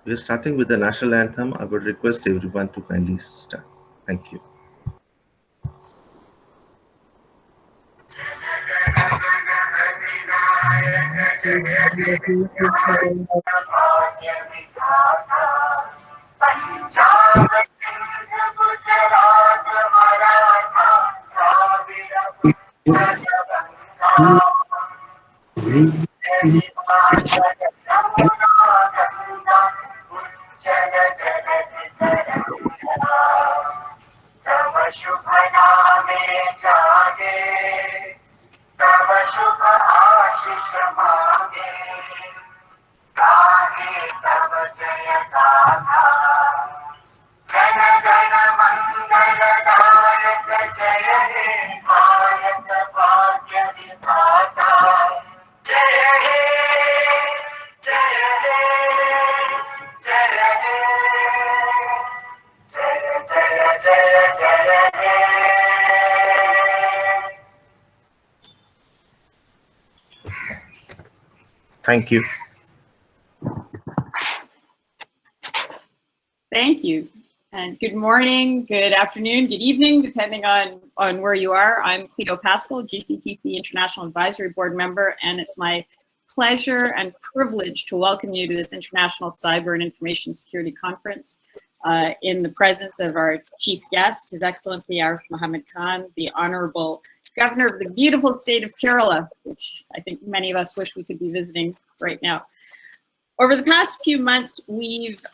We are starting with the National Anthem. I would request everyone to kindly start. Thank you. Thank you. Thank you. And good morning, good afternoon, good evening, depending on where you are. I'm Cleo Pascal, GCTC International Advisory Board member, and it's my pleasure and privilege to welcome you to this International Cyber and Information Security Conference in the presence of our chief guest, His Excellency Arif Muhammad Khan, the Honorable Governor of the beautiful state of Kerala, which I think many of us wish we could be visiting right now. Over the past few months, we've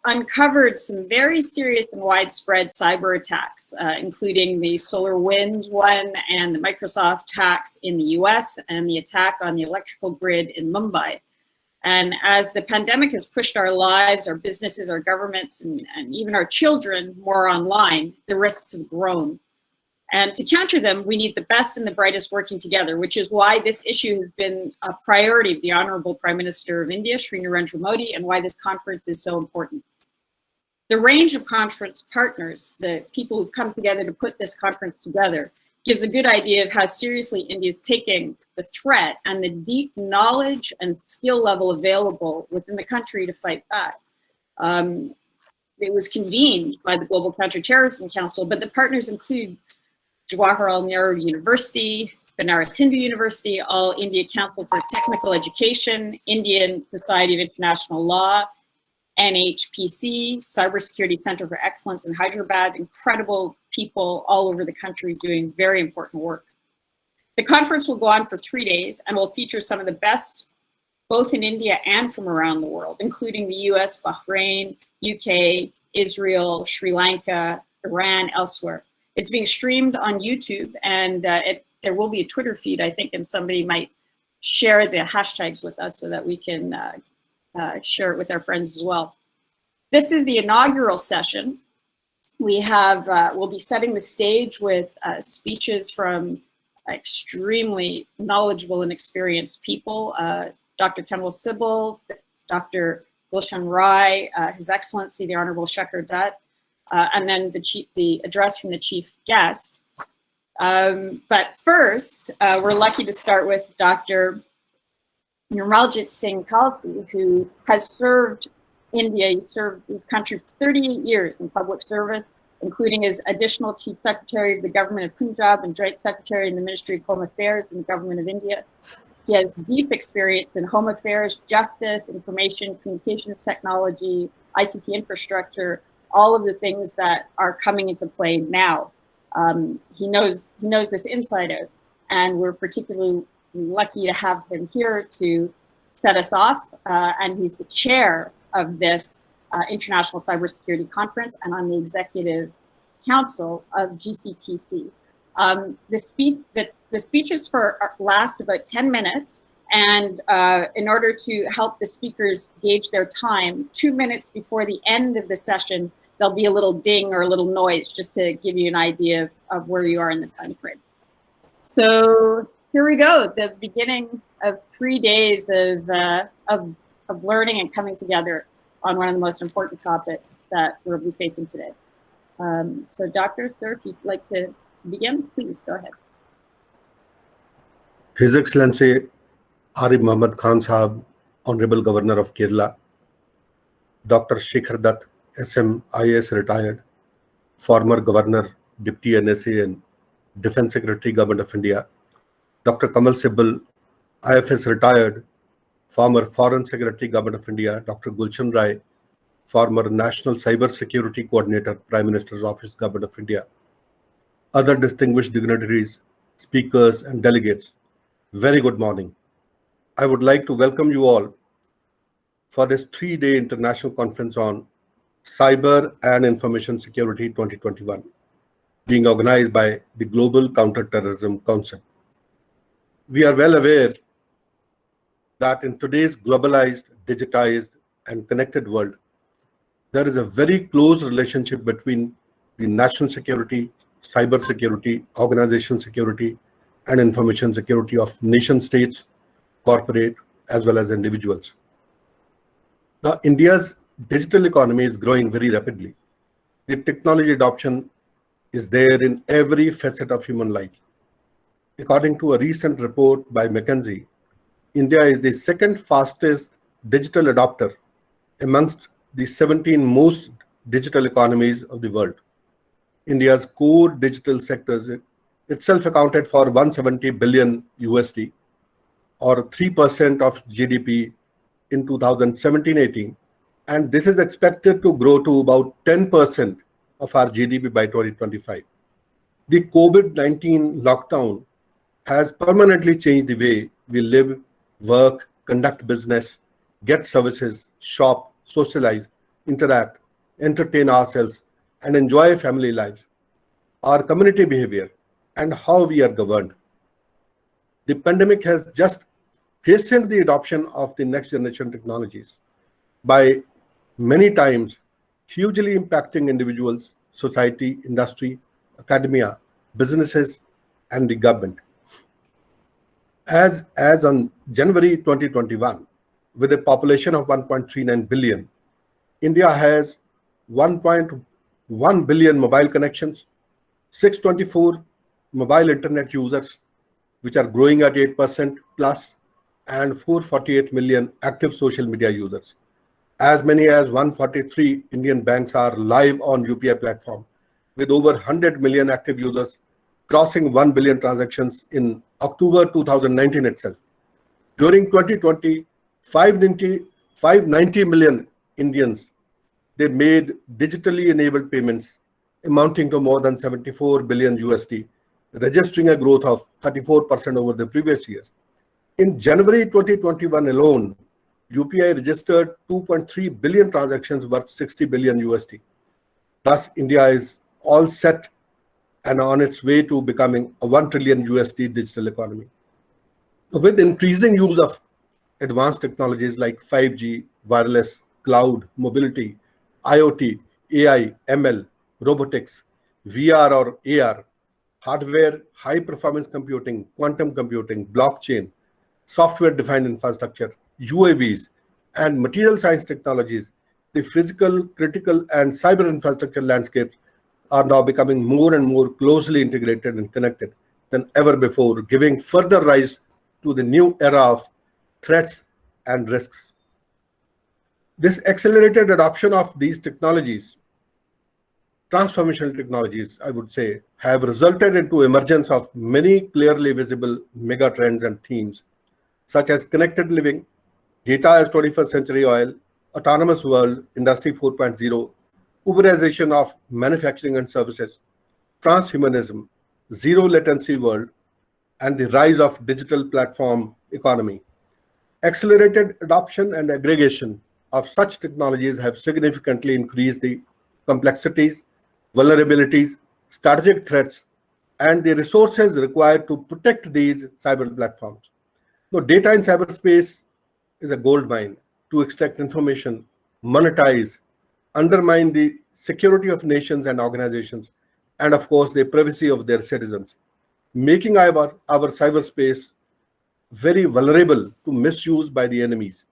uncovered some very serious and widespread cyber attacks, including the SolarWinds one and the Microsoft hacks in the US and the attack on the electrical grid in Mumbai. And as the pandemic has pushed our lives, our businesses, our governments, and even our children more online, the risks have grown. And to counter them, we need the best and the brightest working together, which is why this issue has been a priority of the Honorable Prime Minister of India, Shri Narendra Modi, and why this conference is so important. The range of conference partners, the people who've come together to put this conference together, gives a good idea of how seriously India is taking the threat and the deep knowledge and skill level available within the country to fight back. It was convened by the Global Counterterrorism Council, but the partners include Jawaharlal Nehru University, Banaras Hindu University, All India Council for Technical Education, Indian Society of International Law, NHPC, Cybersecurity Center for Excellence in Hyderabad, incredible people all over the country doing very important work. The conference will go on for 3 days and will feature some of the best, both in India and from around the world, including the US, Bahrain, UK, Israel, Sri Lanka, Iran, elsewhere. It's being streamed on YouTube, and there will be a Twitter feed, I think, and somebody might share the hashtags with us so that we can share it with our friends as well. This is the inaugural session. We have, we'll be setting the stage with speeches from extremely knowledgeable and experienced people. Dr. Kanwal Sibal, Dr. Gulshan Rai, His Excellency, the Honorable Shekhar Dutt, and then the address from the chief guest. But first, we're lucky to start with Dr. Nirmaljit Singh Khalsi, who has served India. He served his country for 38 years in public service, including as additional chief secretary of the government of Punjab and joint secretary in the Ministry of Home Affairs in the government of India. He has deep experience in home affairs, justice, information, communications technology, ICT infrastructure, all of the things that are coming into play now. He knows this inside out, and we're particularly lucky to have him here to set us off. And he's the chair of this International Cybersecurity Conference and on the Executive Council of GCTC. The speeches last about 10 minutes, and in order to help the speakers gauge their time, 2 minutes before the end of the session, there'll be a little ding or a little noise just to give you an idea of where you are in the time frame. So here we go, the beginning of 3 days of learning and coming together on one of the most important topics that we'll be facing today. So Doctor, sir, if you'd like to begin, please go ahead. His Excellency Arif Muhammad Khan Sahab, Honorable Governor of Kerala, Dr. Shekhar Dutt, SM, IAS retired, former Governor, Deputy NSA and Defense Secretary, Government of India. Dr. Kamal Sibal, IFS retired, former Foreign Secretary, Government of India. Dr. Gulshan Rai, former National Cyber Security Coordinator, Prime Minister's Office, Government of India. Other distinguished dignitaries, speakers, and delegates, very good morning. I would like to welcome you all for this 3-day international conference on Cyber and Information Security 2021, being organized by the Global Counterterrorism Council. We are well aware that in today's globalized, digitized, and connected world, there is a very close relationship between the national security, cyber security, organizational security, and information security of nation states, corporate, as well as individuals. Now, India's digital economy is growing very rapidly. The technology adoption is there in every facet of human life. According to a recent report by McKinsey, India is the second fastest digital adopter amongst the 17 most digital economies of the world. India's core digital sectors itself accounted for 170 billion USD, or 3% of GDP in 2017-18, and this is expected to grow to about 10% of our GDP by 2025. The COVID-19 lockdown has permanently changed the way we live, work, conduct business, get services, shop, socialize, interact, entertain ourselves, and enjoy family lives, our community behavior, and how we are governed. The pandemic has just hastened the adoption of the next generation technologies by many times hugely impacting individuals, society, industry, academia, businesses, and the government. As on January 2021, with a population of 1.39 billion, India has 1.1 billion mobile connections, 624 mobile internet users, which are growing at 8% plus, and 448 million active social media users. As many as 143 Indian banks are live on UPI platform, with over 100 million active users, crossing 1 billion transactions in October 2019 itself. During 2020, 590 million Indians, they made digitally enabled payments amounting to more than 74 billion USD, registering a growth of 34% over the previous years. In January 2021 alone, UPI registered 2.3 billion transactions worth 60 billion USD. Thus, India is all set and on its way to becoming a 1 trillion USD digital economy. With increasing use of advanced technologies like 5G, wireless, cloud, mobility, IoT, AI, ML, robotics, VR or AR, hardware, high-performance computing, quantum computing, blockchain, software-defined infrastructure, UAVs, and material science technologies, the physical, critical, and cyber infrastructure landscapes are now becoming more and more closely integrated and connected than ever before, giving further rise to the new era of threats and risks. This accelerated adoption of these technologies, transformational technologies, I would say, have resulted into emergence of many clearly visible mega trends and themes, such as connected living, data as 21st century oil, autonomous world, industry 4.0, Uberization of manufacturing and services, transhumanism, zero latency world, and the rise of digital platform economy. Accelerated adoption and aggregation of such technologies have significantly increased the complexities, vulnerabilities, strategic threats, and the resources required to protect these cyber platforms. So data in cyberspace is a gold mine to extract information, monetize, undermine the security of nations and organizations, and of course, the privacy of their citizens, making our cyberspace very vulnerable to misuse by the enemies.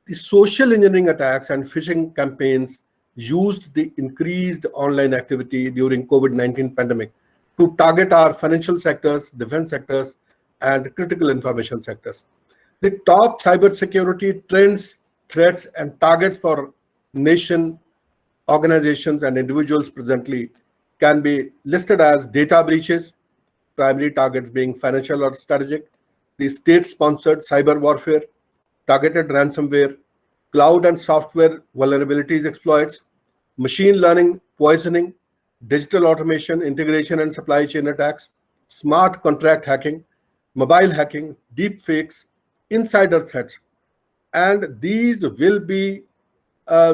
The social engineering attacks and phishing campaigns used the increased online activity during COVID-19 pandemic to target our financial sectors, defense sectors, and critical information sectors. The top cybersecurity trends threats and targets for nation, organizations, and individuals presently can be listed as data breaches, primary targets being financial or strategic, the state-sponsored cyber warfare, targeted ransomware, cloud and software vulnerabilities exploits, machine learning poisoning, digital automation, integration and supply chain attacks, smart contract hacking, mobile hacking, deep fakes, insider threats, and these will be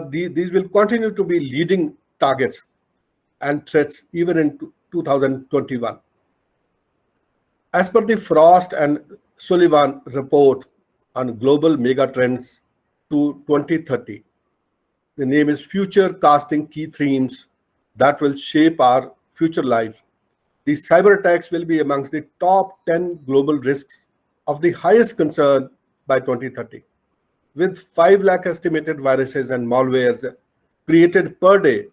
these will continue to be leading targets and threats even in 2021. As per the Frost and Sullivan report on global mega trends to 2030, the name is Future Casting Key Themes that will shape our future lives. These cyber attacks will be amongst the top 10 global risks of the highest concern by 2030. With 5 lakh estimated viruses and malwares created per day,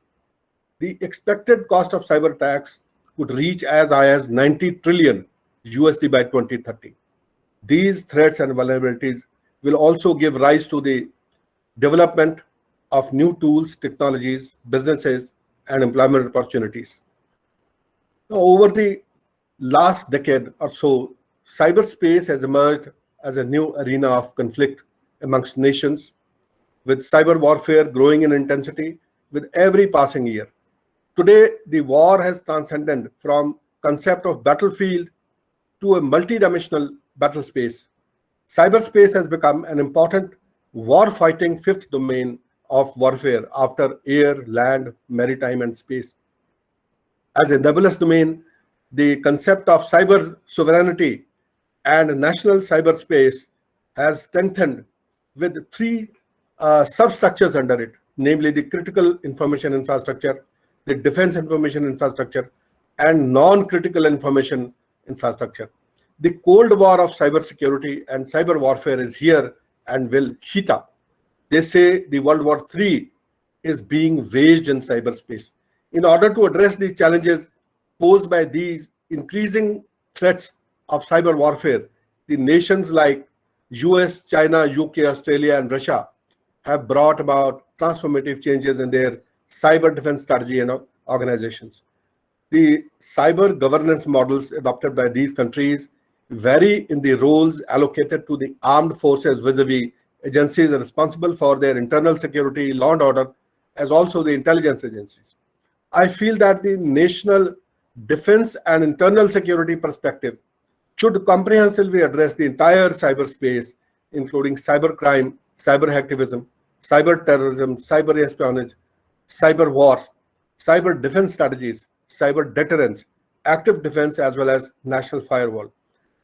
the expected cost of cyber attacks could reach as high as 90 trillion USD by 2030. These threats and vulnerabilities will also give rise to the development of new tools, technologies, businesses, and employment opportunities. Now, over the last decade or so, cyberspace has emerged as a new arena of conflict amongst nations, with cyber warfare growing in intensity with every passing year. Today, the war has transcended from concept of battlefield to a multidimensional battle space. Cyberspace has become an important war-fighting fifth domain of warfare after air, land, maritime, and space. As a nebulous domain, the concept of cyber sovereignty and national cyberspace has strengthened with 3 substructures under it, namely the critical information infrastructure, the defense information infrastructure, and non-critical information infrastructure. The Cold War of cybersecurity and cyber warfare is here and will heat up. They say the World War III is being waged in cyberspace. In order to address the challenges posed by these increasing threats of cyber warfare, the nations like US, China, UK, Australia, and Russia have brought about transformative changes in their cyber defense strategy and organizations. The cyber governance models adopted by these countries vary in the roles allocated to the armed forces vis-a-vis agencies responsible for their internal security, law and order, as also the intelligence agencies. I feel that the national defense and internal security perspective should comprehensively address the entire cyberspace, including cybercrime, cyber hacktivism, cyber terrorism, cyber espionage, cyber war, cyber defense strategies, cyber deterrence, active defense, as well as national firewall.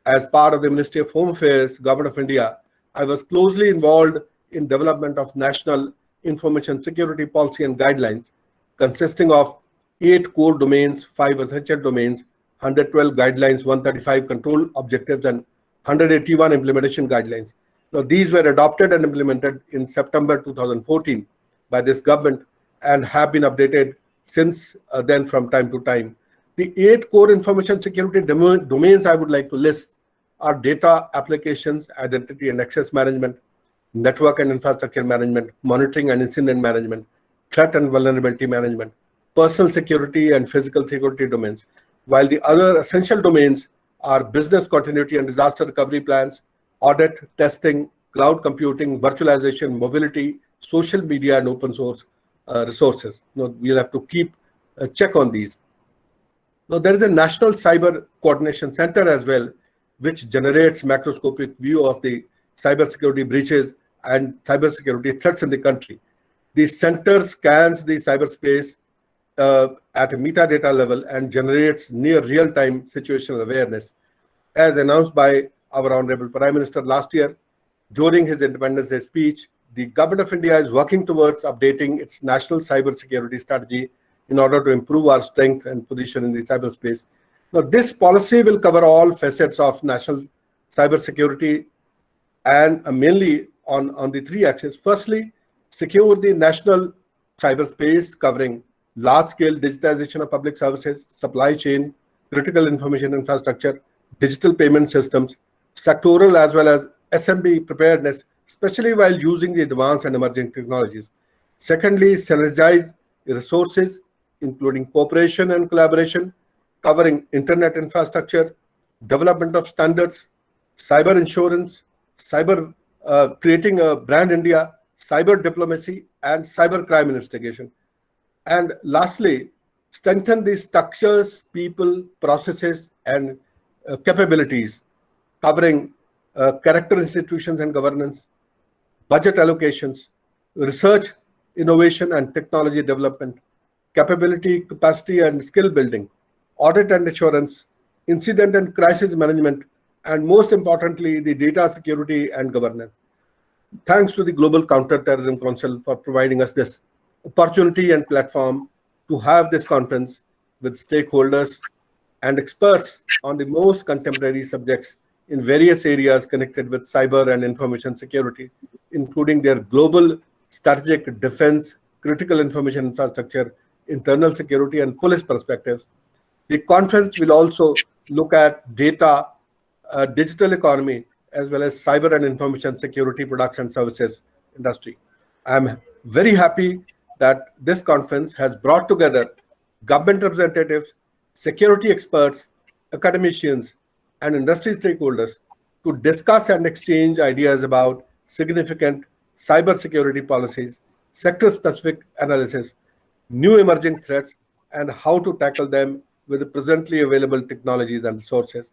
As part of the Ministry of Home Affairs, Government of India, I was closely involved in development of national information security policy and guidelines, consisting of 8 core domains, 5 essential domains, 112 guidelines, 135 control objectives, and 181 implementation guidelines. Now, these were adopted and implemented in September 2014 by this government and have been updated since then from time to time. The 8 core information security domains I would like to list are data applications, identity and access management, network and infrastructure management, monitoring and incident management, threat and vulnerability management, personal security and physical security domains, while the other essential domains are business continuity and disaster recovery plans, audit, testing, cloud computing, virtualization, mobility, social media, and open source resources. We'll have to keep a check on these. Now, there is a National Cyber Coordination Center as well, which generates macroscopic view of the cybersecurity breaches and cybersecurity threats in the country. The center scans the cyberspace at a metadata level and generates near real-time situational awareness. As announced by our Honorable Prime Minister last year during his Independence Day speech, the Government of India is working towards updating its national cybersecurity strategy in order to improve our strength and position in the cyberspace. Now, this policy will cover all facets of national cybersecurity and mainly on the 3 axes. Firstly, secure the national cyberspace, covering large-scale digitization of public services, supply chain, critical information infrastructure, digital payment systems, sectoral as well as SMB preparedness especially while using the advanced and emerging technologies. Secondly, synergize resources, including cooperation and collaboration, covering internet infrastructure, development of standards, cyber insurance, cyber creating a brand India, cyber diplomacy, and cyber crime investigation. And lastly, strengthen the structures, people, processes, and capabilities, covering character institutions and governance, budget allocations, research, innovation and technology development, capability, capacity and skill building, audit and assurance, incident and crisis management, and most importantly, the data security and governance. Thanks to the Global Counterterrorism Council for providing us this opportunity and platform to have this conference with stakeholders and experts on the most contemporary subjects in various areas connected with cyber and information security, including their global strategic defense, critical information infrastructure, internal security, and police perspectives. The conference will also look at data, digital economy, as well as cyber and information security products and services industry. I'm very happy that this conference has brought together government representatives, security experts, academicians, and industry stakeholders to discuss and exchange ideas about significant cybersecurity policies, sector-specific analysis, new emerging threats, and how to tackle them with the presently available technologies and resources.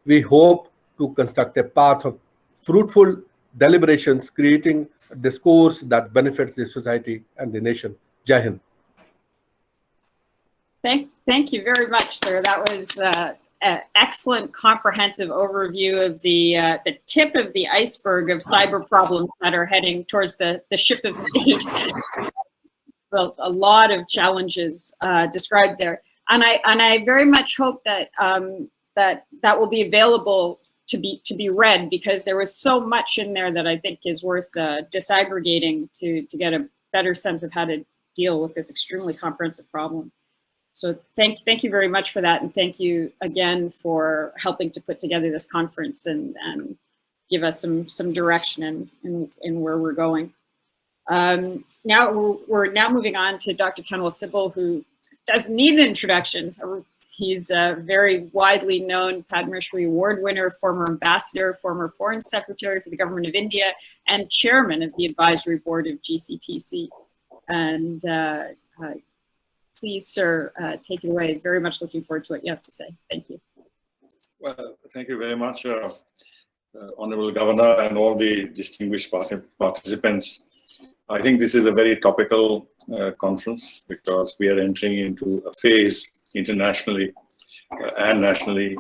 We hope to construct a path of fruitful deliberations, creating a discourse that benefits the society and the nation. Jai Hind. Thank you very much, sir. That was an excellent, comprehensive overview of the tip of the iceberg of cyber problems that are heading towards the ship of state. So a lot of challenges described there, and I very much hope that that will be available to be read, because there was so much in there that I think is worth disaggregating to get a better sense of how to deal with this extremely comprehensive problem. So thank you very much for that, and thank you again for helping to put together this conference and give us some direction in where we're going. Now we're moving on to Dr. Kanwal Sibal, who doesn't need an introduction. He's a very widely known Padma Shri Award winner, former ambassador, former foreign secretary for the government of India, and chairman of the advisory board of GCTC. And please, sir, take it away. Very much looking forward to what you have to say. Thank you. Well, thank you very much, Honorable Governor, and all the distinguished participants. I think this is a very topical conference, because we are entering into a phase internationally and nationally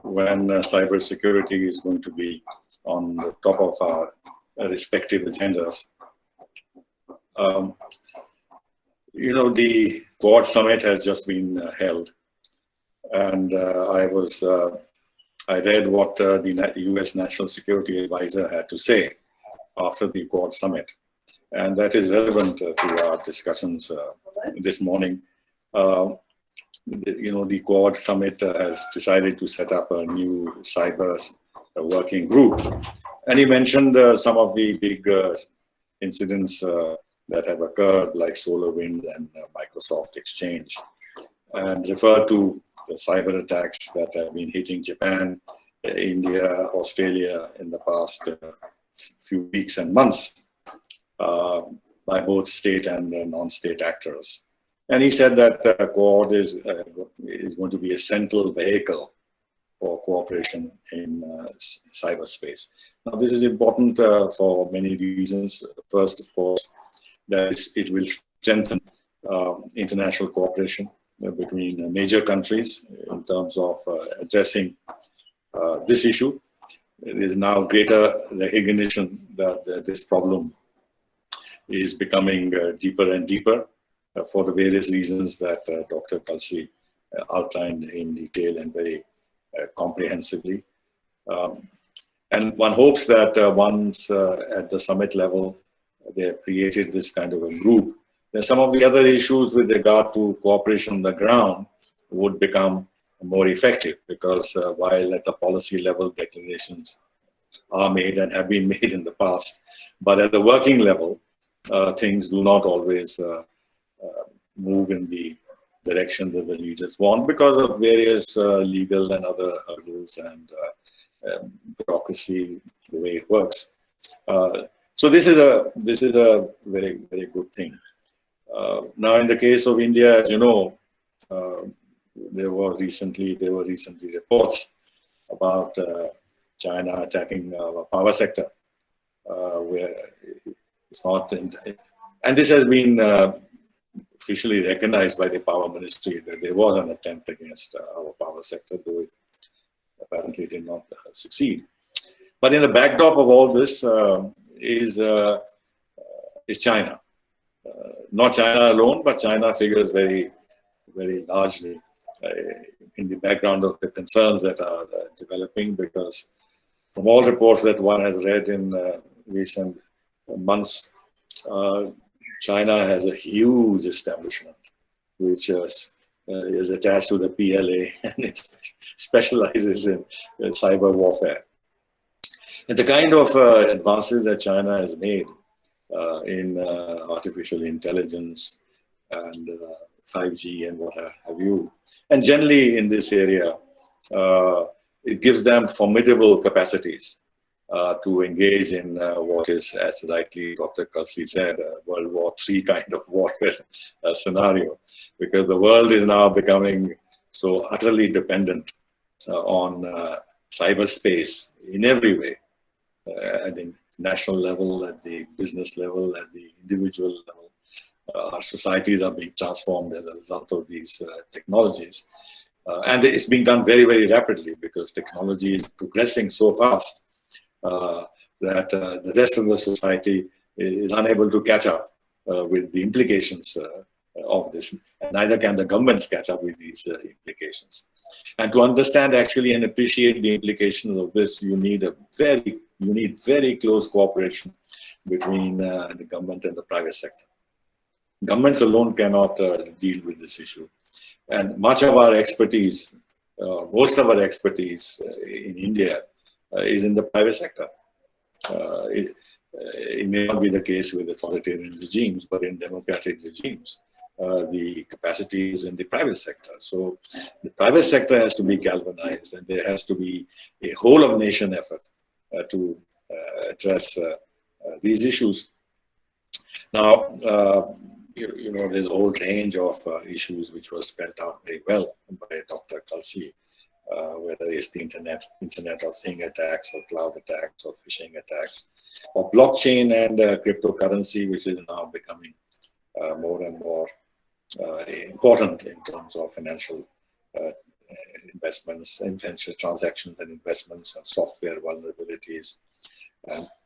when cybersecurity is going to be on the top of our respective agendas. You know, the Quad Summit has just been held, and I read what the US National Security Advisor had to say after the Quad Summit, and that is relevant to our discussions this morning. You know, the Quad Summit has decided to set up a new cyber working group, and he mentioned some of the big incidents that have occurred, like SolarWinds and Microsoft Exchange, and referred to the cyber attacks that have been hitting Japan, India, Australia in the past few weeks and months by both state and non-state actors. And he said that Quad is going to be a central vehicle for cooperation in cyberspace. Now, this is important for many reasons. First, of course, that it will strengthen international cooperation between major countries in terms of addressing this issue. There is now greater recognition that this problem is becoming deeper and deeper for the various reasons that Dr. Kalsi outlined in detail and very comprehensively. And one hopes that once at the summit level, they have created this kind of a group, then some of the other issues with regard to cooperation on the ground would become more effective, because while at the policy level declarations are made and have been made in the past. But at the working level, things do not always move in the direction that the leaders want because of various legal and other hurdles and bureaucracy, the way it works. So this is a very, very good thing. Now, in the case of India, as you know, there were recently reports about China attacking our power sector, where it's not, and this has been officially recognized by the power ministry that there was an attempt against our power sector, though it apparently did not succeed. But in the backdrop of all this is China. Not China alone, but China figures very, very largely in the background of the concerns that are developing, because from all reports that one has read in recent months, China has a huge establishment which is attached to the PLA and it specializes in cyber warfare. And the kind of advances that China has made in artificial intelligence and 5G and what have you, and generally in this area, it gives them formidable capacities to engage in what is, as rightly Dr. Kalsi said, a World War III kind of warfare scenario, because the world is now becoming so utterly dependent on cyberspace in every way, at the national level, at the business level, at the individual level. Our societies are being transformed as a result of these technologies. And it's being done very, very rapidly because technology is progressing so fast that the rest of the society is unable to catch up with the implications of this. And neither can the governments catch up with these implications. And to understand actually and appreciate the implications of this, you need very close cooperation between the government and the private sector. Governments alone cannot deal with this issue. And much of our expertise, most of our expertise in India is in the private sector. It may not be the case with authoritarian regimes, but in democratic regimes, the capacity is in the private sector. So the private sector has to be galvanized, and there has to be a whole of nation effort to address these issues. Now, you know, there's a whole range of issues which was spelled out very well by Dr. Kalsi, whether it's the Internet of Things attacks or cloud attacks or phishing attacks, or blockchain and cryptocurrency, which is now becoming more and more important in terms of financial investments, financial transactions and investments, and software vulnerabilities,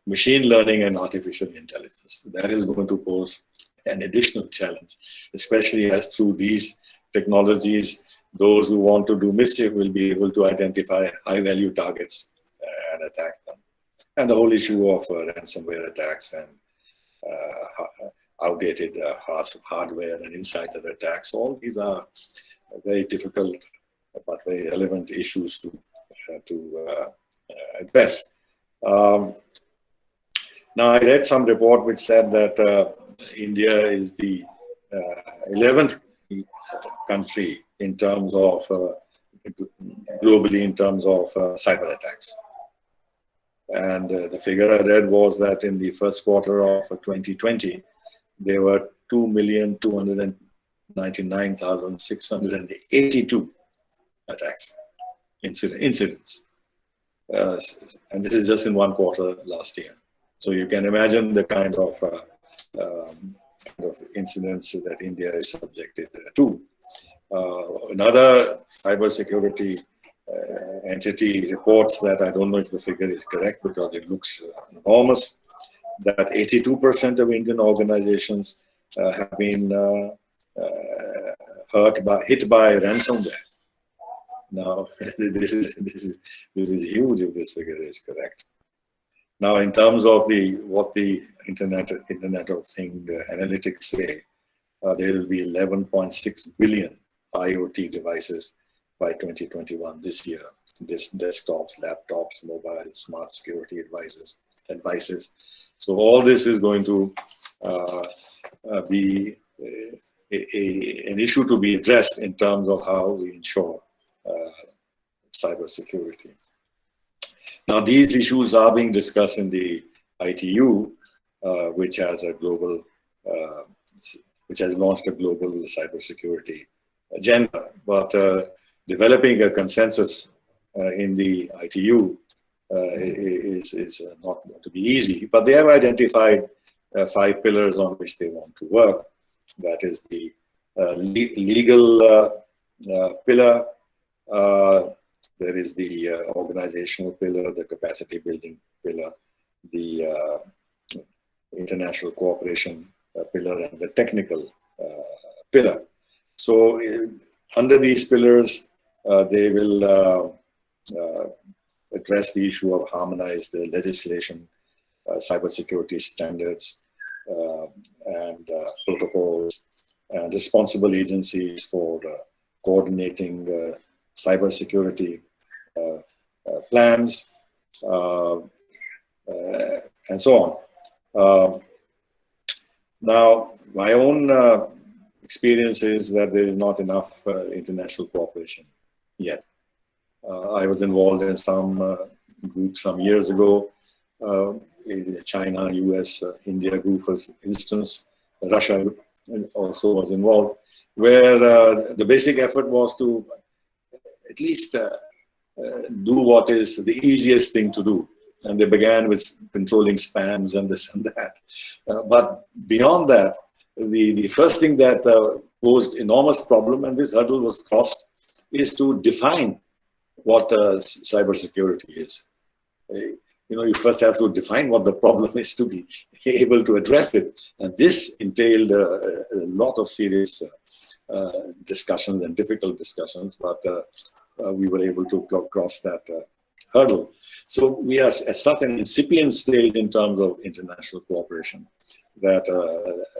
machine learning and artificial intelligence. That is going to pose an additional challenge, especially as through these technologies, those who want to do mischief will be able to identify high-value targets and attack them. And the whole issue of ransomware attacks and outdated hardware and insider attacks, all these are very difficult but very relevant issues to address. Now, I read some report which said that India is the 11th country in terms of globally in terms of cyber attacks. And the figure I read was that in the first quarter of 2020, there were 2,299,682 attacks, incidents. And this is just in one quarter last year. So you can imagine the kind of incidents that India is subjected to. Another cybersecurity entity reports that, I don't know if the figure is correct because it looks enormous, that 82% of Indian organizations have been hit by ransomware. Now, this is huge if this figure is correct. Now, in terms of what the Internet of Things analytics say, there will be 11.6 billion IoT devices by 2021 this year. desktops, laptops, mobile, smart security advices. So all this is going to be an issue to be addressed in terms of how we ensure cybersecurity. Now, these issues are being discussed in the ITU, which has launched a global cybersecurity agenda. But developing a consensus in the ITU is not going to be easy. But they have identified 5 pillars on which they want to work. That is the legal pillar. There is the organizational pillar, the capacity building pillar, the international cooperation pillar, and the technical pillar. So under these pillars, they will address the issue of harmonized legislation, cybersecurity standards, and protocols, and responsible agencies for coordinating cybersecurity plans, and so on. Now, my own experience is that there is not enough international cooperation yet. I was involved in some group some years ago, in China, US, India group, for instance. Russia also was involved, where the basic effort was to at least do what is the easiest thing to do. And they began with controlling spams and this and that. But beyond that, the first thing that posed enormous problem, and this hurdle was crossed, is to define what cybersecurity is. You first have to define what the problem is to be able to address it. And this entailed a lot of serious discussions and difficult discussions, but we were able to cross that hurdle. So we are at such an incipient stage in terms of international cooperation that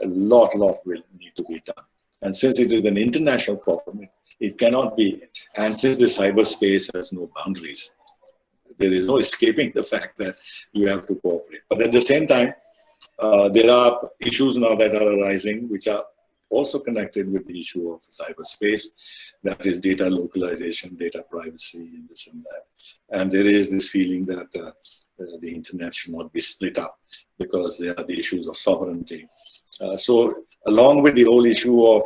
a lot will need to be done. And since it is an international problem, it cannot be, and since the cyberspace has no boundaries, there is no escaping the fact that you have to cooperate. But at the same time, there are issues now that are arising which are also connected with the issue of cyberspace. That is data localization, data privacy, and this and that. And there is this feeling that the internet should not be split up because there are the issues of sovereignty. So along with the whole issue of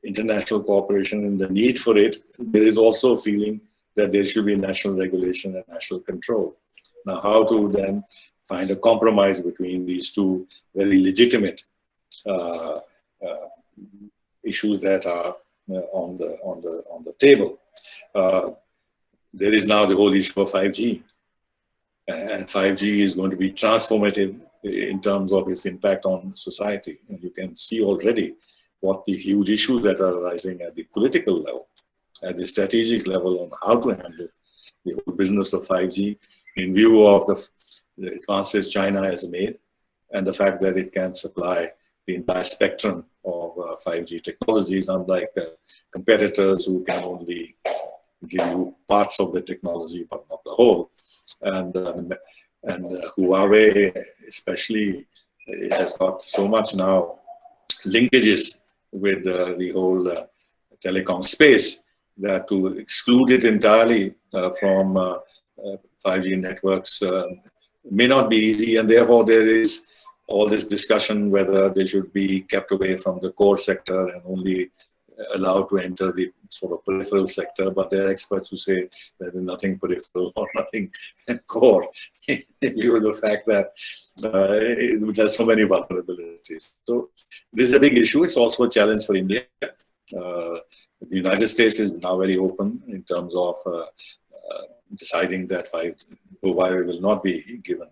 international cooperation and the need for it, there is also a feeling that there should be national regulation and national control. Now, how to then find a compromise between these two very legitimate issues that are on the table. There is now the whole issue of 5G, and 5G is going to be transformative in terms of its impact on society. And you can see already what the huge issues that are arising at the political level, at the strategic level, on how to handle the whole business of 5G in view of the advances China has made and the fact that it can supply the entire spectrum of 5G technologies, unlike competitors who can only give you parts of the technology but not the whole. And Huawei especially has got so much now linkages with the whole telecom space that to exclude it entirely from 5G networks may not be easy, and therefore there is all this discussion whether they should be kept away from the core sector and only allowed to enter the sort of peripheral sector. But there are experts who say there is nothing peripheral or nothing core in view of the fact that it has so many vulnerabilities. So this is a big issue. It's also a challenge for India. The United States is now very open in terms of deciding that Huawei will not be given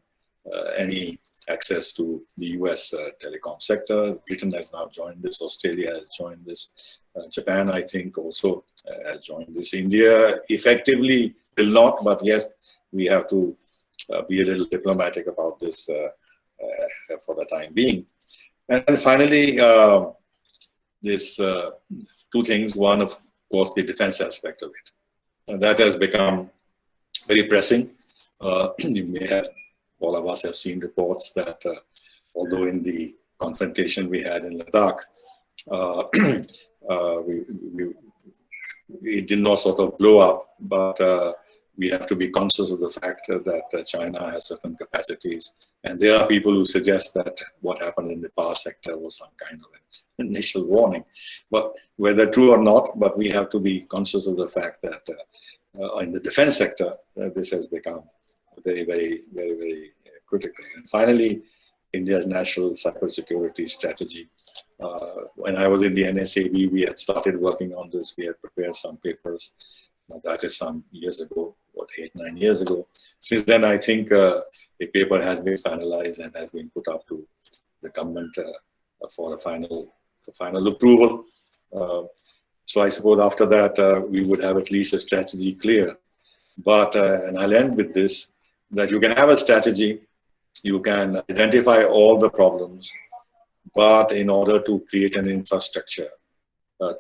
any access to the US telecom sector. Britain has now joined this. Australia has joined this. Japan, I think, also has joined this. India effectively will not, but yes, we have to be a little diplomatic about this for the time being. And then finally, this two things. One, of course, the defense aspect of it. And that has become very pressing. You may have, all of us have seen reports that although in the confrontation we had in Ladakh, it did not sort of blow up, but we have to be conscious of the fact that China has certain capacities. And there are people who suggest that what happened in the power sector was some kind of an initial warning. But whether true or not, but we have to be conscious of the fact that in the defense sector, this has become very, very, very, very critical. And finally, India's national cybersecurity strategy. When I was in the NSAB, we had started working on this. We had prepared some papers. Now, that is some years ago, what, 8-9 years ago. Since then, I think a paper has been finalized and has been put up to the government for final approval. So I suppose after that, we would have at least a strategy clear. But, and I'll end with this, that you can have a strategy, you can identify all the problems, but in order to create an infrastructure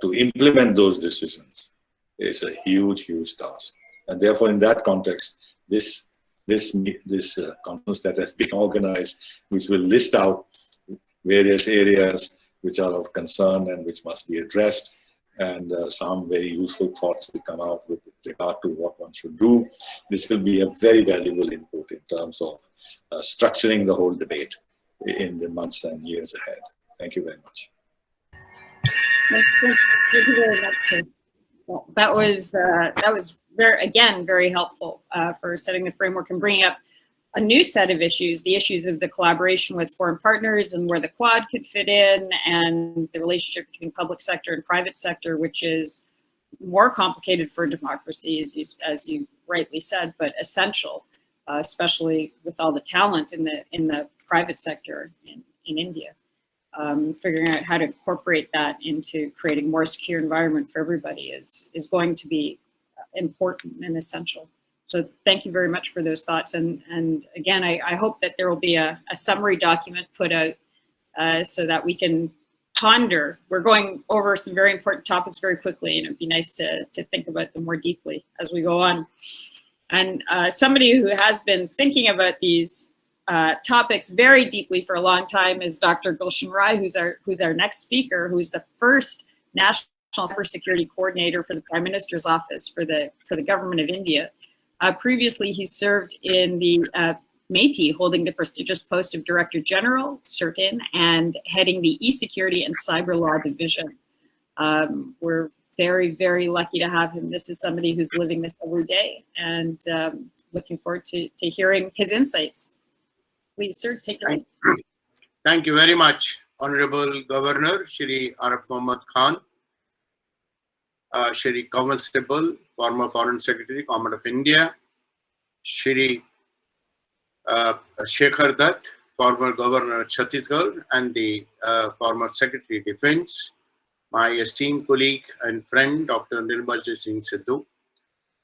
to implement those decisions is a huge, huge task. And therefore, in that context, this conference that has been organized, which will list out various areas which are of concern and which must be addressed, and some very useful thoughts will come out with regard to what one should do. This will be a very valuable input in terms of structuring the whole debate in the months and years ahead. Thank you very much. Thank you very much. Well, that was very helpful for setting the framework and bringing up a new set of issues, the issues of the collaboration with foreign partners and where the Quad could fit in, and the relationship between public sector and private sector, which is more complicated for democracy, as you rightly said, but essential, especially with all the talent in the private sector in India. Figuring out how to incorporate that into creating a more secure environment for everybody is going to be important and essential. So thank you very much for those thoughts. And again, I hope that there will be a summary document put out so that we can ponder. We're going over some very important topics very quickly, and it'd be nice to think about them more deeply as we go on. And somebody who has been thinking about these topics very deeply for a long time is Dr. Gulshan Rai, who's our next speaker, who's the first National Cybersecurity Coordinator for the Prime Minister's Office for the Government of India. Previously, he served in the MeitY, holding the prestigious post of Director General, CERTIN, and heading the e-security and cyber law division. We're very, very lucky to have him. This is somebody who's living this every day, and looking forward to hearing his insights. Please, sir, take it away. Thank you very much, Honorable Governor Shri Arif Mohammad Khan, Shri Kamal Sibal, former Foreign Secretary, Government of India, Shri Shekhar Dutt, former Governor of Chhattisgarh and the former Secretary of Defense, my esteemed colleague and friend, Dr. Nirmalji Singh Sidhu,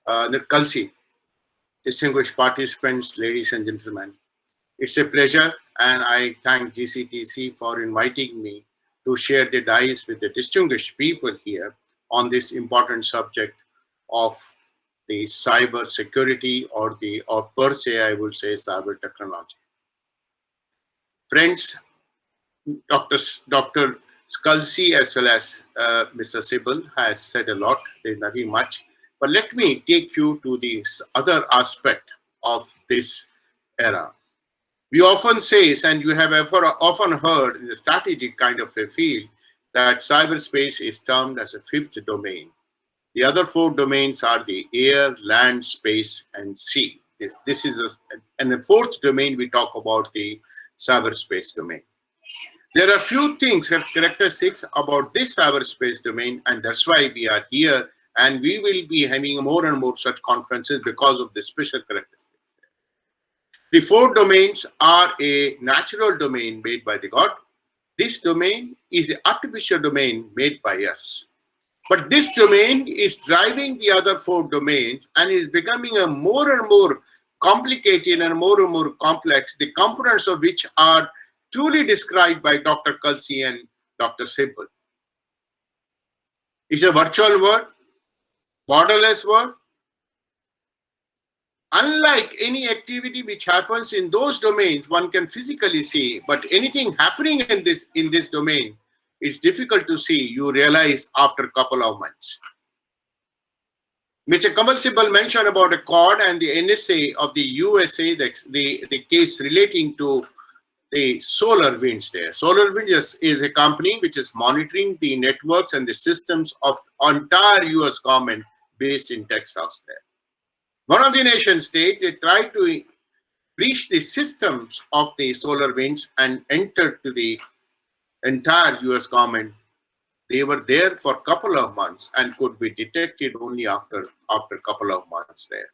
Kalsi, distinguished participants, ladies and gentlemen. It's a pleasure, and I thank GCTC for inviting me to share the dais with the distinguished people here on this important subject of the cyber security, or per se, I would say, cyber technology. Friends, Dr. Kalsi as well as Mr. Sibal has said a lot. There's nothing much, but let me take you to the other aspect of this era. We often say, and you have often heard in the strategic kind of a field, that cyberspace is termed as a fifth domain. The other four domains are the air, land, space, and sea. This is and the fourth domain we talk about the cyberspace domain. There are few things, characteristics about this cyberspace domain, and that's why we are here, and we will be having more and more such conferences because of the special characteristics. The four domains are a natural domain made by the God. This domain is an artificial domain made by us. But this domain is driving the other four domains and is becoming a more and more complicated and more complex, the components of which are truly described by Dr. Kalsi and Dr. Sibal. It's a virtual world, borderless world, unlike any activity which happens in those domains, one can physically see, but anything happening in this domain, it's difficult to see. You realize after a couple of months. Mr. Kamal Sibal mentioned about a COD and the NSA of the USA, the case relating to the solar winds there. Solar Winds is a company which is monitoring the networks and the systems of entire US government based in Texas there. One of the nation states, they tried to breach the systems of the solar winds and enter to the entire US government. They were there for a couple of months and could be detected only after a couple of months there.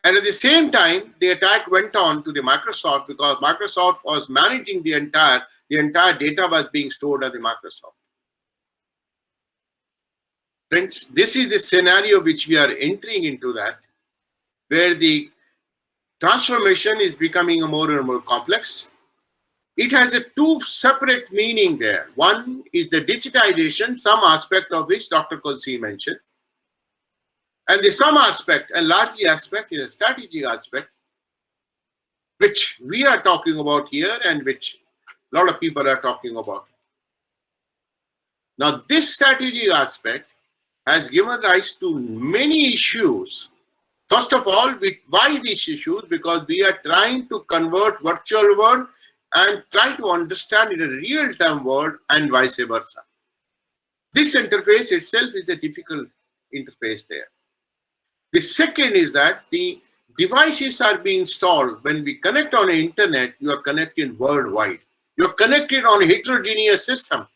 And at the same time, the attack went on to the Microsoft because Microsoft was managing the entire data was being stored at the Microsoft. Friends, this is the scenario which we are entering into, that where the transformation is becoming more and more complex. It has a two separate meaning there. One is the digitization, some aspect of which Dr. Kulsi mentioned. And the some aspect, a largely aspect, is a strategic aspect, which we are talking about here and which a lot of people are talking about. Now, this strategic aspect has given rise to many issues. First of all, why these issues? Because we are trying to convert virtual world and try to understand in a real-time world and vice versa. This interface itself is a difficult interface there. The second is that the devices are being installed. When we connect on the internet, you are connected worldwide. You're connected on a heterogeneous system.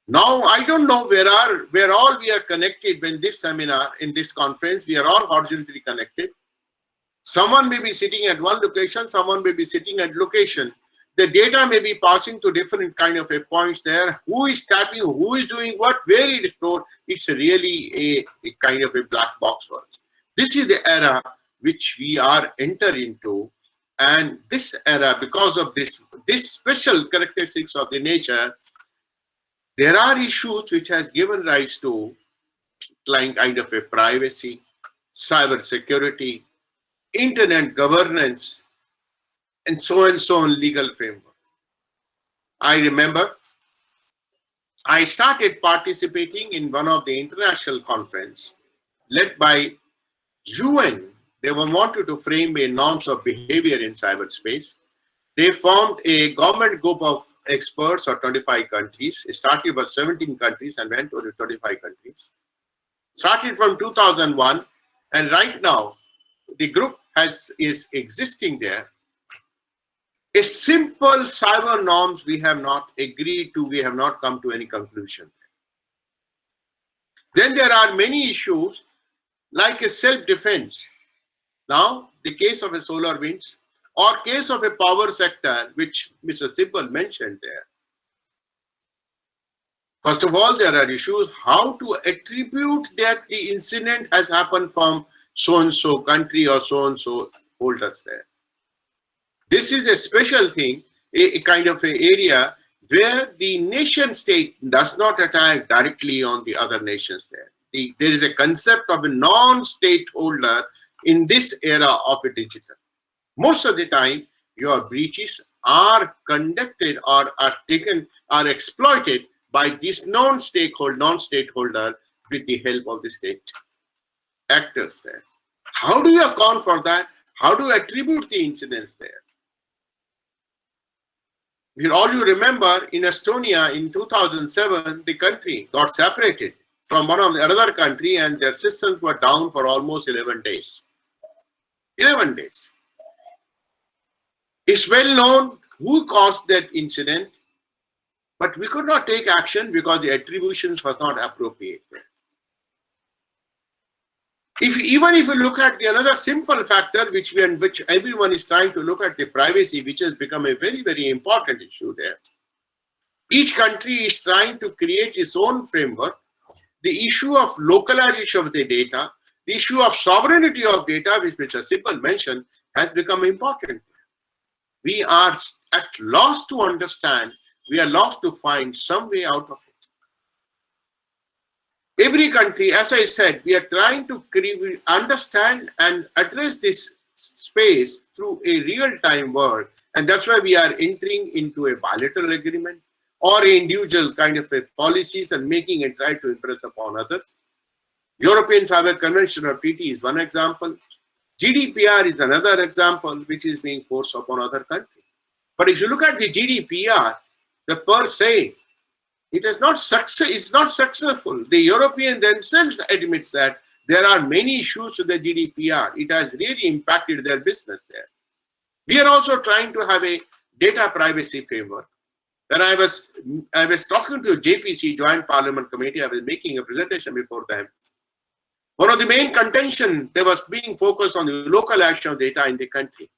Now, I don't know where all we are connected when this seminar, in this conference, we are all horizontally connected. Someone may be sitting at one location, someone may be sitting at location. The data may be passing to different kind of points there. Who is tapping, who is doing what, where it is stored, it's really a kind of a black box for us. This is the era which we are entering into. And this era, because of this special characteristics of the nature, there are issues which has given rise to kind of a privacy, cyber security, internet governance, and so on legal framework. I remember I started participating in one of the international conference led by UN. They wanted to frame a norms of behavior in cyberspace. They formed a government group of experts of 25 countries. It started with 17 countries and went to 25 countries. Started from 2001, and right now the group is existing there. A simple cyber norms we have not agreed to, we have not come to any conclusion. Then there are many issues like a self-defense. Now, the case of a solar winds or case of a power sector, which Mr. Sibal mentioned there. First of all, there are issues how to attribute that the incident has happened from so-and-so country or so-and-so holders there. This is a special thing, a kind of an area where the nation state does not attack directly on the other nations there. There is a concept of a non-state holder in this era of a digital. Most of the time, your breaches are conducted or are exploited by this non-stakeholder with the help of the state actors there. How do you account for that? How do you attribute the incidents there? All you remember in Estonia in 2007, the country got separated from another country and their systems were down for almost 11 days. 11 days. It's well known who caused that incident, but we could not take action because the attributions was not appropriate. Even if you look at another simple factor which everyone is trying to look at, the privacy, which has become a very, very important issue there. Each country is trying to create its own framework. The issue of localization of the data, the issue of sovereignty of data, which Mr. Sibal mentioned, has become important. We are at loss to understand, we are lost to find some way out of it. every country, as I said, we are trying to understand and address this space through a real-time world. And that's why we are entering into a bilateral agreement or individual kind of a policies and making and try to impress upon others. Europeans have a convention or treaty is one example. GDPR is another example which is being forced upon other countries. But if you look at the GDPR, the per se, it's not successful. The Europeans themselves admits that there are many issues with the GDPR. It has really impacted their business there. We are also trying to have a data privacy framework. When I was talking to JPC, Joint Parliament Committee, I was making a presentation before them. One of the main contention, they was being focused on the local action of data in the country.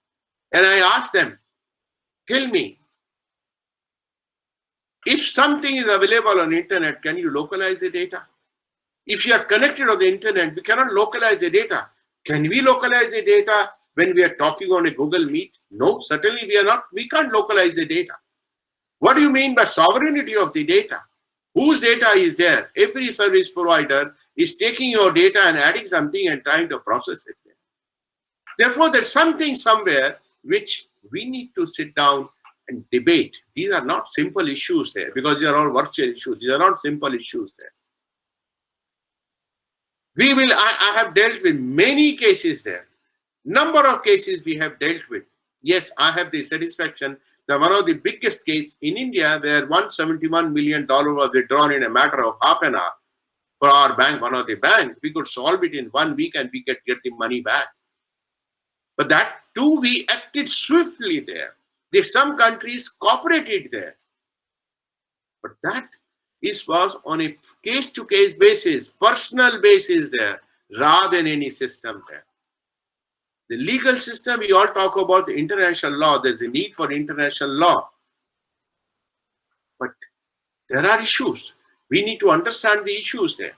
And I asked them, tell me, if something is available on the internet, can you localize the data? If you are connected on the internet, we cannot localize the data. Can we localize the data when we are talking on a Google Meet? No, certainly we are not. We can't localize the data. What do you mean by sovereignty of the data? Whose data is there? Every service provider is taking your data and adding something and trying to process it there. Therefore, there's something somewhere which we need to sit down and debate. These are not simple issues there because these are all virtual issues. These are not simple issues there. I have dealt with many cases there. Number of cases we have dealt with. Yes, I have the satisfaction that one of the biggest case in India where $171 million was withdrawn in a matter of half an hour for our bank, one of the banks, we could solve it in 1 week and we could get the money back. But that too, we acted swiftly there. Some countries cooperated there. But that was on a case-to-case basis, personal basis there, rather than any system there. The legal system, we all talk about the international law. There's a need for international law. But there are issues. We need to understand the issues there.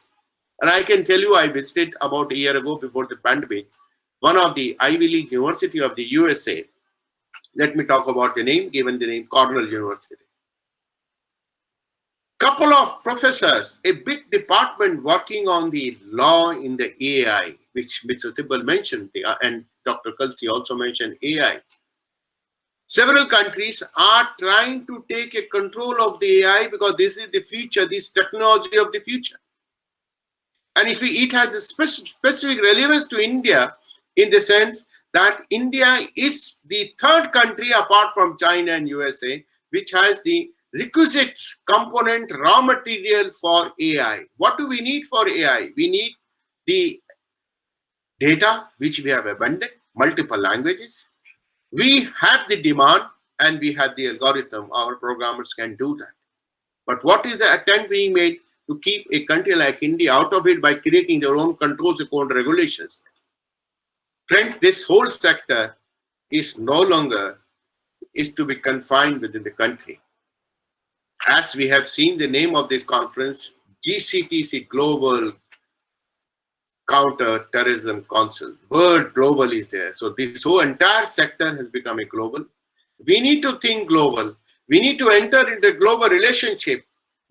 And I can tell you, I visited about a year ago before the pandemic, one of the Ivy League University of the USA. Let me talk about the name, given the name Cornell University. Couple of professors, a big department working on the law in the AI, which Mr. Sibal mentioned, and Dr. Kalsi also mentioned AI. Several countries are trying to take a control of the AI because this is the future, this technology of the future. And if it has a specific relevance to India in the sense that India is the third country apart from China and USA, which has the requisite component raw material for AI. What do we need for AI? We need the data, which we have abundant, multiple languages. We have the demand and we have the algorithm. Our programmers can do that. But what is the attempt being made to keep a country like India out of it by creating their own controls, their own regulations? Friends, this whole sector is no longer to be confined within the country. As we have seen the name of this conference, GCTC, Global Counter-Terrorism Council. Word global is there. So this whole entire sector has become a global. We need to think global. We need to enter into global relationship.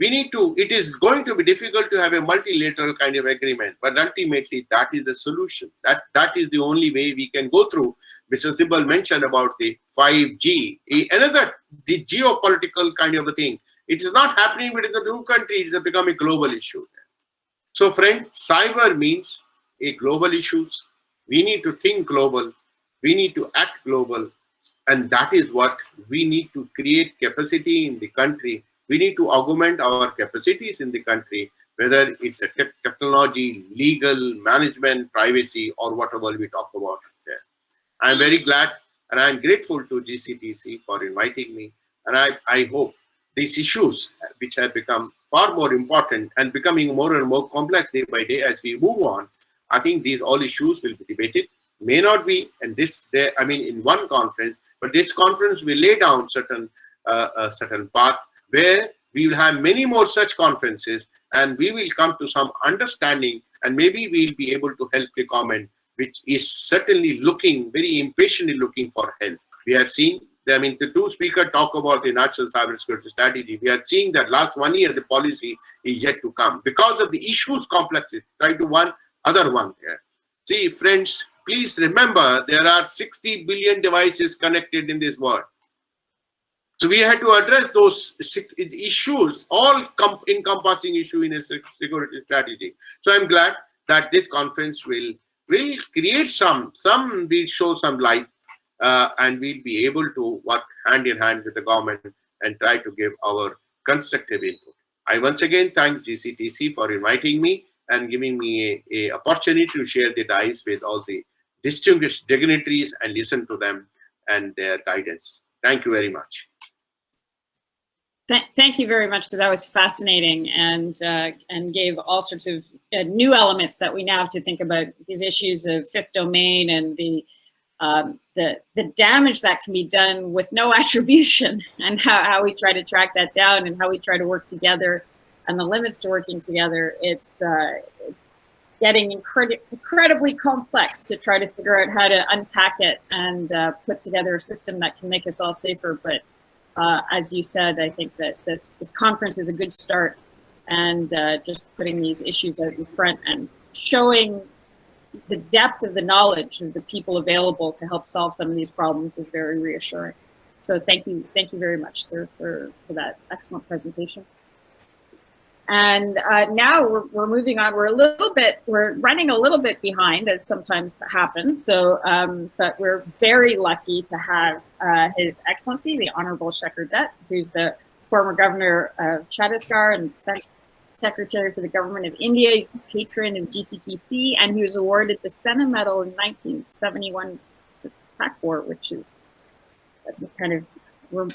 It is going to be difficult to have a multilateral kind of agreement, but ultimately that is the solution. That is the only way we can go through. Mr. Sibal mentioned about the 5G, the geopolitical kind of a thing. It is not happening within the two countries, it has become a global issue. So friends, cyber means a global issues. We need to think global. We need to act global. And that is what we need to create capacity in the country. We need to augment our capacities in the country, whether it's a technology, legal, management, privacy, or whatever we talk about there. I'm very glad and I'm grateful to GCTC for inviting me. And I hope these issues, which have become far more important and becoming more and more complex day by day as we move on, I think these all issues will be debated. May not be, and in one conference, but this conference will lay down certain path where we will have many more such conferences and we will come to some understanding and maybe we'll be able to help the comment, which is certainly very impatiently looking for help. We have seen I mean, the two speakers talk about the national cybersecurity strategy. We are seeing that last 1 year, the policy is yet to come because of the issues complexity. Try to one other one there. See, friends, please remember there are 60 billion devices connected in this world. So we had to address those issues, all encompassing issue in a security strategy. So I'm glad that this conference will create will show some light, and we'll be able to work hand in hand with the government and try to give our constructive input. I once again thank GCTC for inviting me and giving me a opportunity to share the dais with all the distinguished dignitaries and listen to them and their guidance. Thank you very much. Thank you very much. So that was fascinating and gave all sorts of new elements that we now have to think about these issues of fifth domain and the damage that can be done with no attribution, and how we try to track that down and how we try to work together and the limits to working together. It's getting incredibly complex to try to figure out how to unpack it and put together a system that can make us all safer. But as you said, I think that this conference is a good start, and just putting these issues out in front and showing the depth of the knowledge of the people available to help solve some of these problems is very reassuring. So thank you very much, sir, for that excellent presentation. And now we're moving on. We're running a little bit behind, as sometimes happens. So, but we're very lucky to have His Excellency, the Honorable Shekhar Dutt, who's the former governor of Chhattisgarh and Defense Secretary for the Government of India. He's the patron of GCTC, and he was awarded the Senna Medal in 1971 for Pac War, which is a kind of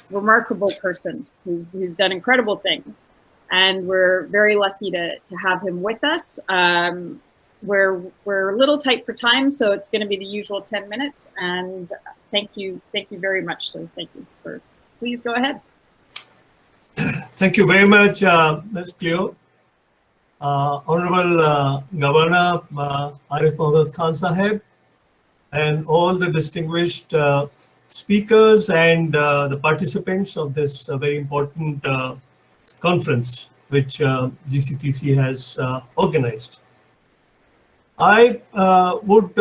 remarkable person who's done incredible things. And we're very lucky to have him with us. We're a little tight for time, so it's going to be the usual 10 minutes. And thank you very much. So thank you for. Please go ahead. Thank you very much, Ms. Cleo. Honorable Governor Arif Mohammad Khan Sahib, and all the distinguished speakers and the participants of this very important conference which GCTC has organized. I would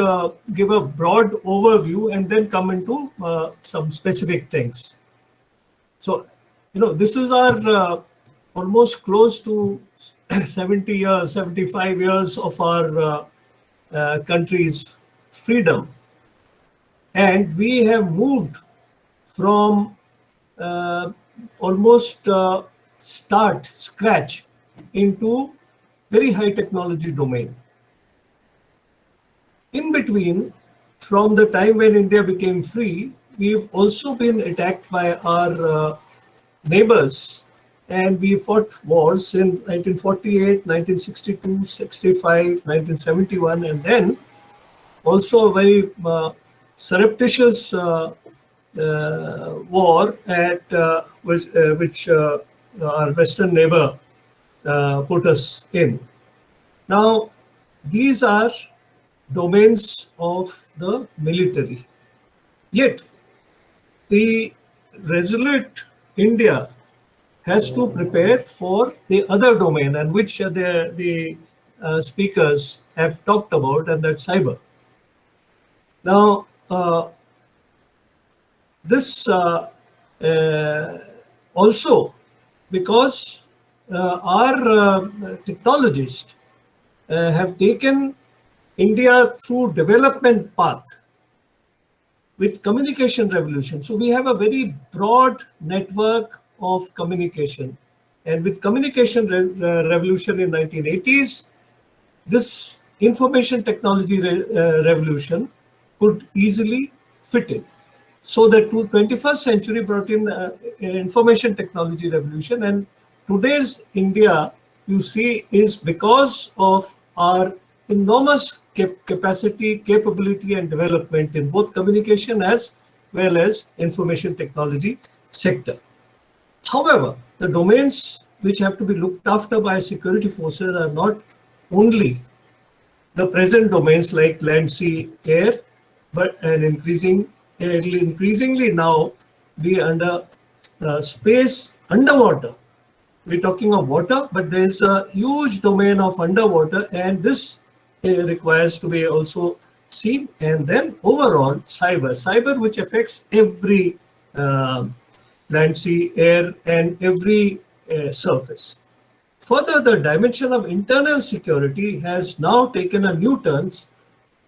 give a broad overview and then come into some specific things. So, this is our almost close to 70 years, 75 years of our country's freedom. And we have moved from almost scratch into very high technology domain. In between, from the time when India became free, we've also been attacked by our neighbors, and we fought wars in 1948, 1962, 65, 1971, and then also a very surreptitious war at which our Western neighbor put us in. Now, these are domains of the military. Yet, the resolute India has to prepare for the other domain, and which the speakers have talked about, and that's cyber. Now, this also because our technologists have taken India through development path with communication revolution. So we have a very broad network of communication, and with communication revolution in 1980s, this information technology revolution could easily fit in. So the 21st century brought in information technology revolution, and today's India, you see, is because of our enormous capacity, capability, and development in both communication as well as information technology sector. However, the domains which have to be looked after by security forces are not only the present domains like land, sea, air, but increasingly now be under space underwater. We're talking of water, but there is a huge domain of underwater, and this requires to be also seen. And then overall, cyber which affects every land, sea, air, and every surface. Further, the dimension of internal security has now taken a new turn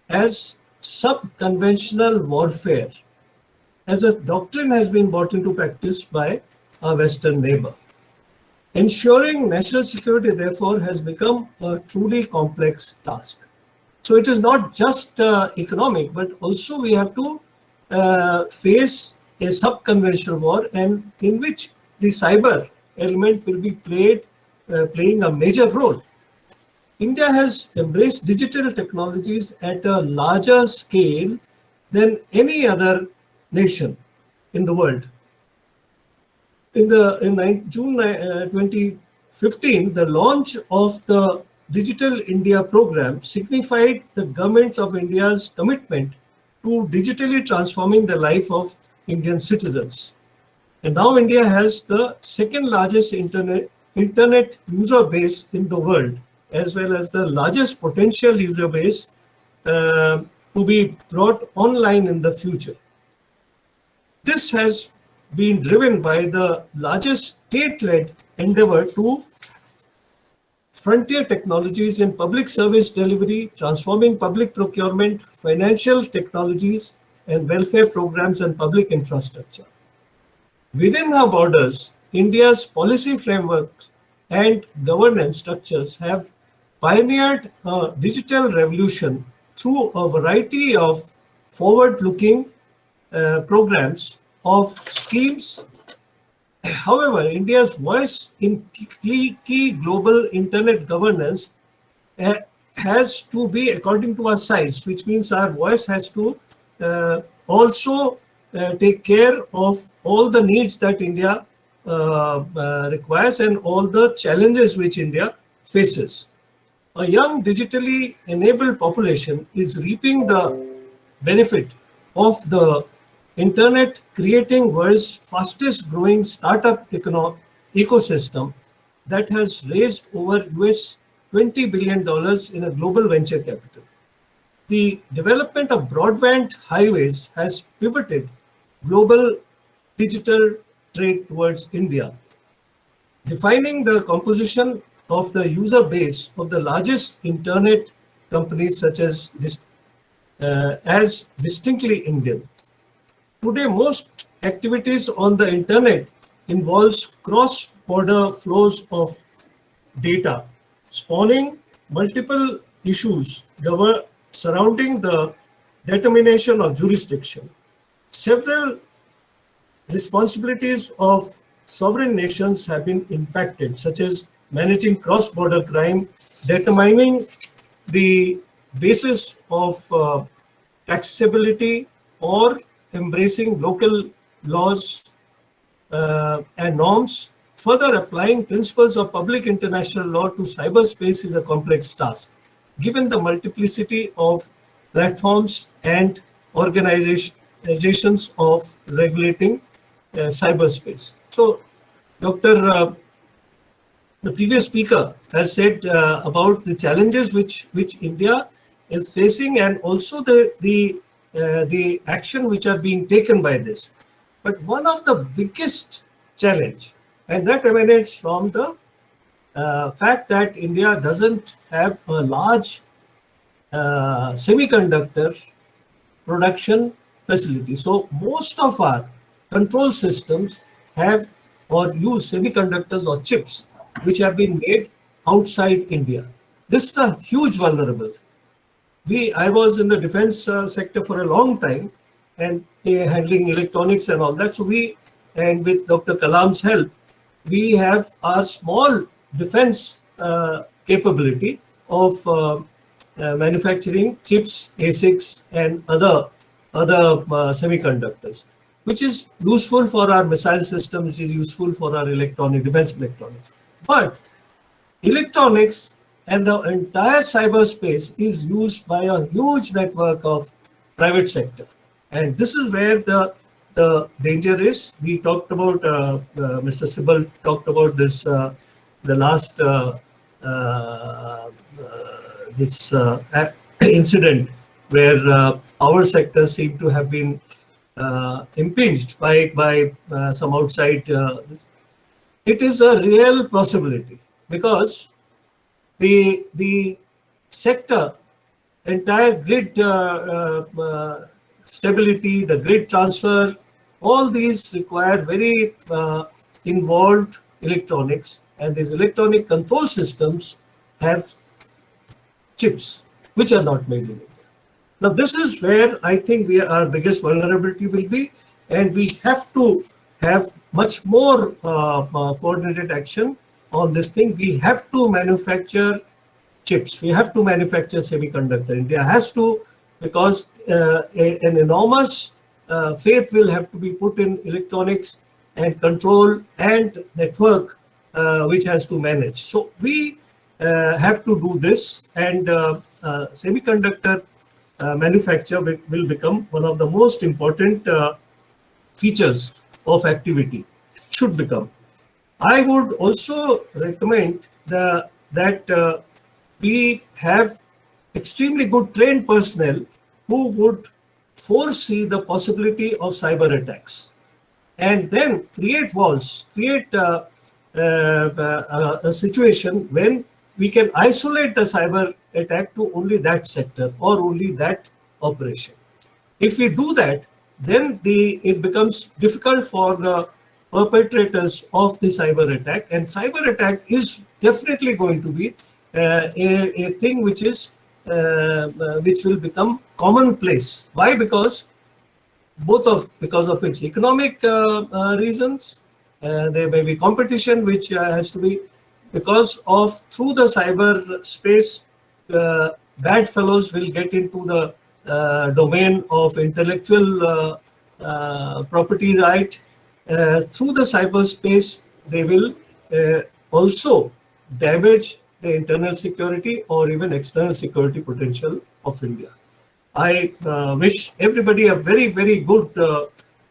as sub-conventional warfare, as a doctrine has been brought into practice by our Western neighbor. Ensuring national security, therefore, has become a truly complex task. So it is not just economic, but also we have to face a sub-conventional war, and in which the cyber element will be playing a major role. India has embraced digital technologies at a larger scale than any other nation in the world. In June 2015, the launch of the Digital India program signified the government of India's commitment to digitally transforming the life of Indian citizens. And now India has the second largest internet user base in the world, as well as the largest potential user base to be brought online in the future. This has been driven by the largest state-led endeavor to frontier technologies in public service delivery, transforming public procurement, financial technologies, and welfare programs and public infrastructure. Within our borders, India's policy frameworks and governance structures have pioneered a digital revolution through a variety of forward-looking programs of schemes. However, India's voice in key global internet governance has to be according to our size, which means our voice has to also take care of all the needs that India requires and all the challenges which India faces. A young digitally enabled population is reaping the benefit of the internet, creating world's fastest growing startup ecosystem that has raised over US $20 billion in a global venture capital. The development of broadband highways has pivoted global digital trade towards India, defining the composition of the user base of the largest internet companies such as distinctly Indian. Today, most activities on the internet involves cross-border flows of data, spawning multiple issues surrounding the determination of jurisdiction. Several responsibilities of sovereign nations have been impacted, such as managing cross-border crime, determining the basis of taxability, or embracing local laws and norms. Further, applying principles of public international law to cyberspace is a complex task, given the multiplicity of platforms and organizations of regulating cyberspace. So, the previous speaker has said about the challenges which India is facing, and also the action which are being taken by this. But one of the biggest challenge, and that emanates from the fact that India doesn't have a large semiconductor production facility. So most of our control systems have or use semiconductors or chips which have been made outside India. This is a huge vulnerability. I was in the defense sector for a long time, and handling electronics and all that. So and with Dr. Kalam's help, we have our small defense capability of manufacturing chips, ASICs, and other semiconductors, which is useful for our missile system, which is useful for our defense electronics. But electronics and the entire cyberspace is used by a huge network of private sector. And this is where the the danger is. We talked about, Mr. Sibal talked about this, the last incident where our sector seemed to have been impinged by some outside. It is a real possibility because the sector, entire grid stability, the grid transfer, all these require very involved electronics, and these electronic control systems have chips which are not made in India. Now, this is where I think our biggest vulnerability will be, and we have to have much more coordinated action on this thing. We have to manufacture chips. We have to manufacture semiconductor. India has to, because an enormous faith will have to be put in electronics and control and network, which has to manage. So we have to do this, and semiconductor manufacture will become one of the most important features of activity, should become. I would also recommend that we have extremely good trained personnel who would foresee the possibility of cyber attacks and then create walls, create a situation when we can isolate the cyber attack to only that sector or only that operation. If we do that, then it becomes difficult for the perpetrators of the cyber attack, and cyber attack is definitely going to be a thing which will become commonplace. Why? Because of its economic reasons, there may be competition which has to be, because of through the cyber space, bad fellows will get into the domain of intellectual property right. Through the cyberspace, they will also damage the internal security or even external security potential of India. I wish everybody a very, very good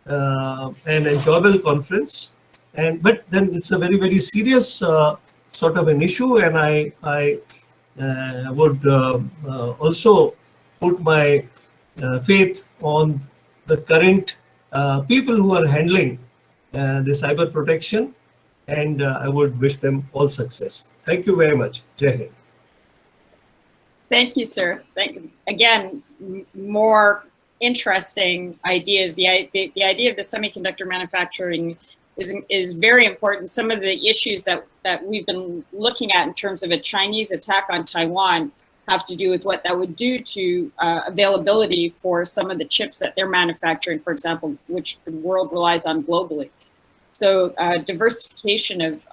and enjoyable conference. But then it's a very, very serious sort of an issue, and I would also put my faith on the current people who are handling the cyber protection, and I would wish them all success. Thank you very much. Jai Hind. Thank you, sir. Again, more interesting ideas. The idea of the semiconductor manufacturing is very important. Some of the issues that we've been looking at in terms of a Chinese attack on Taiwan have to do with what that would do to availability for some of the chips that they're manufacturing, for example, which the world relies on globally. So diversification of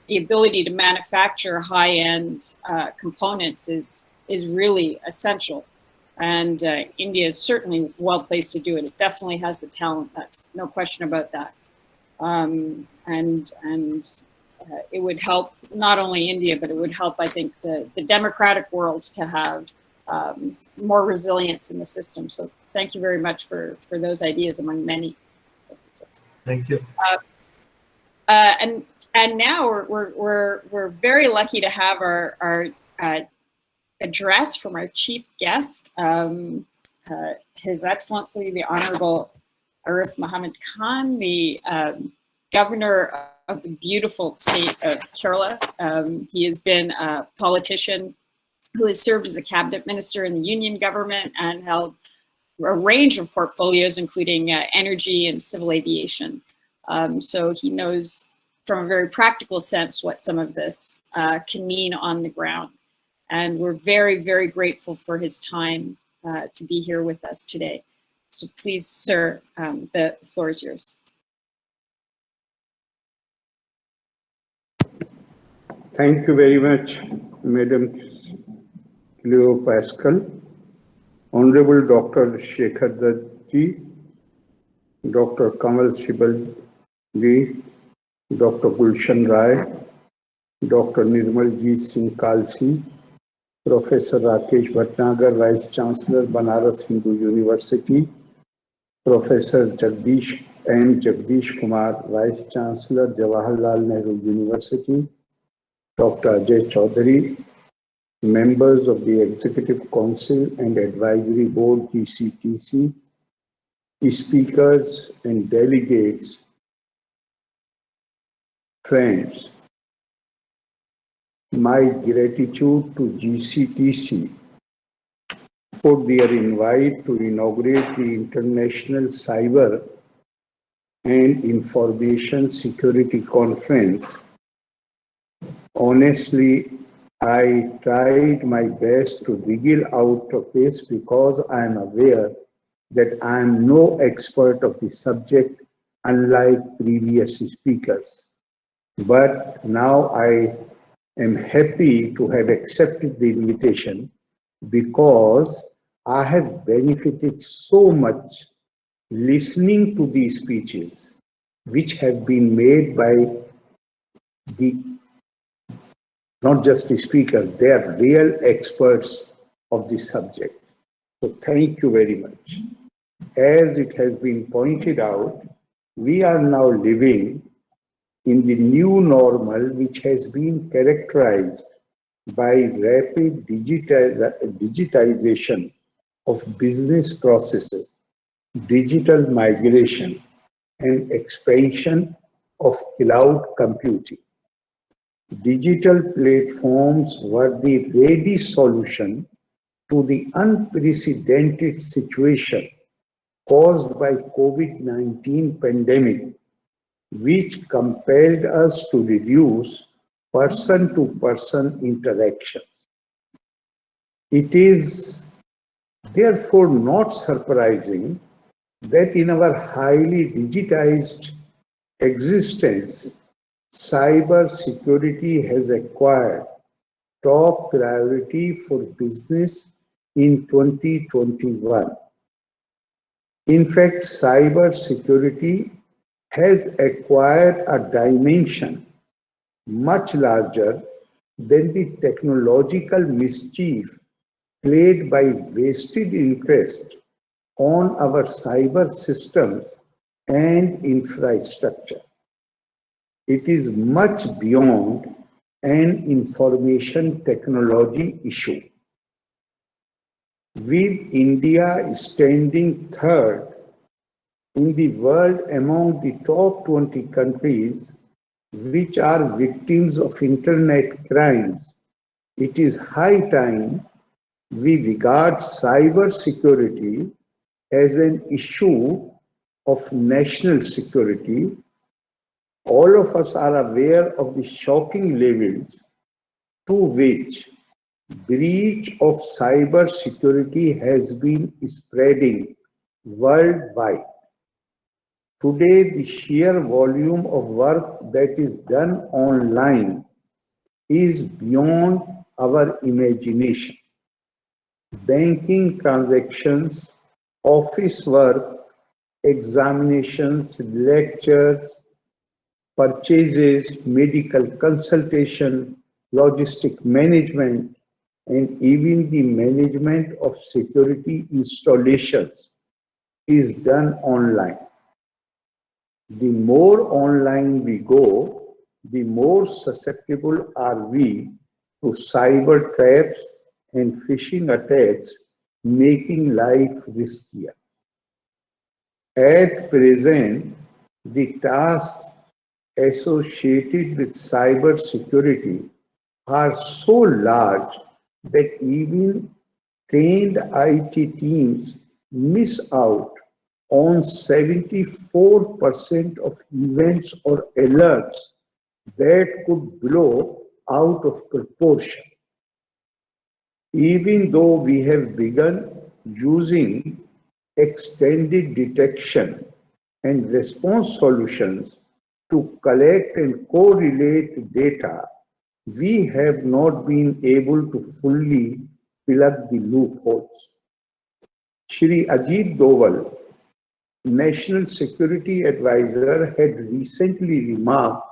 the ability to manufacture high-end components is really essential. And India is certainly well placed to do it. It definitely has the talent. That's no question about that. It would help not only India, but it would help, I think, the democratic world to have more resilience in the system. So thank you very much for those ideas among many. Thank you. And now we're very lucky to have our address from our chief guest, His Excellency the Honorable Arif Muhammad Khan, the governor of the beautiful state of Kerala. He has been a politician who has served as a cabinet minister in the union government and held a range of portfolios, including energy and civil aviation. So he knows from a very practical sense what some of this can mean on the ground. And we're very, very grateful for his time to be here with us today. So please, sir, the floor is yours. Thank you very much, Madam Cleo Pascal, Honorable Dr. Shekhar Dutt ji, Dr. Kamal Sibal ji, Dr. Gulshan Rai, Dr. Nirmaljeet Singh Kalsi, Professor Rakesh Bhatnagar, Vice Chancellor, Banaras Hindu University, Professor Jaggedish Kumar, Vice Chancellor, Jawaharlal Nehru University, Dr. Ajay Chaudry, members of the Executive Council and Advisory Board GCTC, speakers and delegates, friends, my gratitude to GCTC for their invite to inaugurate the International Cyber and Information Security Conference. Honestly, I tried my best to wriggle out of this because I am aware that I am no expert of the subject, unlike previous speakers. But now I am happy to have accepted the invitation because I have benefited so much listening to these speeches, which have been made by the not just the speakers, they are real experts of this subject. So thank you very much. As it has been pointed out, we are now living in the new normal, which has been characterized by rapid digitization of business processes, digital migration, and expansion of cloud computing. Digital platforms were the ready solution to the unprecedented situation caused by COVID-19 pandemic, which compelled us to reduce person-to-person interactions. It is therefore not surprising that in our highly digitized existence, cyber security has acquired top priority for business in 2021. In fact, cyber security has acquired a dimension much larger than the technological mischief played by vested interest on our cyber systems and infrastructure. It is much beyond an information technology issue. With India standing third in the world among the top 20 countries which are victims of internet crimes, it is high time we regard cyber security as an issue of national security. All of us are aware of the shocking levels to which breach of cyber security has been spreading worldwide. Today, the sheer volume of work that is done online is beyond our imagination. Banking transactions, office work, examinations, lectures, purchases, medical consultation, logistic management, and even the management of security installations is done online. The more online we go, the more susceptible are we to cyber traps and phishing attacks, making life riskier. At present, the tasks associated with cyber security are so large that even trained IT teams miss out on 74% of events or alerts that could blow out of proportion. Even though we have begun using extended detection and response solutions to collect and correlate data, we have not been able to fully plug the loopholes. Shri Ajit Doval, National Security Advisor, had recently remarked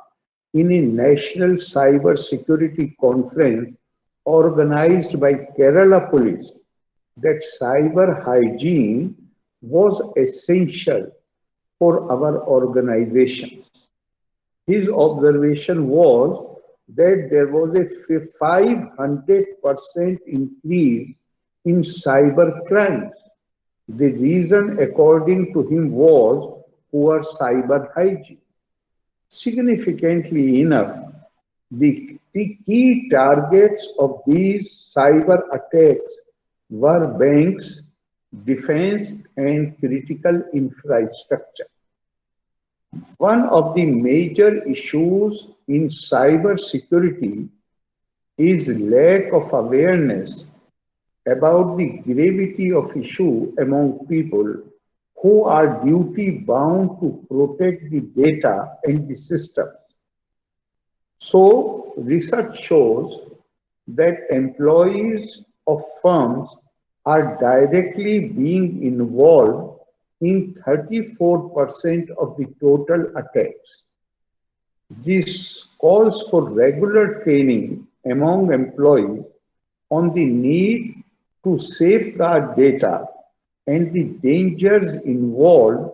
in a National Cyber Security Conference organized by Kerala Police that cyber hygiene was essential for our organizations. His observation was that there was a 500% increase in cyber crimes. The reason, according to him, was poor cyber hygiene. Significantly enough, the key targets of these cyber attacks were banks, defense, and critical infrastructure. One of the major issues in cyber security is lack of awareness about the gravity of issue among people who are duty bound to protect the data and the systems. So, research shows that employees of firms are directly being involved in 34% of the total attacks. This calls for regular training among employees on the need to safeguard data and the dangers involved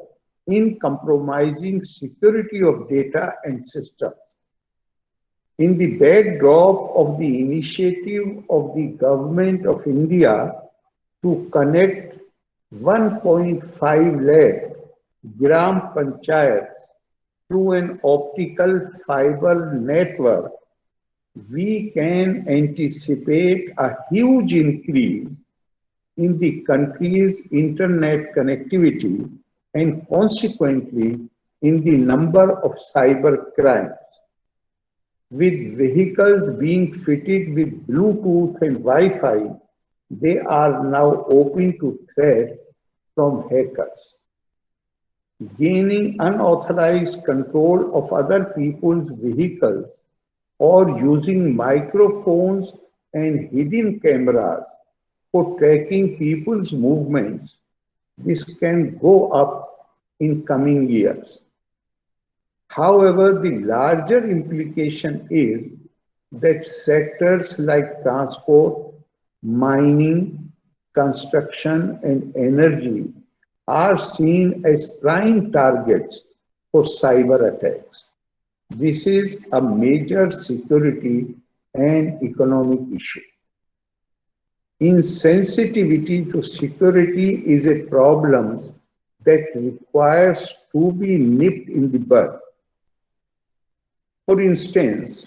in compromising security of data and systems. In the backdrop of the initiative of the Government of India to connect 1.5 lakh gram panchayats through an optical fiber network, we can anticipate a huge increase in the country's internet connectivity and consequently in the number of cyber crimes. With vehicles being fitted with Bluetooth and Wi-Fi, they are now open to threats from hackers. Gaining unauthorized control of other people's vehicles or using microphones and hidden cameras for tracking people's movements, this can go up in coming years. However, the larger implication is that sectors like transport, mining, construction, and energy are seen as prime targets for cyber attacks. This is a major security and economic issue. Insensitivity to security is a problem that requires to be nipped in the bud. For instance,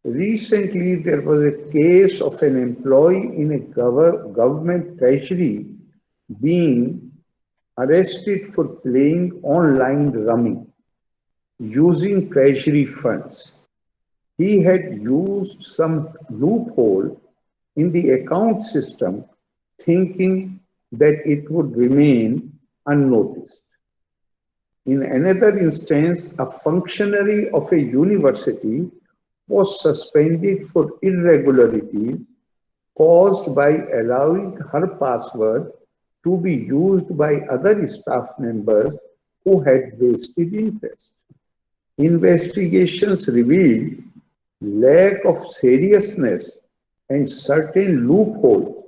recently there was a case of an employee in a government treasury being arrested for playing online rummy using treasury funds. He had used some loophole in the account system thinking that it would remain unnoticed. In another instance, a functionary of a university was suspended for irregularities caused by allowing her password to be used by other staff members who had vested interest. Investigations revealed lack of seriousness and certain loopholes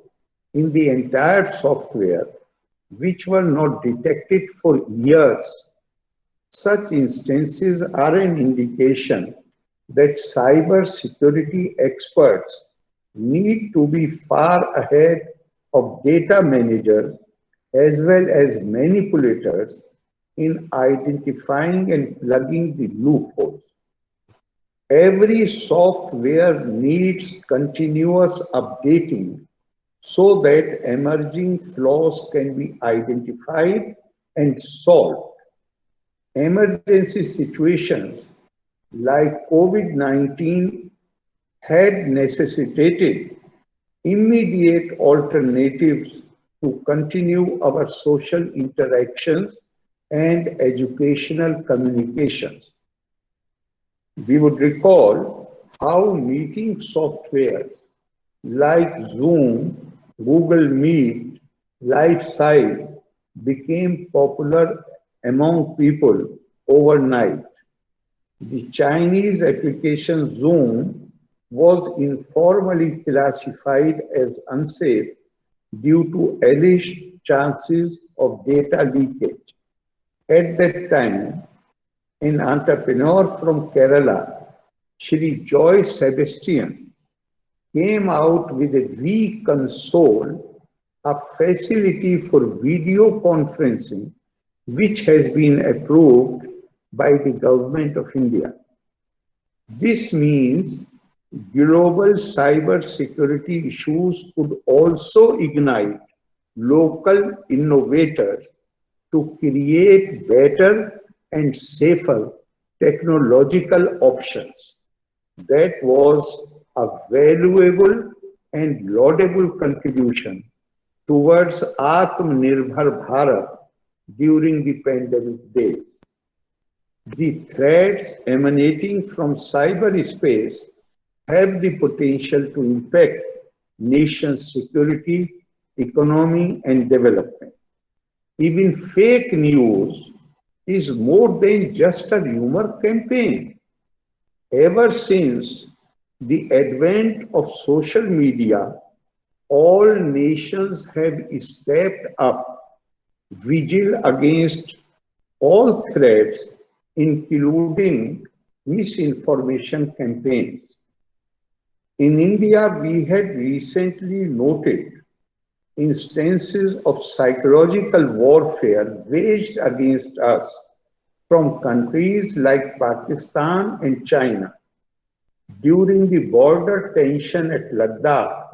in the entire software which were not detected for years. Such instances are an indication that cyber security experts need to be far ahead of data managers as well as manipulators in identifying and plugging the loopholes. Every software needs continuous updating so that emerging flaws can be identified and solved. Emergency situations like COVID-19 had necessitated immediate alternatives to continue our social interactions and educational communications. We would recall how meeting software like Zoom, Google Meet, LifeSite became popular among people overnight. The Chinese application Zoom was informally classified as unsafe due to alleged chances of data leakage. At that time, an entrepreneur from Kerala, Shri Joy Sebastian, came out with a V-Console, a facility for video conferencing, which has been approved by the Government of India. This means global cyber security issues could also ignite local innovators to create better and safer technological options. That was a valuable and laudable contribution towards Atmanirbhar Bharat during the pandemic days. The threats emanating from cyberspace have the potential to impact nations' security, economy, and development. Even fake news is more than just a rumor campaign. Ever since the advent of social media, all nations have stepped up, vigil against all threats, including misinformation campaigns. In India, we had recently noted instances of psychological warfare waged against us from countries like Pakistan and China. During the border tension at Ladakh,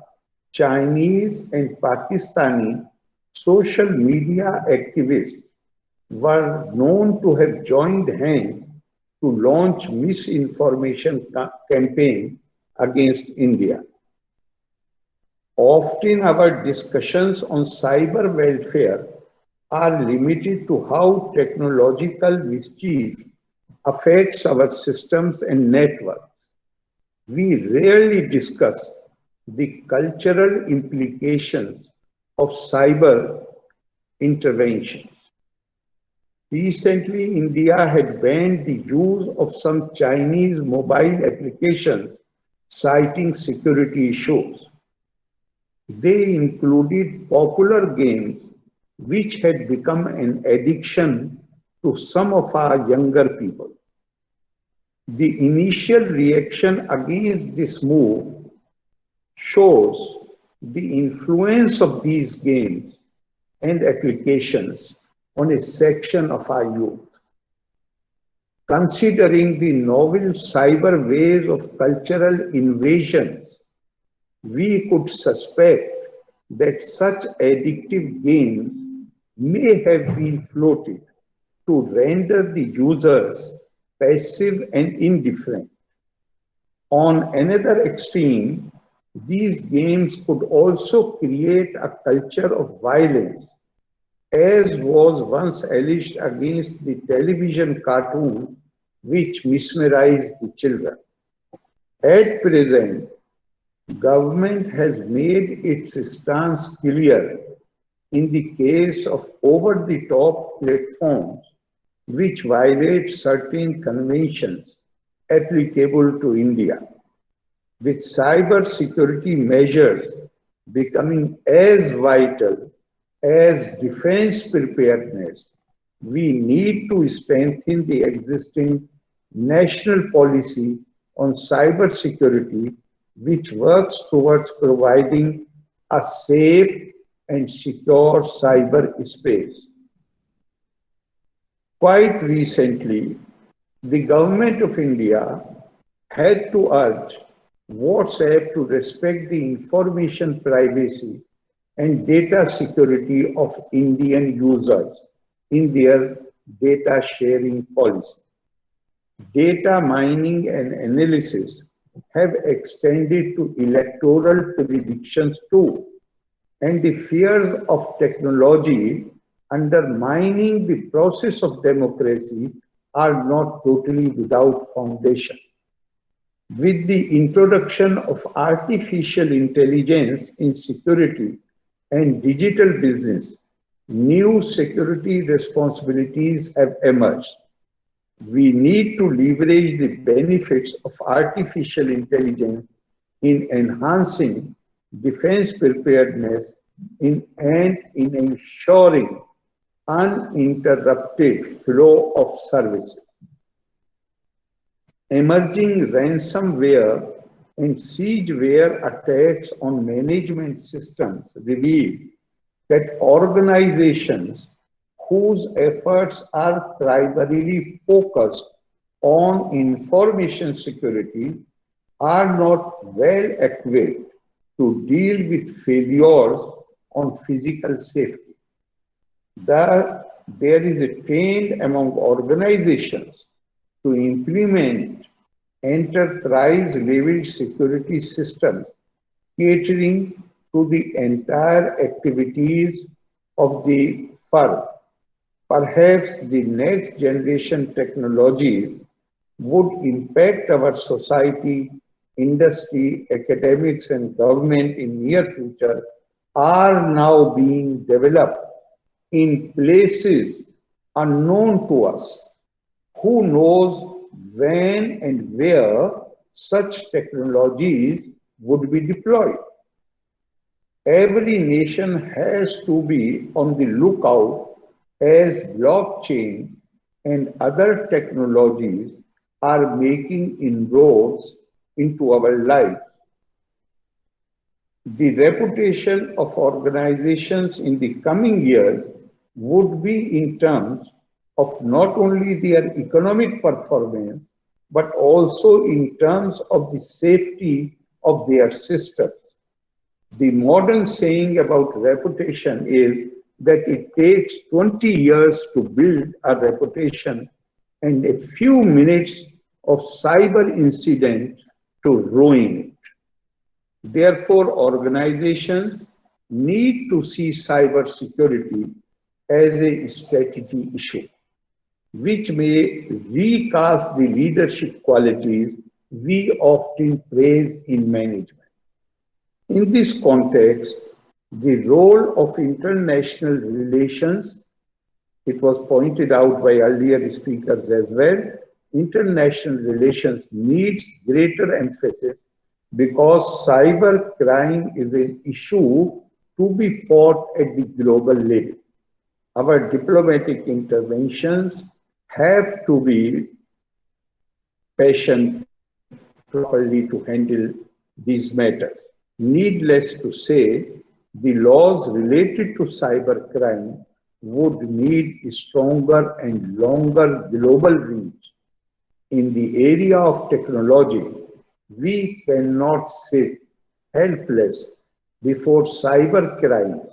Chinese and Pakistani social media activists were known to have joined hands to launch misinformation campaign against India. Often our discussions on cyber welfare are limited to how technological mischief affects our systems and networks. We rarely discuss the cultural implications of cyber interventions. Recently, India had banned the use of some Chinese mobile applications, citing security issues. They included popular games which had become an addiction to some of our younger people. The initial reaction against this move shows the influence of these games and applications on a section of our youth. Considering the novel cyber ways of cultural invasions, we could suspect that such addictive games may have been floated to render the users passive and indifferent. On another extreme, these games could also create a culture of violence, as was once alleged against the television cartoon which mesmerized the children. At present, government has made its stance clear in the case of over-the-top platforms which violate certain conventions applicable to India. With cyber security measures becoming as vital as defense preparedness, we need to strengthen the existing national policy on cyber security, which works towards providing a safe and secure cyber space. Quite recently, the Government of India had to urge WhatsApp to respect the information privacy and data security of Indian users in their data sharing policy. Data mining and analysis have extended to electoral predictions too, and the fears of technology undermining the process of democracy are not totally without foundation. With the introduction of artificial intelligence in security and digital business, new security responsibilities have emerged. We need to leverage the benefits of artificial intelligence in enhancing defense preparedness and in ensuring uninterrupted flow of services. Emerging ransomware and siegeware attacks on management systems reveal that organizations whose efforts are primarily focused on information security are not well equipped to deal with failures on physical safety. There is a trend among organizations to implement enterprise-level security systems catering to the entire activities of the firm. Perhaps the next generation technologies would impact our society, industry, academics, and government in near future are now being developed in places unknown to us. Who knows when and where such technologies would be deployed? Every nation has to be on the lookout as blockchain and other technologies are making inroads into our lives. The reputation of organizations in the coming years would be in terms of not only their economic performance, but also in terms of the safety of their systems. The modern saying about reputation is that it takes 20 years to build a reputation and a few minutes of cyber incident to ruin it. Therefore, organizations need to see cybersecurity as a strategy issue, which may recast the leadership qualities we often praise in management. In this context, the role of international relations, it was pointed out by earlier speakers as well, international relations needs greater emphasis because cyber crime is an issue to be fought at the global level. Our diplomatic interventions have to be patient properly to handle these matters. Needless to say, the laws related to cybercrime would need a stronger and longer global reach. In the area of technology, we cannot sit helpless before cybercrimes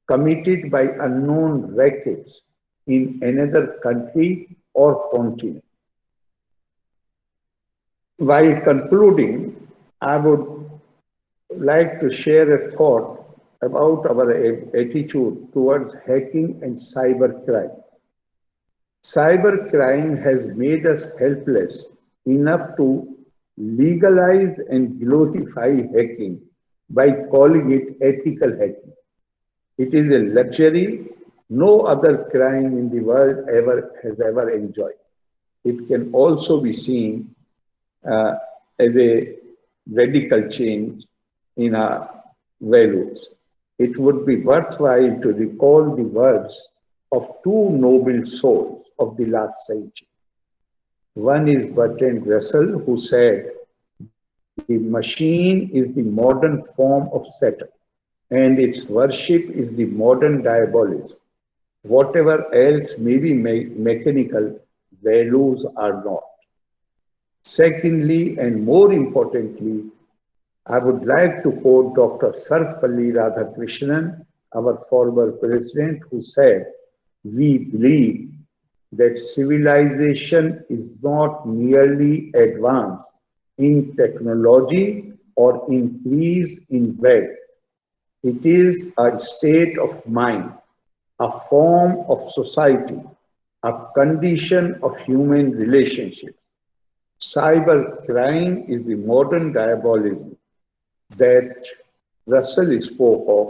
committed by unknown rackets in another country or continent. While concluding, I would like to share a thought about our attitude towards hacking and cybercrime. Cybercrime has made us helpless enough to legalize and glorify hacking by calling it ethical hacking. It is a luxury no other crime in the world has ever enjoyed. It can also be seen as a radical change in our values. It would be worthwhile to recall the words of two noble souls of the last century. One is Bertrand Russell, who said, "The machine is the modern form of Satan, and its worship is the modern diabolism. Whatever else may be mechanical, values are not." Secondly, and more importantly, I would like to quote Dr. Sarvepalli Radhakrishnan, our former president, who said, "We believe that civilization is not merely advanced in technology or increase in wealth. It is a state of mind, a form of society, a condition of human relationships. Cybercrime is the modern diabolism that Russell spoke of.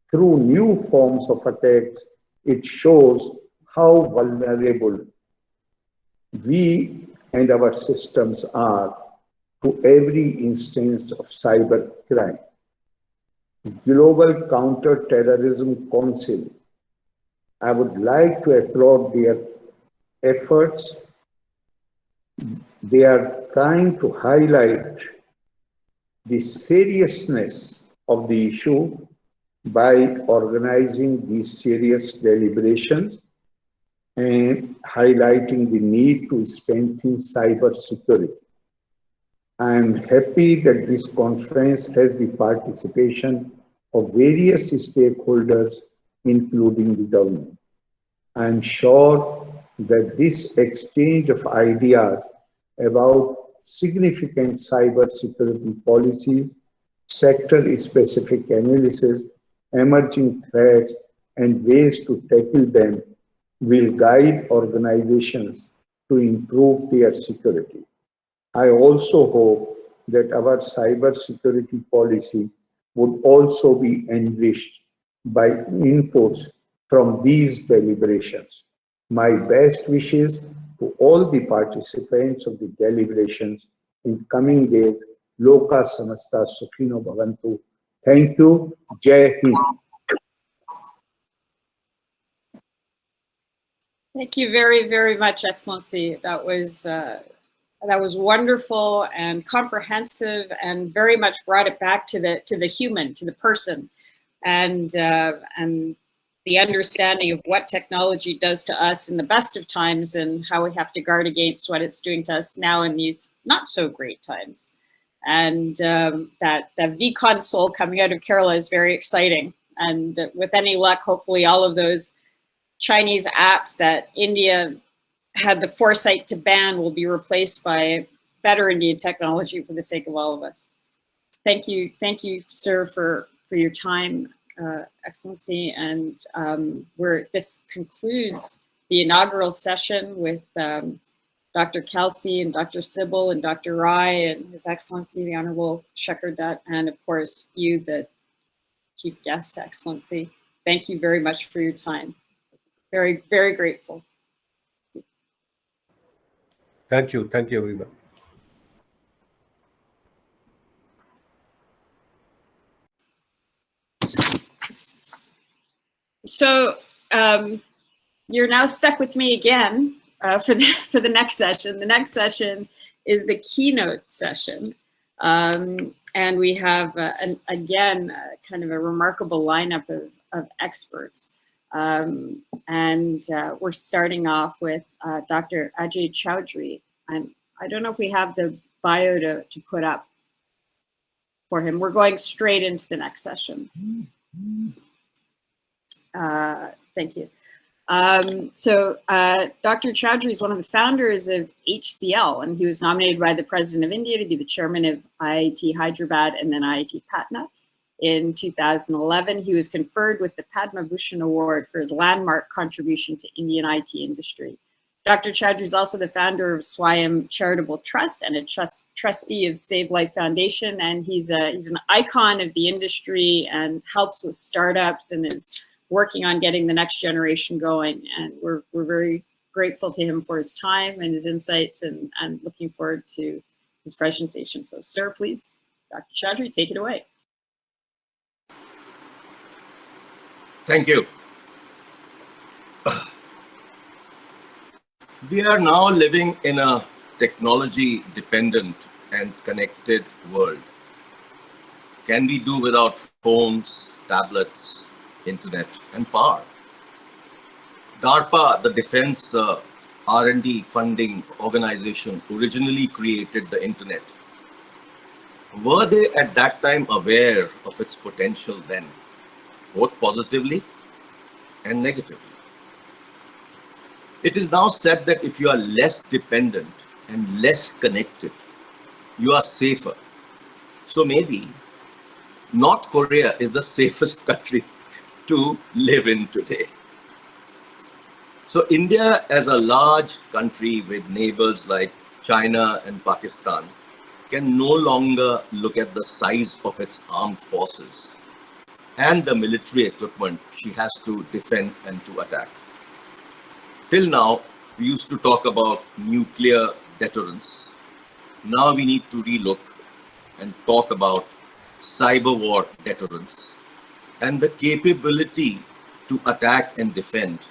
Through new forms of attacks, it shows how vulnerable we and our systems are to every instance of cybercrime. Global Counter-Terrorism Council I would like to applaud their efforts. They are trying to highlight the seriousness of the issue by organizing these serious deliberations and highlighting the need to strengthen cyber security. I am happy that this conference has the participation of various stakeholders, including the government. I am sure that this exchange of ideas about significant cyber security policies, sector-specific analysis, emerging threats, and ways to tackle them will guide organizations to improve their security. I also hope that our cybersecurity policy would also be enriched by inputs from these deliberations. My best wishes to all the participants of the deliberations in coming days. Loka Samasta Sukhino Bhavantu. Thank you. Jai Hind. Thank you very, very much, Excellency. That was wonderful and comprehensive, and very much brought it back to the human, to the person, and the understanding of what technology does to us in the best of times, and how we have to guard against what it's doing to us now in these not so great times. And that V-console coming out of Kerala is very exciting. And with any luck, hopefully all of those Chinese apps that India had the foresight to ban will be replaced by better Indian technology for the sake of all of us. Thank you, sir, for your time, Excellency. And this concludes the inaugural session with Dr. Kelsey and Dr. Sybil and Dr. Rai and His Excellency, the Honorable Shekhar Dutt, and of course you, the Chief Guest, Excellency. Thank you very much for your time. Very, very grateful. Thank you everyone. So you're now stuck with me again for the next session. The next session is the keynote session, and we have again kind of a remarkable lineup of experts. And we're starting off with Dr. Ajay Chaudry. And I don't know if we have the bio to put up for him. We're going straight into the next session. Thank you. So Dr. Chaudry is one of the founders of HCL, and he was nominated by the President of India to be the chairman of IIT Hyderabad and then IIT Patna. In 2011, he was conferred with the Padma Bhushan Award for his landmark contribution to Indian IT industry. Dr. Chaudry is also the founder of Swayam Charitable Trust and a trustee of Save Life Foundation, and he's an icon of the industry and helps with startups and is working on getting the next generation going. And we're very grateful to him for his time and his insights, and looking forward to his presentation. So, sir, please, Dr. Chaudry, take it away. Thank you. We are now living in a technology-dependent and connected world. Can we do without phones, tablets, internet, and power? DARPA, the Defense R&D funding organization, originally created the internet. Were they at that time aware of its potential then, both positively and negatively? It is now said that if you are less dependent and less connected, you are safer. So maybe North Korea is the safest country to live in today. So India, as a large country with neighbors like China and Pakistan, can no longer look at the size of its armed forces and the military equipment she has to defend and to attack. Till now, we used to talk about nuclear deterrence. Now we need to relook and talk about cyber war deterrence and the capability to attack and defend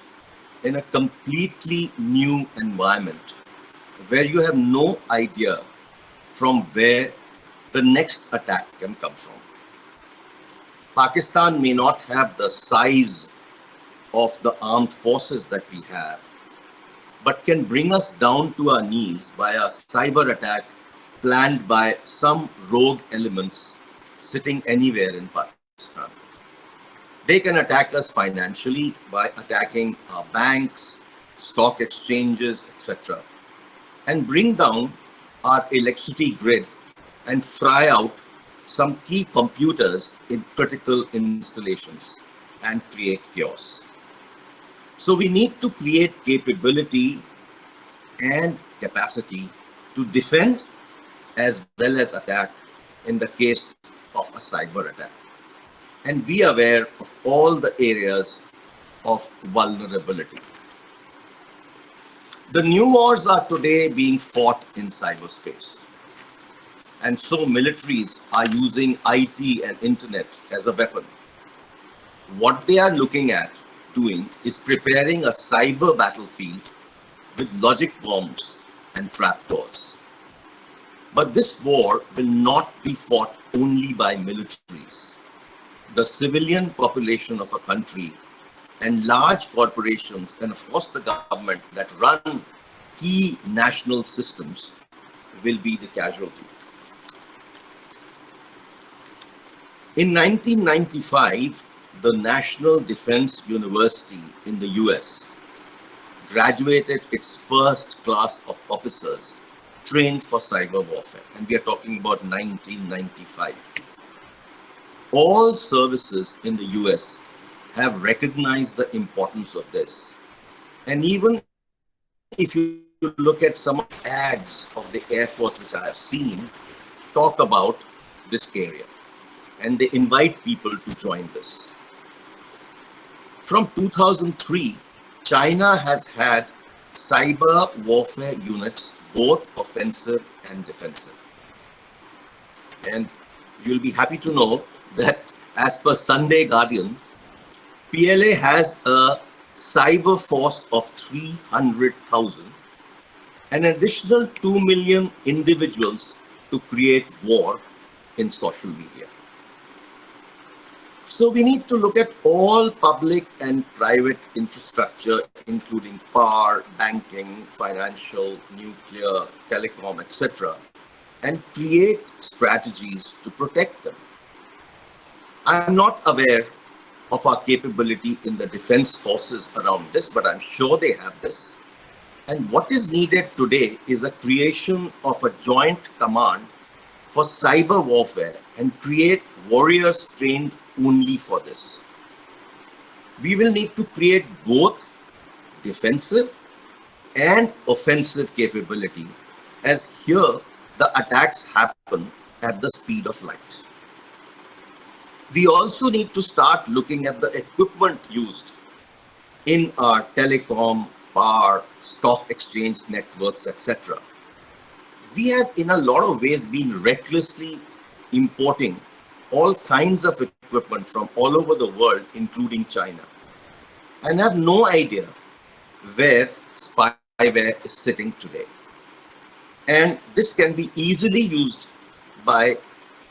in a completely new environment where you have no idea from where the next attack can come from. Pakistan may not have the size of the armed forces that we have, but can bring us down to our knees by a cyber attack planned by some rogue elements sitting anywhere in Pakistan. They can attack us financially by attacking our banks, stock exchanges, etc., and bring down our electricity grid and fry out some key computers in critical installations and create chaos. So we need to create capability and capacity to defend as well as attack in the case of a cyber attack, and be aware of all the areas of vulnerability. The new wars are today being fought in cyberspace, and so militaries are using IT and internet as a weapon. What they are looking at doing is preparing a cyber battlefield with logic bombs and trapdoors. But this war will not be fought only by militaries. The civilian population of a country and large corporations, and of course the government that run key national systems, will be the casualty. In 1995, the National Defense University in the US graduated its first class of officers trained for cyber warfare, and we are talking about 1995. All services in the US have recognized the importance of this. And even if you look at some ads of the Air Force, which I have seen, talk about this area, and they invite people to join this. From 2003, China has had cyber warfare units, both offensive and defensive. And you'll be happy to know that as per Sunday Guardian, PLA has a cyber force of 300,000, an additional 2 million individuals to create war in social media. So we need to look at all public and private infrastructure, including power, banking, financial, nuclear, telecom, etc., and create strategies to protect them. I'm not aware of our capability in the defense forces around this, but I'm sure they have this. And what is needed today is a creation of a joint command for cyber warfare and create warriors trained only for this. We will need to create both defensive and offensive capability, as here the attacks happen at the speed of light. We also need to start looking at the equipment used in our telecom, power, stock exchange networks, etc. We have in a lot of ways been recklessly importing all kinds of equipment from all over the world, including China, and have no idea where spyware is sitting today. And this can be easily used by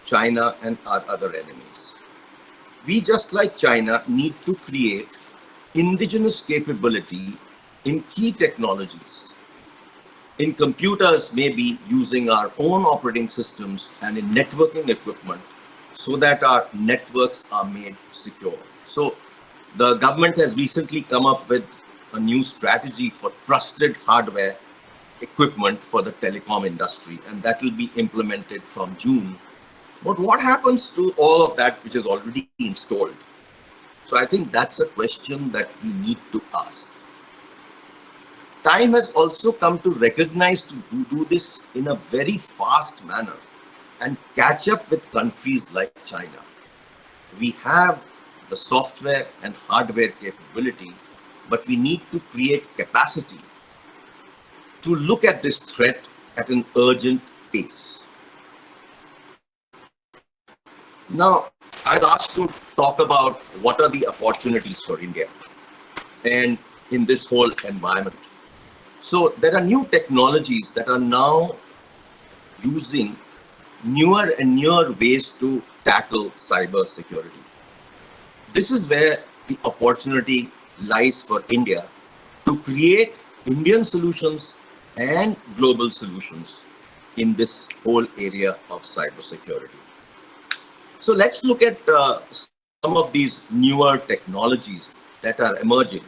China and our other enemies. We, just like China, need to create indigenous capability in key technologies. In computers, maybe using our own operating systems, and in networking equipment, so that our networks are made secure. So the government has recently come up with a new strategy for trusted hardware equipment for the telecom industry, and that will be implemented from June. But what happens to all of that which is already installed? So I think that's a question that we need to ask. Time has also come to recognize to do this in a very fast manner and catch up with countries like China. We have the software and hardware capability, but we need to create capacity to look at this threat at an urgent pace. Now, I've asked to talk about what are the opportunities for India and in this whole environment. So there are new technologies that are now using newer and newer ways to tackle cyber security. This is where the opportunity lies for India to create Indian solutions and global solutions in this whole area of cybersecurity. So let's look at some of these newer technologies that are emerging,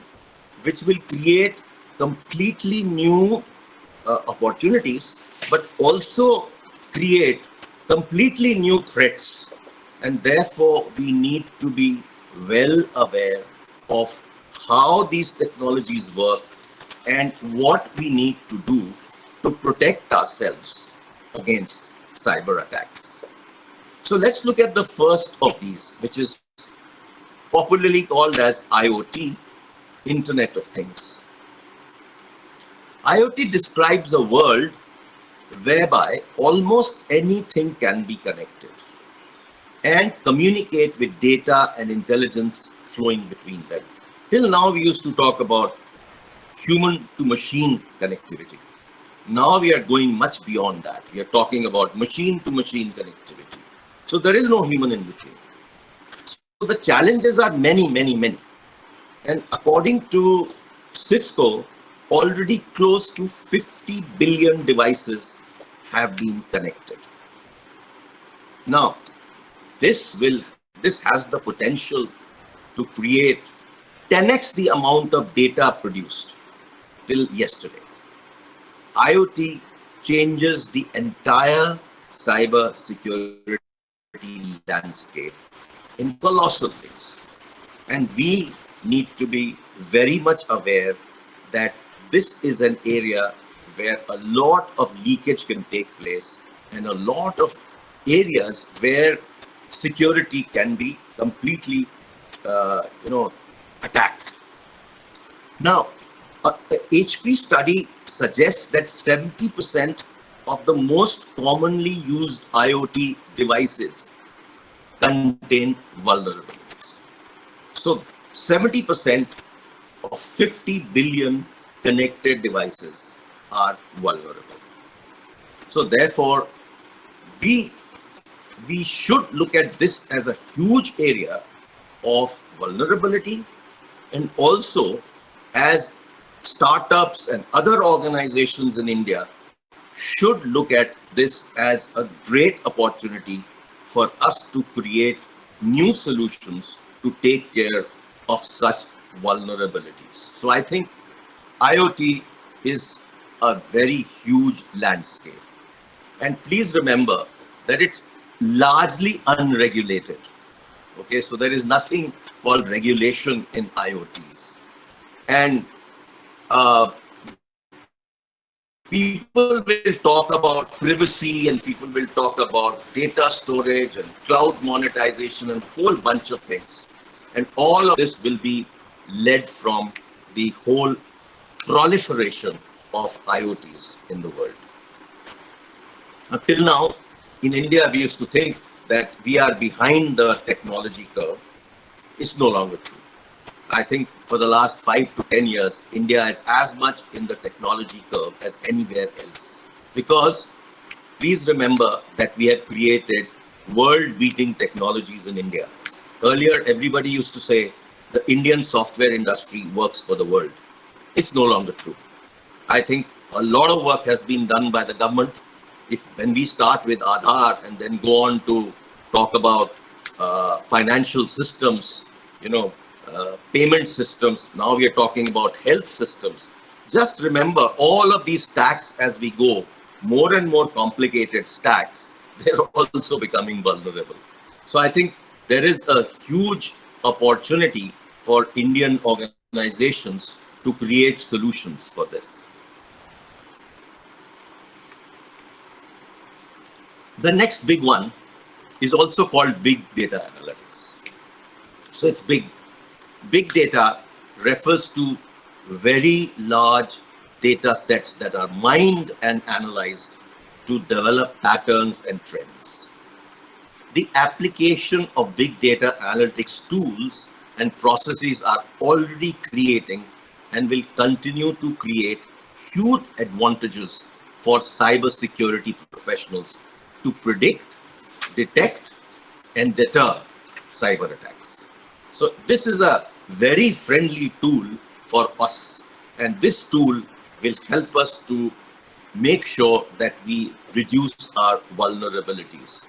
which will create completely new opportunities, but also create completely new threats. And therefore, we need to be well aware of how these technologies work and what we need to do to protect ourselves against cyber attacks. So let's look at the first of these, which is popularly called as IoT, Internet of Things. IoT describes a world whereby almost anything can be connected and communicate with data and intelligence flowing between them. Till now, we used to talk about human to machine connectivity. Now we are going much beyond that. We are talking about machine to machine connectivity. So there is no human in between. So the challenges are many, many, many. And according to Cisco, already close to 50 billion devices have been connected. Now, this has the potential to create 10x the amount of data produced till yesterday. IoT changes the entire cyber security landscape in colossal ways. And we need to be very much aware that this is an area where a lot of leakage can take place and a lot of areas where security can be completely, attacked. Now, a HP study suggests that 70% of the most commonly used IoT devices contain vulnerabilities. So 70% of 50 billion connected devices are vulnerable. So therefore, we should look at this as a huge area of vulnerability, and also as startups and other organizations in India should look at this as a great opportunity for us to create new solutions to take care of such vulnerabilities. So I think IoT is a very huge landscape. And please remember that it's largely unregulated. Okay, so there is nothing called regulation in IoTs. And people will talk about privacy, and people will talk about data storage and cloud monetization and a whole bunch of things. And all of this will be led from the whole proliferation of IoTs in the world. Till now, in India, we used to think that we are behind the technology curve. It's no longer true. I think for the last 5 to 10 years, India is as much in the technology curve as anywhere else. Because please remember that we have created world-beating technologies in India. Earlier, everybody used to say the Indian software industry works for the world. It's no longer true. I think a lot of work has been done by the government. When we start with Aadhaar and then go on to talk about financial systems, payment systems, now we are talking about health systems. Just remember, all of these stacks as we go, more and more complicated stacks, they're also becoming vulnerable. So I think there is a huge opportunity for Indian organizations to create solutions for this. The next big one is also called big data analytics. So it's big. Big data refers to very large data sets that are mined and analyzed to develop patterns and trends. the application of big data analytics tools and processes are already creating and will continue to create huge advantages for cybersecurity professionals to predict, detect, and deter cyber attacks. So this is a very friendly tool for us, and this tool will help us to make sure that we reduce our vulnerabilities.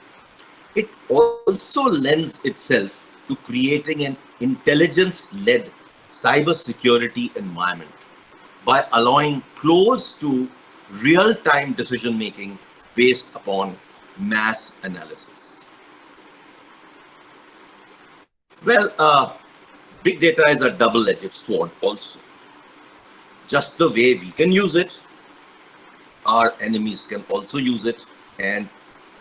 It also lends itself to creating an intelligence-led cybersecurity environment by allowing close to real-time decision-making based upon mass analysis. Well, big data is a double-edged sword also. Just the way we can use it, our enemies can also use it, and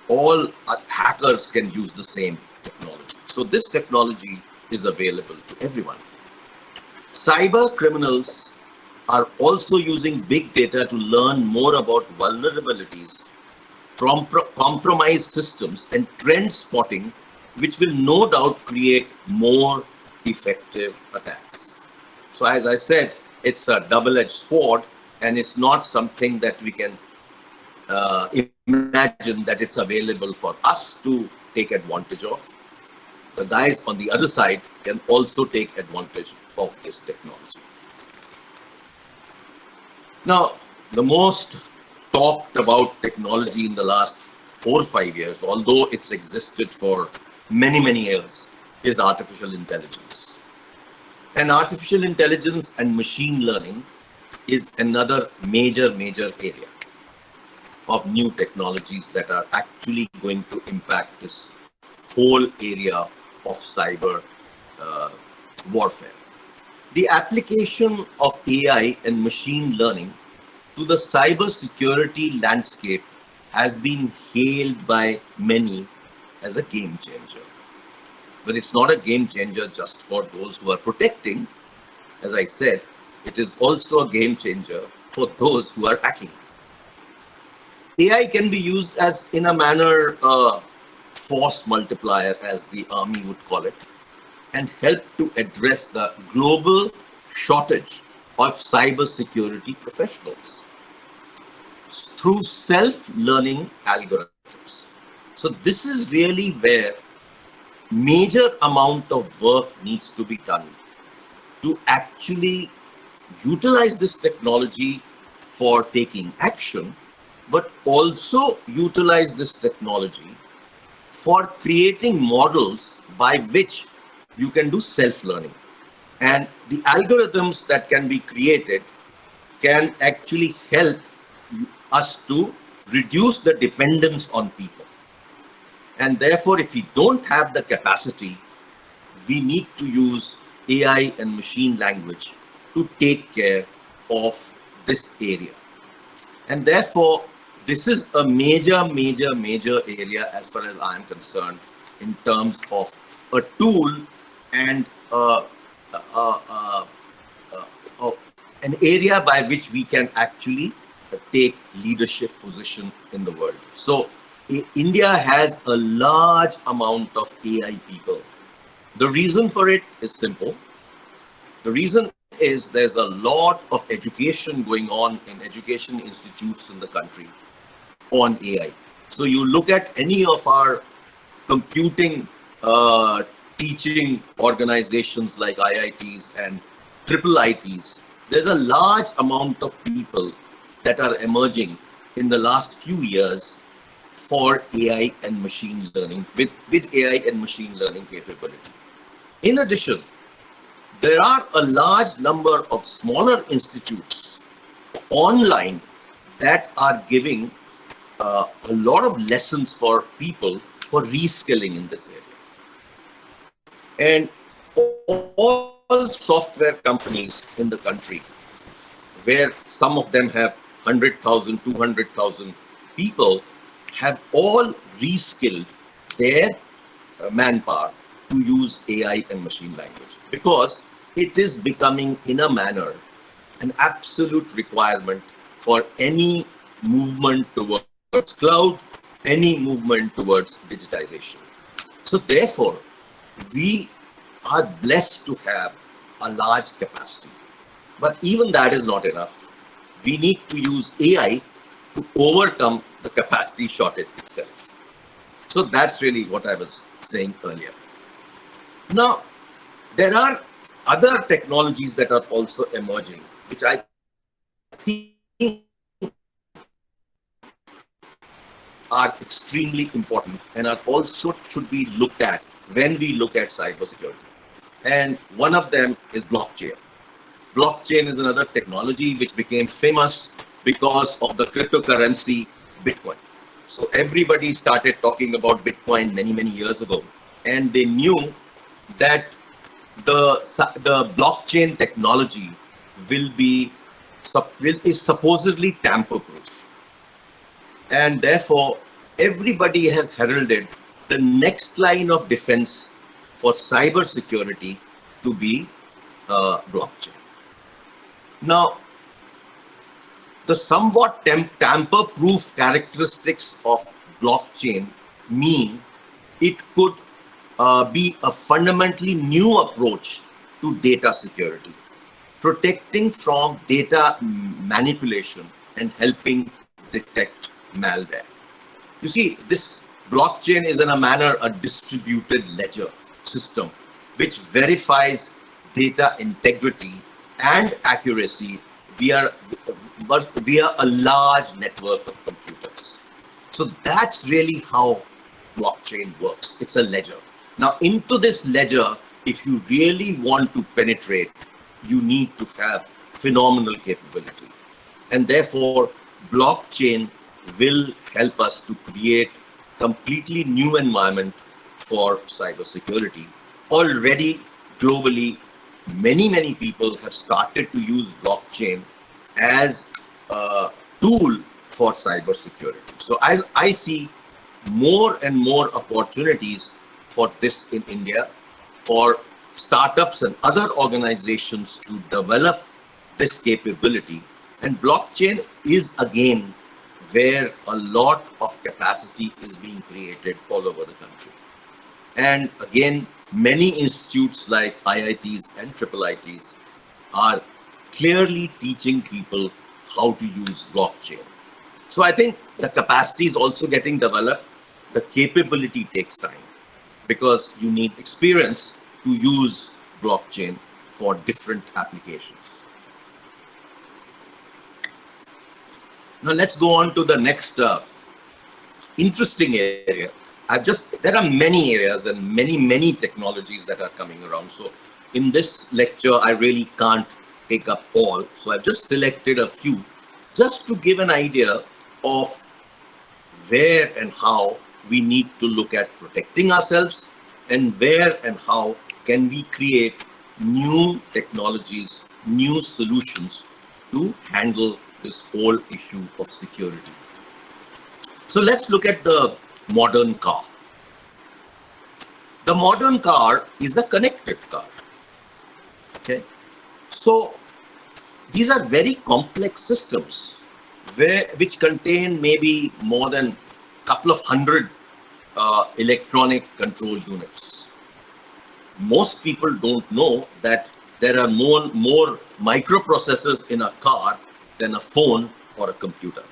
all hackers can use the same technology. So this technology is available to everyone. Cyber criminals are also using big data to learn more about vulnerabilities, compromised systems, and trend spotting, which will no doubt create more effective attacks. So as I said, it's a double-edged sword, and it's not something that we can imagine that it's available for us to take advantage of. The guys on the other side can also take advantage of this technology. Now, the most talked about technology in the last 4 or 5 years, although it's existed for many, many years, is artificial intelligence. And artificial intelligence and machine learning is another major area of new technologies that are actually going to impact this whole area of cyber warfare. The application of AI and machine learning to the cyber security landscape has been hailed by many as a game changer. But it's not a game changer just for those who are protecting. As I said, it is also a game changer for those who are hacking. AI can be used as, in a manner, force multiplier, as the army would call it, and help to address the global shortage of cybersecurity professionals through self-learning algorithms. So this is really where major amount of work needs to be done to actually utilize this technology for taking action, but also utilize this technology for creating models by which you can do self-learning. And the algorithms that can be created can actually help us to reduce the dependence on people. And therefore, if we don't have the capacity, we need to use AI and machine language to take care of this area. And therefore, this is a major area as far as I am concerned in terms of a tool and an area by which we can actually take leadership position in the world. So India has a large amount of AI people. The reason for it is simple. The reason is there's a lot of education going on in education institutes in the country on AI. So you look at any of our computing teaching organizations like IITs and triple ITs, there's a large amount of people that are emerging in the last few years for AI and machine learning, with AI and machine learning capability. In addition, there are a large number of smaller institutes online that are giving a lot of lessons for people for reskilling in this area. And all software companies in the country, where some of them have 100,000, 200,000 people, have all reskilled their manpower to use AI and machine language, because it is becoming, in a manner, an absolute requirement for any movement towards cloud, any movement towards digitization. So therefore, we are blessed to have a large capacity. But even that is not enough. We need to use AI to overcome the capacity shortage itself. So that's really what I was saying earlier. Now, there are other technologies that are also emerging, which I think are extremely important and are also should be looked at when we look at cybersecurity. And one of them is blockchain. Blockchain is another technology which became famous because of the cryptocurrency Bitcoin. So everybody started talking about Bitcoin many, many years ago, and they knew that the blockchain technology is supposedly tamper-proof, and therefore everybody has heralded the next line of defense for cyber security to be blockchain. Now, the somewhat tamper-proof characteristics of blockchain mean it could be a fundamentally new approach to data security, protecting from data manipulation and helping detect malware. You see, this blockchain is in a manner a distributed ledger system which verifies data integrity and accuracy via a large network of computers. So that's really how blockchain works. It's a ledger. Now, into this ledger, if you really want to penetrate, you need to have phenomenal capability. And therefore, blockchain will help us to create completely new environment for cybersecurity. Already, globally, many people have started to use blockchain as a tool for cybersecurity. So I see more and more opportunities for this in India, for startups and other organizations to develop this capability. And blockchain is again where a lot of capacity is being created all over the country. And again, many institutes like IITs and IIITs are clearly teaching people how to use blockchain. So I think the capacity is also getting developed. The capability takes time because you need experience to use blockchain for different applications. Now let's go on to the next interesting area. There are many areas and many technologies that are coming around. So in this lecture, I really can't take up all. So I've just selected a few just to give an idea of where and how we need to look at protecting ourselves and where and how can we create new technologies, new solutions to handle this whole issue of security. So let's look at the modern car. The modern car is a connected car. Okay, so these are very complex systems which contain maybe more than a couple of hundred electronic control units. Most people don't know that there are more microprocessors in a car than a phone or a computer,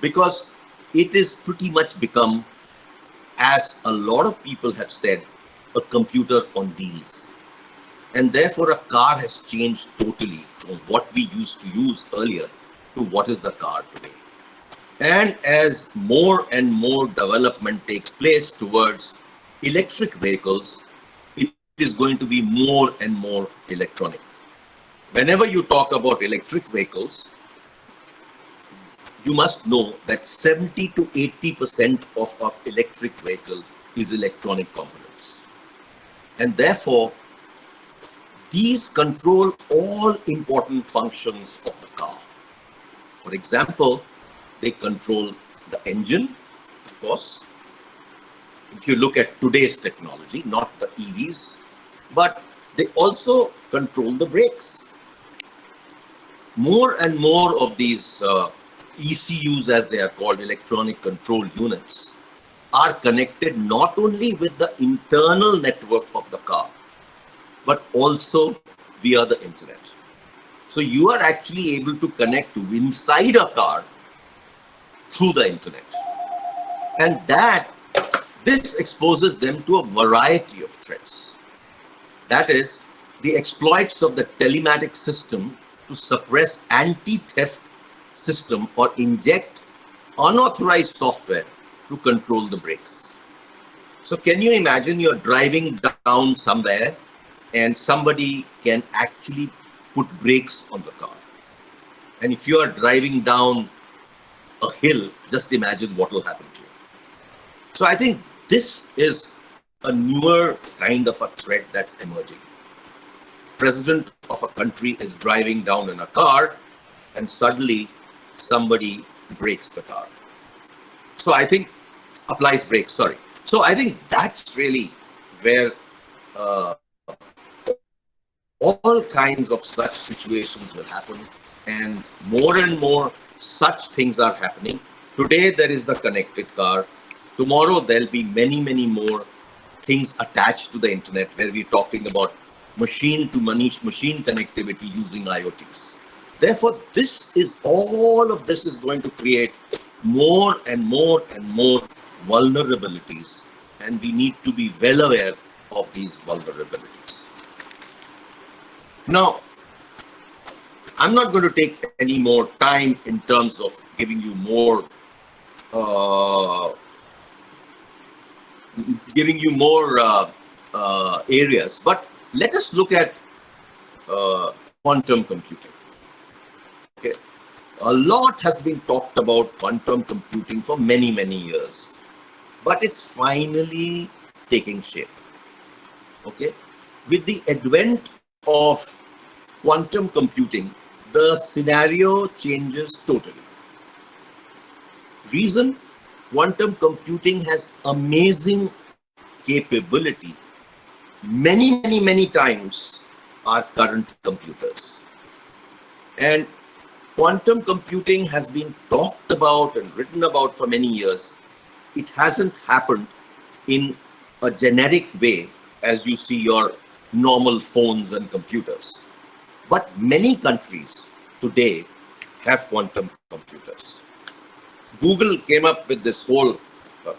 because it is pretty much become, as a lot of people have said, a computer on wheels. And therefore a car has changed totally from what we used to use earlier to what is the car today. And as more and more development takes place towards electric vehicles, it is going to be more and more electronic. Whenever you talk about electric vehicles, you must know that 70 to 80% of our electric vehicle is electronic components. And therefore, these control all important functions of the car. For example, they control the engine, of course. If you look at today's technology, not the EVs, but they also control the brakes. More and more of these ECUs, as they are called, electronic control units, are connected not only with the internal network of the car, but also via the internet. So you are actually able to connect inside a car through the internet. And this exposes them to a variety of threats. That is, the exploits of the telematic system to suppress anti-theft system or inject unauthorized software to control the brakes. So can you imagine you're driving down somewhere and somebody can actually put brakes on the car? And if you are driving down a hill, just imagine what will happen to you. So I think this is a newer kind of a threat that's emerging. President of a country is driving down in a car and suddenly somebody brakes the car. So I think applies brakes, sorry. So I think that's really where all kinds of such situations will happen, and more such things are happening. Today there is the connected car. Tomorrow there'll be many more things attached to the internet, where we're talking about machine to machine connectivity using IoTs. Therefore, all of this is going to create more and more vulnerabilities, and we need to be well aware of these vulnerabilities. Now, I'm not going to take any more time in terms of giving you more areas, but let us look at quantum computing. Okay, a lot has been talked about quantum computing for many years, but it's finally taking shape. Okay, with the advent of quantum computing, the scenario changes totally. Reason? Quantum computing has amazing capability, many times our current computers. And quantum computing has been talked about and written about for many years. It hasn't happened in a generic way as you see your normal phones and computers. But many countries today have quantum computers. Google came up with this whole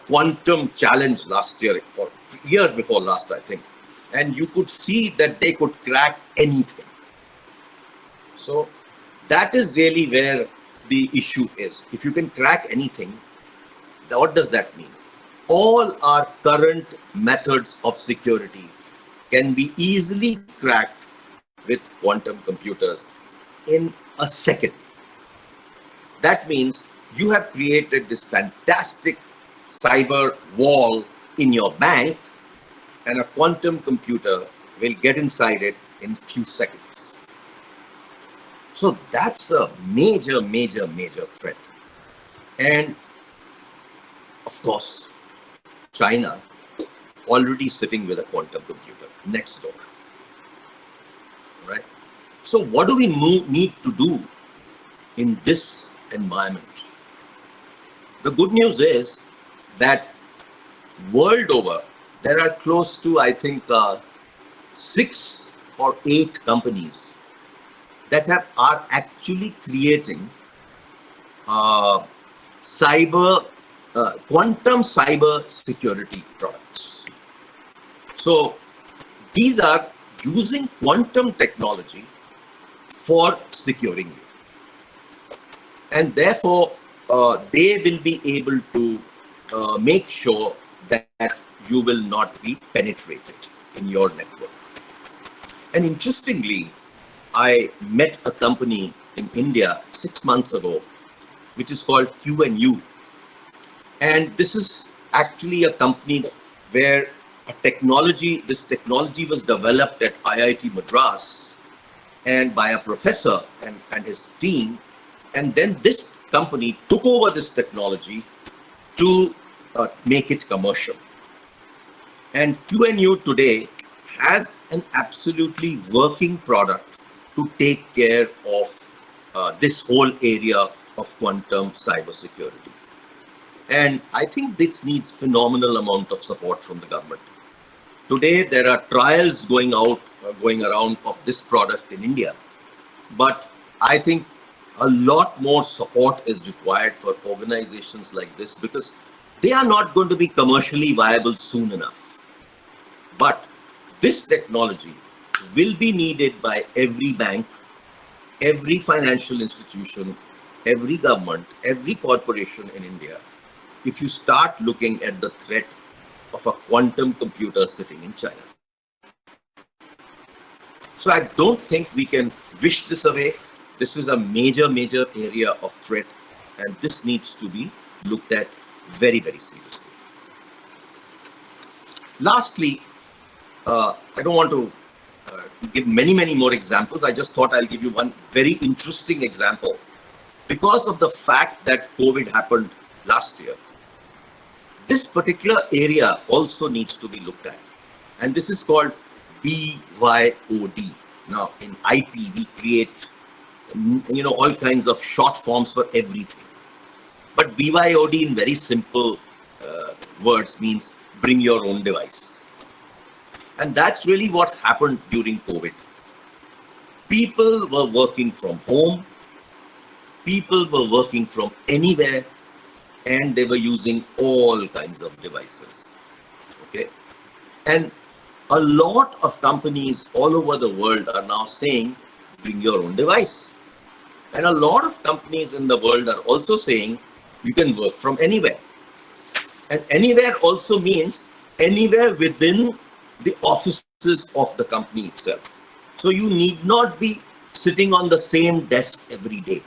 quantum challenge last year, or years before last, I think. And you could see that they could crack anything. So that is really where the issue is. If you can crack anything, what does that mean? All our current methods of security can be easily cracked with quantum computers in a second. That means you have created this fantastic cyber wall in your bank, and a quantum computer will get inside it in few seconds. So that's a major threat. And of course, China already sitting with a quantum computer next door. Right? So what do we need to do in this environment? The good news is that world over, there are close to, I think, 6 or 8 companies that are actually creating quantum cyber security products. So these are using quantum technology for securing you. And therefore, they will be able to make sure that you will not be penetrated in your network. And interestingly, I met a company in India 6 months ago, which is called QNU. And this is actually a company where this technology was developed at IIT Madras and by a professor and his team. And then this company took over this technology to make it commercial. And QNU today has an absolutely working product to take care of this whole area of quantum cybersecurity. And I think this needs phenomenal amount of support from the government. Today, there are trials going around of this product in India. But I think a lot more support is required for organizations like this, because they are not going to be commercially viable soon enough. But this technology will be needed by every bank, every financial institution, every government, every corporation in India, if you start looking at the threat of a quantum computer sitting in China. So I don't think we can wish this away. This is a major area of threat, and this needs to be looked at very, very seriously. Lastly, I don't want to give many more examples. I just thought I'll give you one very interesting example. Because of the fact that COVID happened last year, this particular area also needs to be looked at. And this is called BYOD. Now, in IT, we create, all kinds of short forms for everything. But BYOD in very simple words means bring your own device. And that's really what happened during COVID. People were working from home. People were working from anywhere, and they were using all kinds of devices. Okay. And a lot of companies all over the world are now saying, bring your own device. And a lot of companies in the world are also saying, you can work from anywhere. And anywhere also means anywhere within the offices of the company itself. So you need not be sitting on the same desk every day.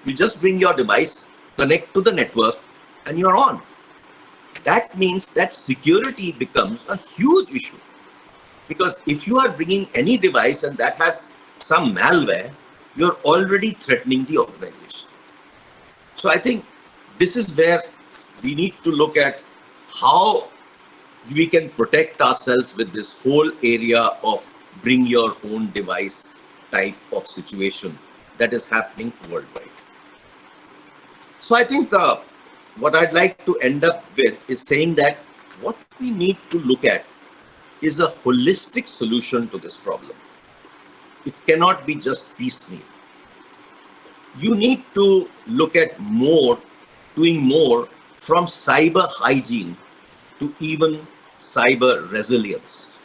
You just bring your device, connect to the network, and you're on. That means that security becomes a huge issue. Because if you are bringing any device and that has some malware, you're already threatening the organization. So I think this is where we need to look at how we can protect ourselves with this whole area of bring your own device type of situation that is happening worldwide. So I think what I'd like to end up with is saying that what we need to look at is a holistic solution to this problem. It cannot be just piecemeal. You need to look at doing more from cyber hygiene to even cyber resilience.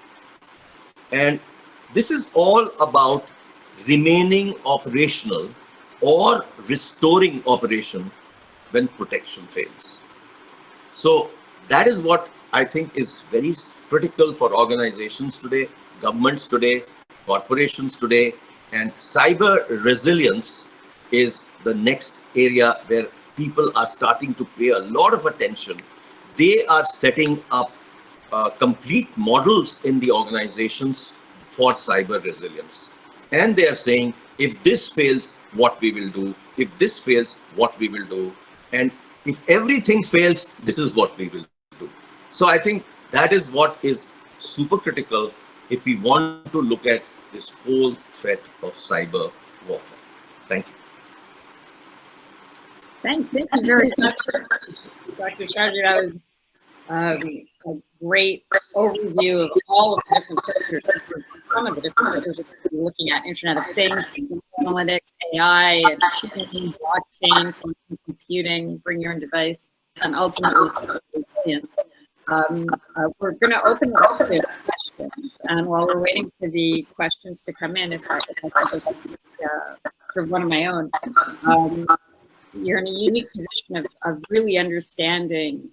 And this is all about remaining operational or restoring operation when protection fails. So that is what I think is very critical for organizations today, governments today, corporations today, and cyber resilience is the next area where people are starting to pay a lot of attention. They are setting up complete models in the organizations for cyber resilience. And they are saying, if this fails, what we will do. If this fails, what we will do. And if everything fails, this is what we will do. So I think that is what is super critical if we want to look at this whole threat of cyber warfare. Thank you. Thank you very much, Dr. Chaudry. That was a great overview of all of the different sectors. Some of the different sectors we're looking at: Internet of Things, analytics, AI, machine, blockchain, quantum computing, bring your own device, and ultimately resilience. We're going to open it up to questions, and while we're waiting for the questions to come in, if I could sort of one of my own. You're in a unique position of really understanding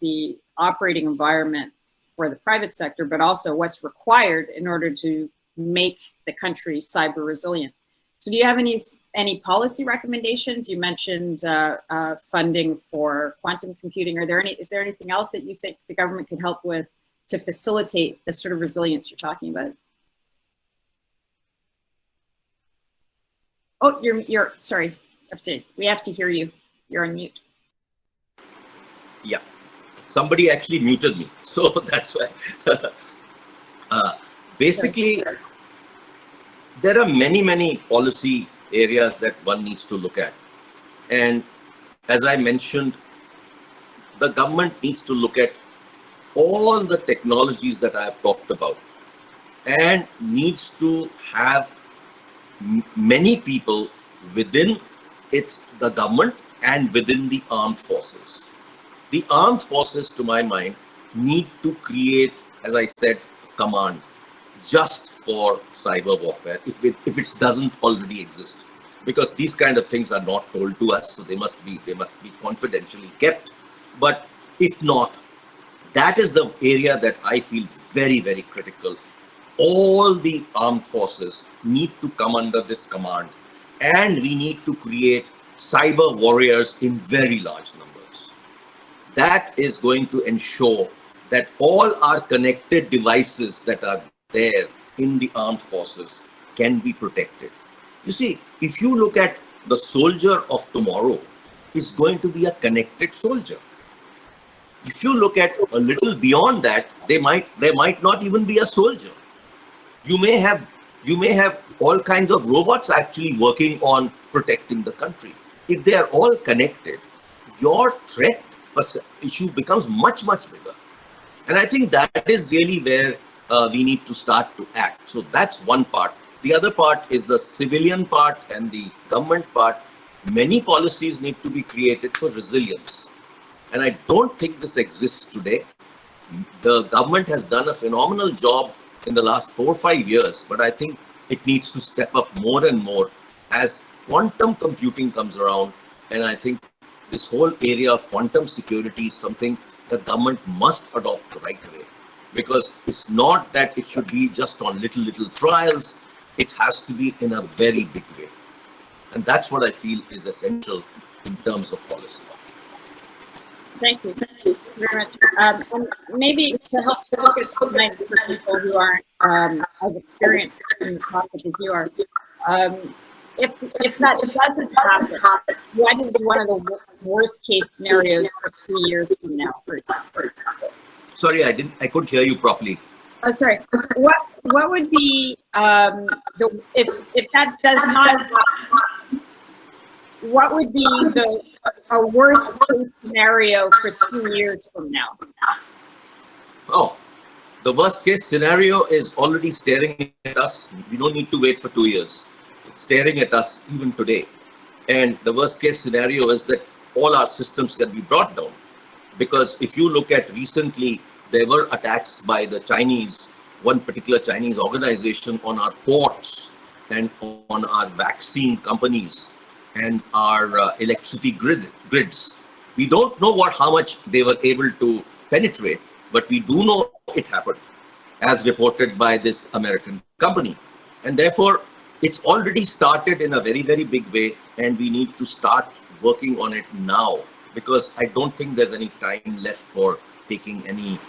the operating environment for the private sector, but also what's required in order to make the country cyber resilient. So do you have any policy recommendations? You mentioned funding for quantum computing. Is there anything else that you think the government could help with to facilitate the sort of resilience you're talking about? Oh, you're sorry. We have to hear you. You're on mute. Yeah, somebody actually muted me, so that's why. Basically, there are many policy areas that one needs to look at. And as I mentioned, the government needs to look at all the technologies that I have talked about and needs to have many people within the government and within the armed forces. The armed forces, to my mind, need to create, as I said, command just for cyber warfare if it doesn't already exist, because these kind of things are not told to us, so they must be confidentially kept. But if not, that is the area that I feel very, very critical. All the armed forces need to come under this command, and we need to create cyber warriors in very large numbers. That is going to ensure that all our connected devices that are there in the armed forces can be protected. You see, if you look at the soldier of tomorrow, is going to be a connected soldier. If you look at a little beyond that, there might not even be a soldier. You may have all kinds of robots actually working on protecting the country. If they are all connected, your threat issue becomes much, much bigger. And I think that is really where we need to start to act. So that's one part. The other part is the civilian part and the government part. Many policies need to be created for resilience. And I don't think this exists today. The government has done a phenomenal job in the last 4 or 5 years, but I think it needs to step up more and more as quantum computing comes around. And I think this whole area of quantum security is something the government must adopt right away, because it's not that it should be just on little trials. It has to be in a very big way. And that's what I feel is essential in terms of policy. Thank you very much. And maybe to help focus tonight for people who aren't as experienced in the topic as you are, if that doesn't happen, what is one of the worst case scenarios for 3 years from now, for example? Sorry, I couldn't hear you properly. Oh, sorry. What would be if that does not happen? What would be a worst case scenario for 2 years from now? Oh, the worst case scenario is already staring at us. We don't need to wait for 2 years. It's staring at us even today. And the worst case scenario is that all our systems can be brought down. Because if you look at recently, there were attacks by the Chinese, one particular Chinese organization, on our ports and on our vaccine companies and our electricity grids. We don't know how much they were able to penetrate, but we do know it happened, as reported by this American company. And therefore, it's already started in a very, very big way, and we need to start working on it now, because I don't think there's any time left for taking any,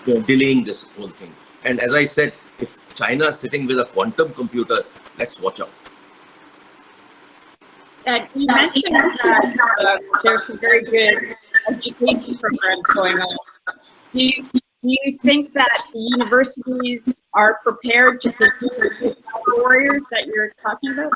delaying this whole thing. And as I said, if China is sitting with a quantum computer, let's watch out. You mentioned that there's some very good education programs going on. Do you think that the universities are prepared to produce the warriors that you're talking about?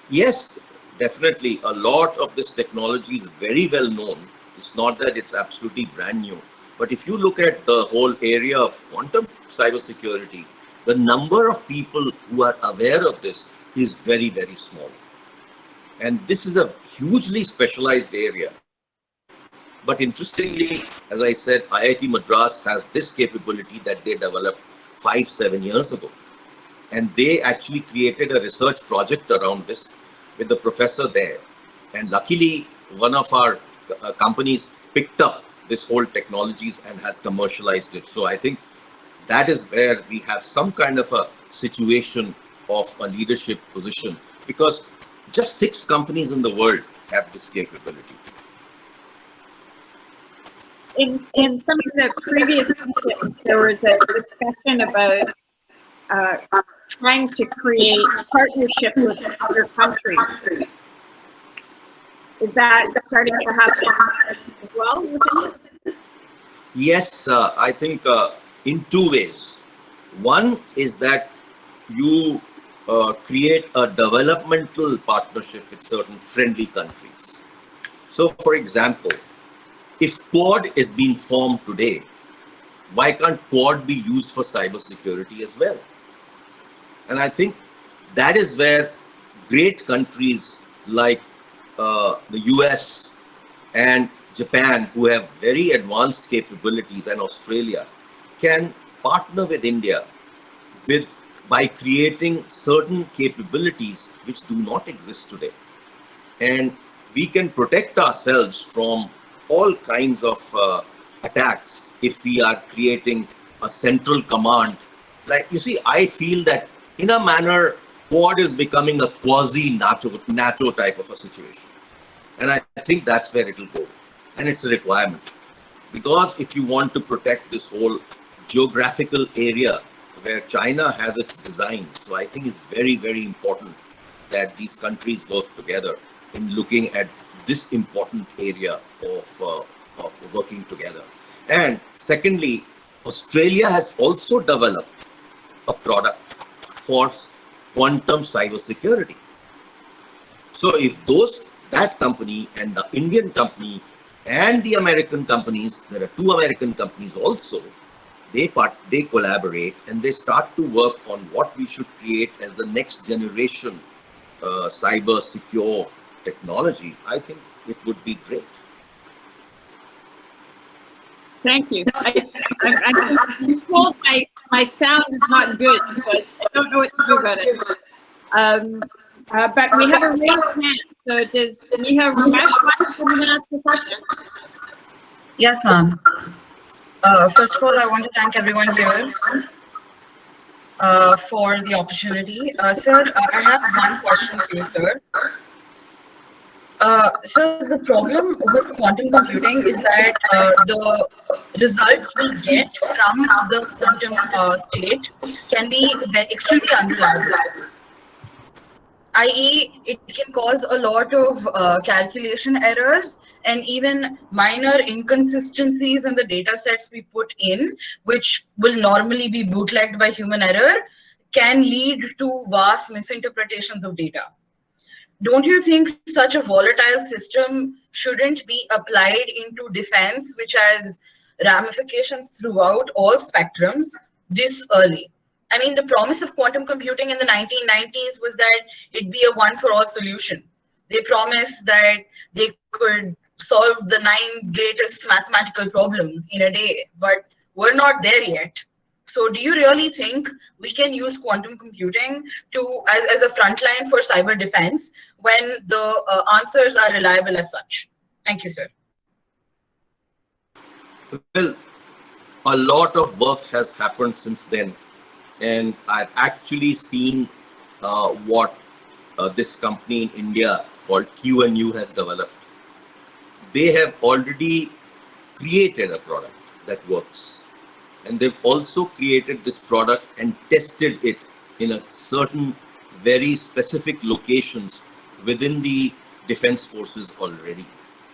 Yes, definitely. A lot of this technology is very well known. It's not that it's absolutely brand new. But if you look at the whole area of quantum cybersecurity, the number of people who are aware of this is very, very small. And this is a hugely specialized area. But interestingly, as I said, IIT Madras has this capability that they developed 5-7 years ago. And they actually created a research project around this with the professor there. And luckily, one of our companies picked up this whole technologies and has commercialized it. So I think that is where we have some kind of a situation of a leadership position, because just 6 companies in the world have this capability. In some of the previous meetings, there was a discussion about trying to create partnerships with other countries. Is that starting to happen as well within you? Yes, I think in 2 ways. One is that you create a developmental partnership with certain friendly countries. So, for example, if Quad is being formed today, why can't Quad be used for cybersecurity as well? And I think that is where great countries like the US and Japan, who have very advanced capabilities, and Australia, can partner with India by creating certain capabilities which do not exist today. And we can protect ourselves from all kinds of attacks if we are creating a central command. Like, you see, I feel that in a manner, Quad is becoming a quasi-NATO type of a situation. And I think that's where it will go. And it's a requirement. Because if you want to protect this whole geographical area where China has its designs, so I think it's very, very important that these countries work together in looking at this important area of working together. And secondly, Australia has also developed a product for quantum cybersecurity. So if that company and the Indian company and the American companies, there are 2 American companies also, they collaborate and they start to work on what we should create as the next generation cyber secure technology, I think it would be great. Thank you. I'm told my sound is not good, but I don't know what to do about it. But we have a raised hand. So does Neha Ramesh want to ask a question? Yes, ma'am. First of all, I want to thank everyone here for the opportunity. Sir, I have one question for you, sir. So the problem with quantum computing is that the results we get from the quantum state can be extremely unreliable. i.e., it can cause a lot of calculation errors and even minor inconsistencies in the data sets we put in, which will normally be bootlegged by human error, can lead to vast misinterpretations of data. Don't you think such a volatile system shouldn't be applied into defense, which has ramifications throughout all spectrums, this early? I mean, the promise of quantum computing in the 1990s was that it'd be a one-for-all solution. They promised that they could solve the 9 greatest mathematical problems in a day, but we're not there yet. So do you really think we can use quantum computing as a frontline for cyber defense when the answers are reliable as such? Thank you, sir. Well, a lot of work has happened since then. And I've actually seen what this company in India called QNU has developed. They have already created a product that works. And they've also created this product and tested it in a certain very specific locations within the defense forces already.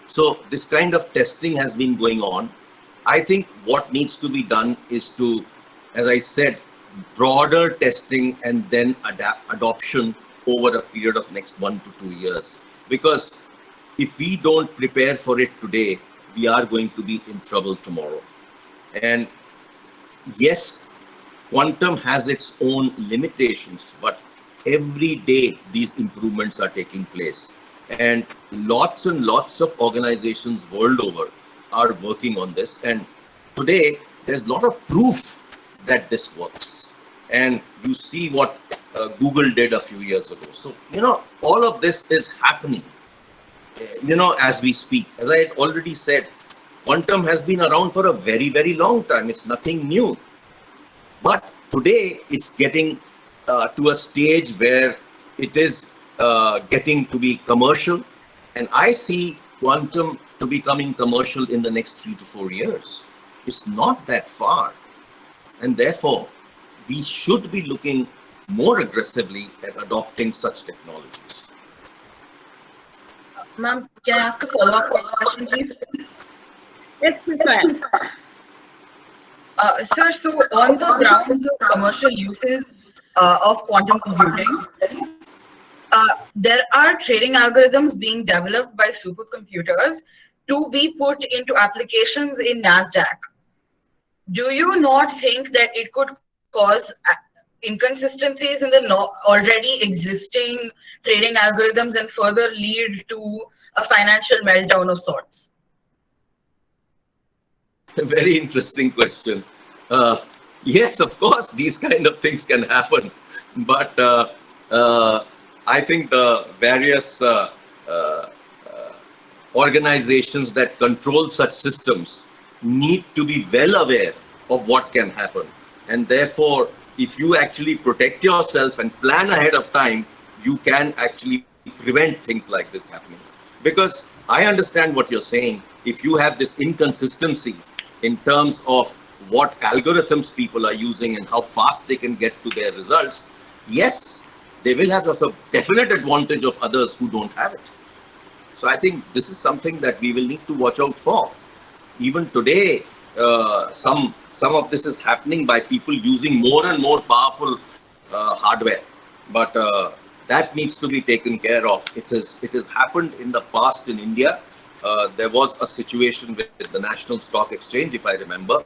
So this kind of testing has been going on. I think what needs to be done is to, as I said, broader testing and then adoption over a period of next 1 to 2 years. Because if we don't prepare for it today, we are going to be in trouble tomorrow. And yes, quantum has its own limitations, but every day these improvements are taking place. And lots of organizations world over are working on this. And today, there's a lot of proof that this works. And you see what Google did a few years ago. So, all of this is happening, as we speak. As I had already said, quantum has been around for a very, very long time. It's nothing new. But today, it's getting to a stage where it is getting to be commercial. And I see quantum to becoming commercial in the next 3 to 4 years. It's not that far. And therefore, we should be looking more aggressively at adopting such technologies. Ma'am, can I ask a follow-up question, please? Yes, please go ahead. Sir, so on the grounds of commercial uses of quantum computing, there are trading algorithms being developed by supercomputers to be put into applications in NASDAQ. Do you not think that it could cause inconsistencies in the already existing trading algorithms and further lead to a financial meltdown of sorts? A very interesting question. Yes, of course, these kind of things can happen. But I think the various organizations that control such systems need to be well aware of what can happen. And therefore, if you actually protect yourself and plan ahead of time, you can actually prevent things like this happening. Because I understand what you're saying. If you have this inconsistency in terms of what algorithms people are using and how fast they can get to their results, yes, they will have a definite advantage of others who don't have it. So I think this is something that we will need to watch out for. Even today, some of this is happening by people using more and more powerful hardware, but that needs to be taken care of. It has happened in the past in India. There was a situation with the National Stock Exchange, if I remember,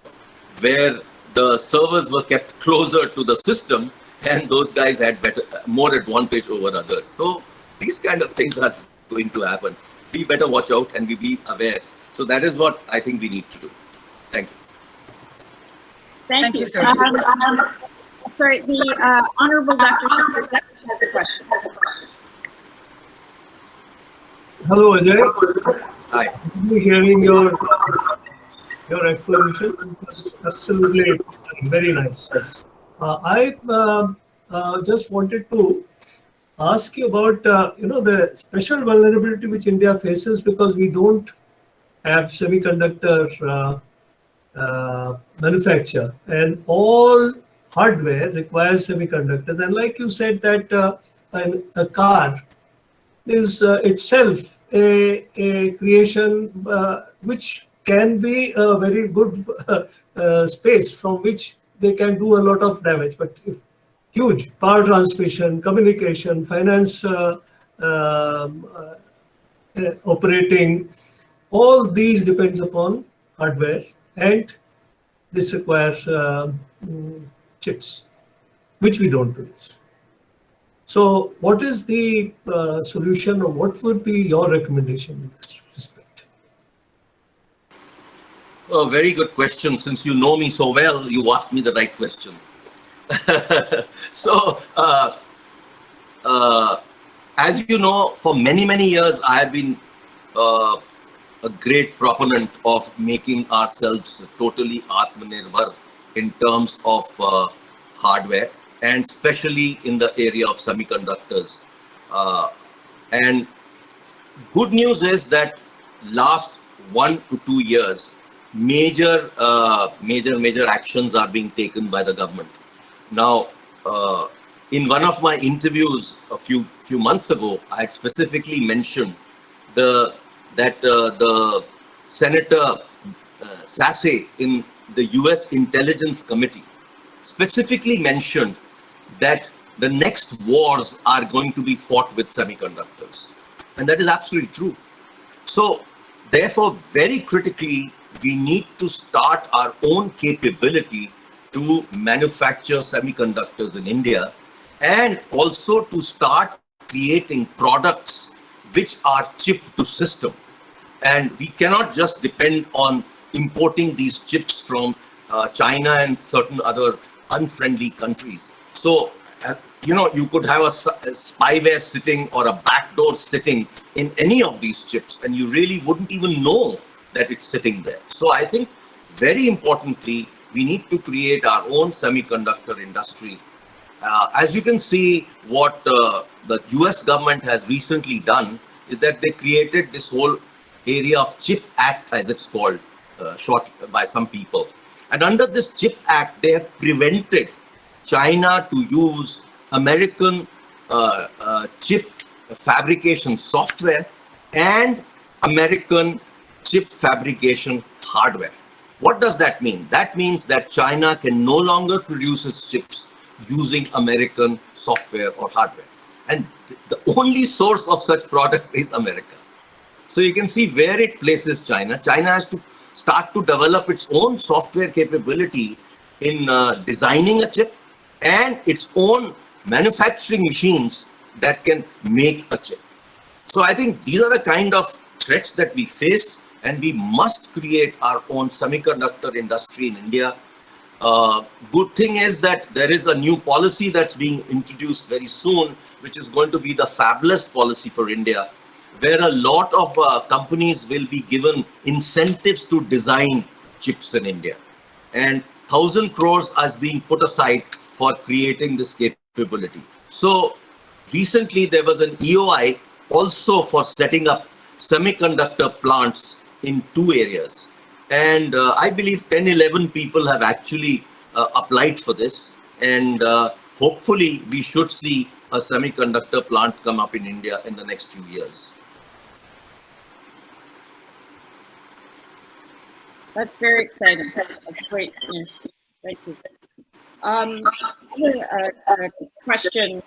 where the servers were kept closer to the system, and those guys had more advantage over others. So these kind of things are going to happen. We better watch out and we be aware. So that is what I think we need to do. Thank you. Thank you, sir. Sorry, the Honorable Dr. Jaggedish has a question. Hello, Ajay. Hi. Hearing your exposition, it was absolutely very nice. I just wanted to ask you about the special vulnerability which India faces because we don't have semiconductor manufacture, and all hardware requires semiconductors. And like you said that a car is itself a creation which can be a very good space from which they can do a lot of damage. But if huge power transmission, communication, finance operating, all these depends upon hardware, and this requires chips, which we don't produce. So what is the solution, or what would be your recommendation in this respect? A very good question. Since you know me so well, you asked me the right question. So, as you know, for many, many years, I have been a great proponent of making ourselves totally Atmanirbhar in terms of hardware, and especially in the area of semiconductors. And good news is that last 1 to 2 years, major actions are being taken by the government. Now, in one of my interviews a few months ago, I had specifically mentioned that the Senator Sasse in the US Intelligence Committee specifically mentioned that the next wars are going to be fought with semiconductors. And that is absolutely true. So therefore, very critically, we need to start our own capability to manufacture semiconductors in India, and also to start creating products which are chip to system. And we cannot just depend on importing these chips from China and certain other unfriendly countries. So, you could have a spyware sitting or a backdoor sitting in any of these chips, and you really wouldn't even know that it's sitting there. So I think very importantly, we need to create our own semiconductor industry. As you can see, what the US government has recently done is that they created this whole area of CHIP Act, as it's called, short by some people. And under this CHIP Act, they have prevented China to use American chip fabrication software and American chip fabrication hardware. What does that mean? That means that China can no longer produce its chips using American software or hardware. And the only source of such products is America. So you can see where it places China. China has to start to develop its own software capability in designing a chip and its own manufacturing machines that can make a chip. So I think these are the kind of threats that we face, and we must create our own semiconductor industry in India. Good thing is that there is a new policy that's being introduced very soon, which is going to be the fabless policy for India, where a lot of companies will be given incentives to design chips in India. And 1,000 crores is being put aside for creating this capability. So recently there was an EOI also for setting up semiconductor plants in 2 areas. And I believe 10, 11 people have actually applied for this. And hopefully we should see a semiconductor plant come up in India in the next few years. That's very exciting. That's great news. Thank you. A question.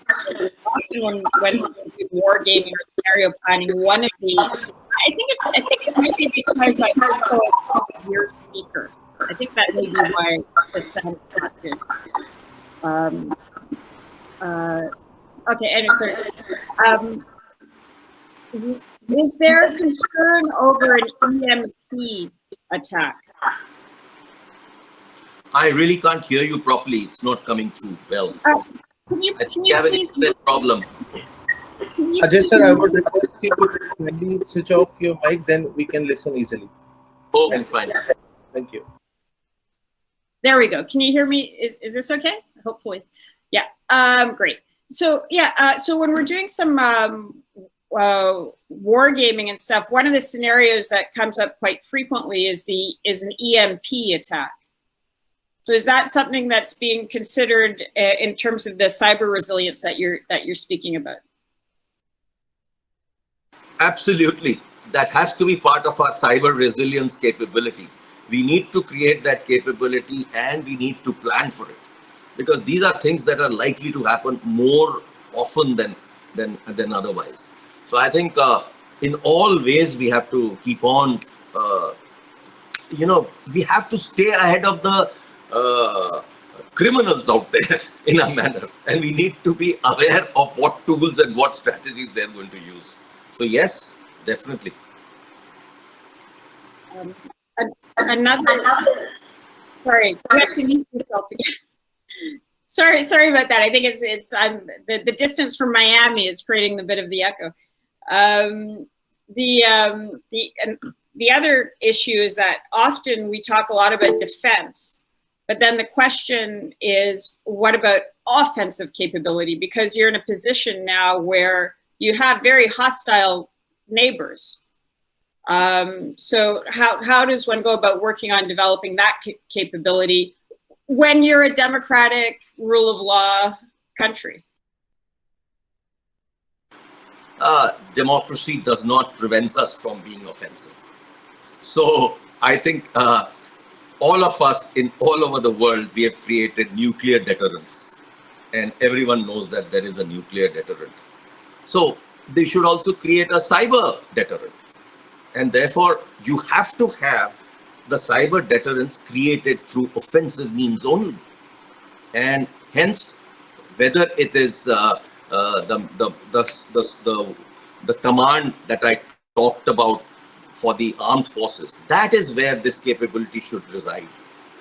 Often when we do war gaming or scenario planning, one of the, I think it might be because I also a your speaker. I think that may be why the sound is good. Okay, anyway, is there a concern over an EMP attack? I really can't hear you properly. It's not coming through well. Can you have an please internet problem. Ajay sir, I would request you to kindly switch off your mic, then we can listen easily. Okay, fine. Thank you. There we go. Can you hear me? Is this okay? Hopefully. Yeah. Great. So yeah. So when we're doing some wargaming and stuff, one of the scenarios that comes up quite frequently is an EMP attack. So is that something that's being considered in terms of the cyber resilience that you're speaking about? Absolutely. That has to be part of our cyber resilience capability. We need to create that capability and we need to plan for it, because these are things that are likely to happen more often than otherwise. So I think in all ways we have to keep on, we have to stay ahead of the criminals out there in a manner, and we need to be aware of what tools and what strategies they're going to use. So yes, definitely. Sorry, you have to mute yourself again. Sorry about that. I think it's the distance from Miami is creating a bit of the echo. The other issue is that often we talk a lot about defense, but then the question is, what about offensive capability? Because you're in a position now where you have very hostile neighbors. So how does one go about working on developing that capability when you're a democratic, rule of law country? Democracy does not prevent us from being offensive. So I think all of us in all over the world, we have created nuclear deterrence, and everyone knows that there is a nuclear deterrent. So they should also create a cyber deterrent. And therefore, you have to have the cyber deterrence created through offensive means only. And hence, whether it is the command that I talked about for the armed forces, that is where this capability should reside.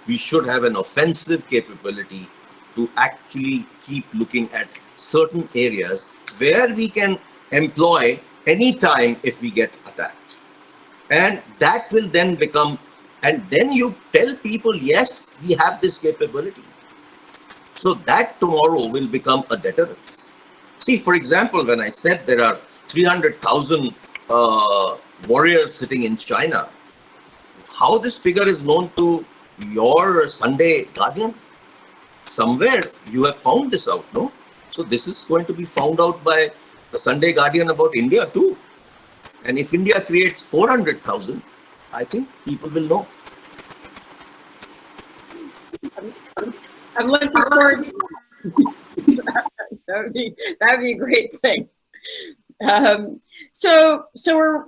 We should have an offensive capability to actually keep looking at certain areas where we can employ any time if we get attacked. And that will then become, and then you tell people, yes, we have this capability. So that tomorrow will become a deterrence. See, for example, when I said there are 300,000 warriors sitting in China, how this figure is known to your Sunday Guardian? Somewhere you have found this out, no? So this is going to be found out by the Sunday Guardian about India too. And if India creates 400,000, I think people will know. I'm looking forward to that. That would be a great thing. So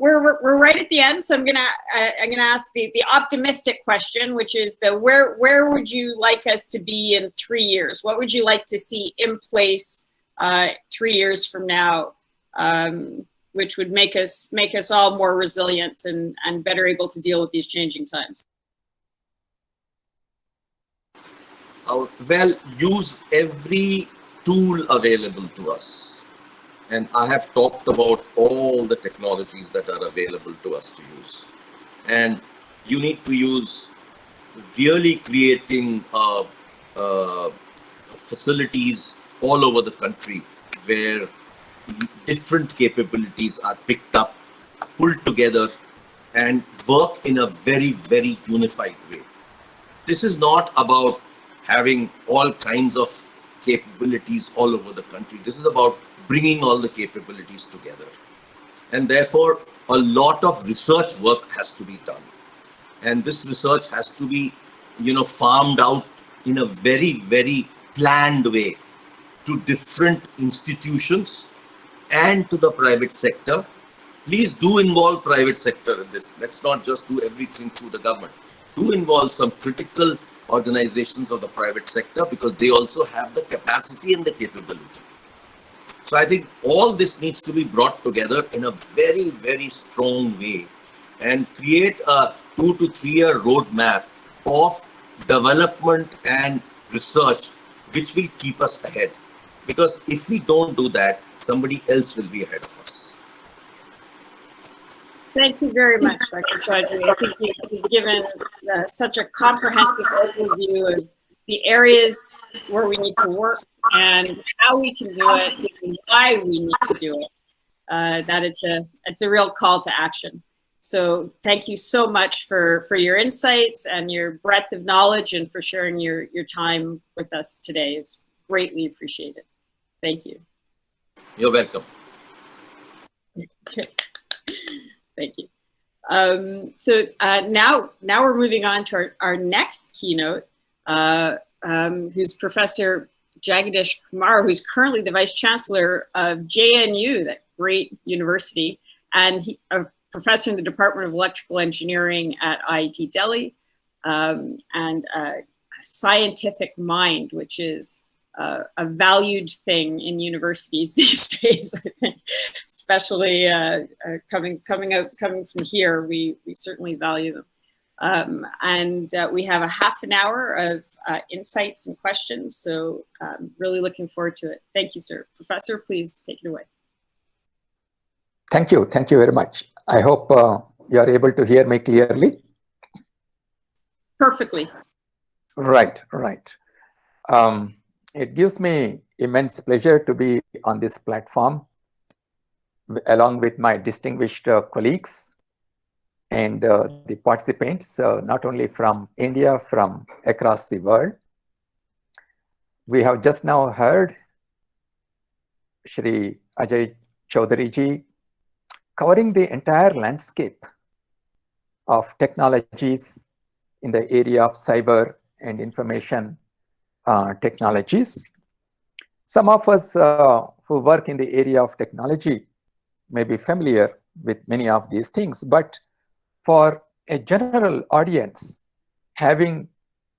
we're right at the end. So I'm gonna ask the optimistic question, which is where would you like us to be in 3 years? What would you like to see in place 3 years from now, which would make us all more resilient and better able to deal with these changing times? Well, use every tool available to us. And I have talked about all the technologies that are available to us to use. And you need to use really creating facilities all over the country where different capabilities are picked up, pulled together, and work in a very, very unified way. This is not about having all kinds of capabilities all over the country. This is about bringing all the capabilities together. And therefore, a lot of research work has to be done. And this research has to be, farmed out in a very, very planned way to different institutions and to the private sector. Please do involve private sector in this. Let's not just do everything through the government. Do involve some critical organizations of the private sector, because they also have the capacity and the capability. So I think all this needs to be brought together in a very, very strong way and create a 2 to 3 year roadmap of development and research, which will keep us ahead. Because if we don't do that, somebody else will be ahead of us. Thank you very much, Dr. Chaudry. I think you've given such a comprehensive overview of the areas where we need to work and how we can do it and why we need to do it. That it's a real call to action. So thank you so much for your insights and your breadth of knowledge and for sharing your time with us today. It's greatly appreciated. Thank you. You're welcome. Okay. Thank you. So now we're moving on to our next keynote, who's Professor Jaggedish Kumar, who's currently the Vice Chancellor of JNU, that great university, and a professor in the Department of Electrical Engineering at IIT Delhi, and a scientific mind, which is a valued thing in universities these days, I think, especially coming from here, we certainly value them. And we have a half an hour of insights and questions, so really looking forward to it. Thank you, sir. Professor, please take it away. Thank you very much. I hope you are able to hear me clearly. Perfectly. Right. It gives me immense pleasure to be on this platform along with my distinguished colleagues and the participants, not only from India, from across the world. We have just now heard Shri Ajay Chaudry ji covering the entire landscape of technologies in the area of cyber and information technologies. Some of us who work in the area of technology may be familiar with many of these things, but for a general audience, having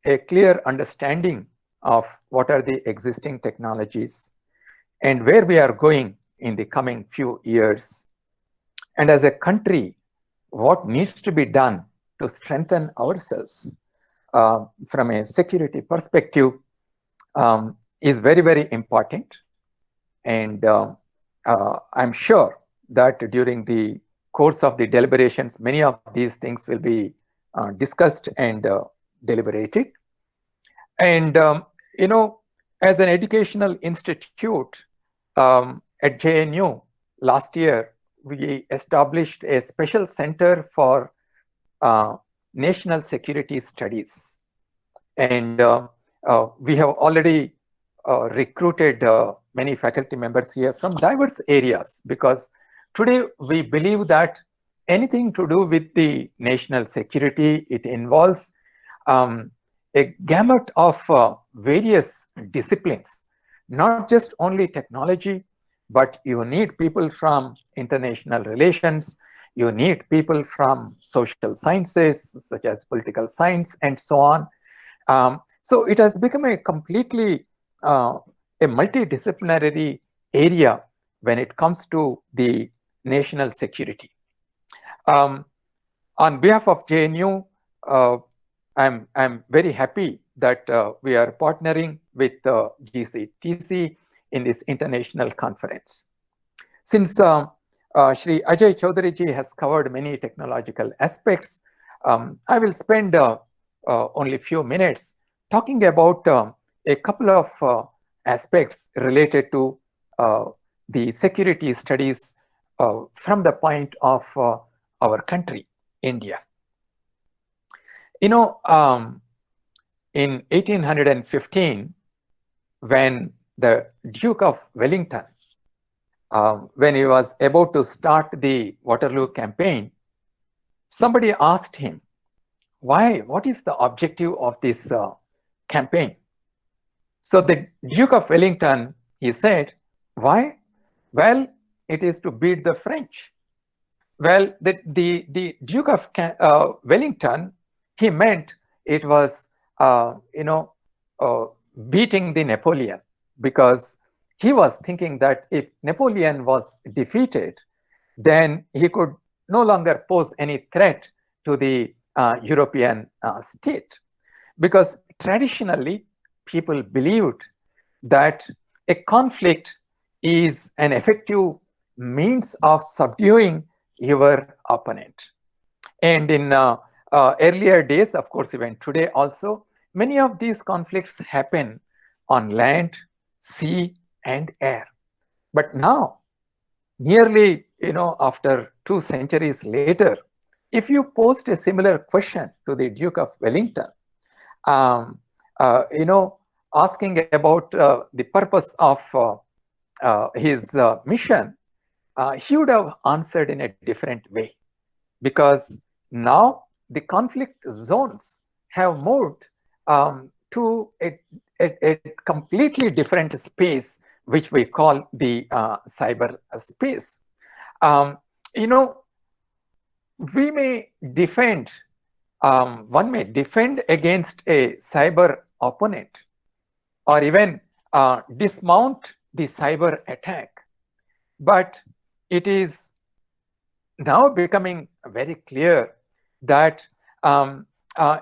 a clear understanding of what are the existing technologies and where we are going in the coming few years, and as a country, what needs to be done to strengthen ourselves from a security perspective is very, very important. And I'm sure that during the course of the deliberations, many of these things will be discussed and deliberated. And, as an educational institute at JNU, last year, we established a special center for national security studies. And we have already recruited many faculty members here from diverse areas, because today we believe that anything to do with the national security, it involves a gamut of various disciplines, not just only technology, but you need people from international relations, you need people from social sciences, such as political science and so on. So it has become a completely a multidisciplinary area when it comes to the national security. On behalf of JNU, I'm very happy that we are partnering with GCTC in this international conference. Since Shri Ajay Chaudry ji has covered many technological aspects, I will spend only a few minutes talking about a couple of aspects related to the security studies from the point of our country, India. You know, in 1815, when the Duke of Wellington, when he was about to start the Waterloo campaign, somebody asked him, why, what is the objective of this campaign? So the Duke of Wellington, he said, why? Well, it is to beat the French. Well, the Duke of Wellington, he meant it was, beating the Napoleon, because he was thinking that if Napoleon was defeated, then he could no longer pose any threat to the European state. Because traditionally, people believed that a conflict is an effective means of subduing your opponent. And in earlier days, of course, even today also, many of these conflicts happen on land, sea, and air. But now, nearly, after 2 centuries later, if you posed a similar question to the Duke of Wellington, asking about the purpose of his mission, he would have answered in a different way, because now the conflict zones have moved to a completely different space, which we call the cyber space. We may defend, one may defend against a cyber opponent, or even dismount the cyber attack. But it is now becoming very clear that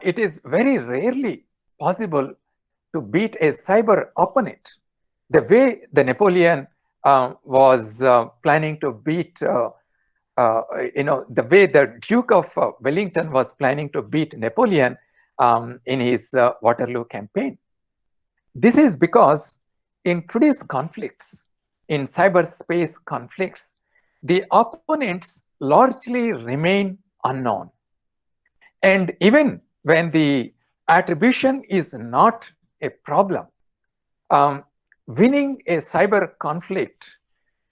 it is very rarely possible to beat a cyber opponent the way the Napoleon was planning to beat, the way the Duke of Wellington was planning to beat Napoleon in his Waterloo campaign. This is because in today's conflicts, in cyberspace conflicts, the opponents largely remain unknown. And even when the attribution is not a problem, winning a cyber conflict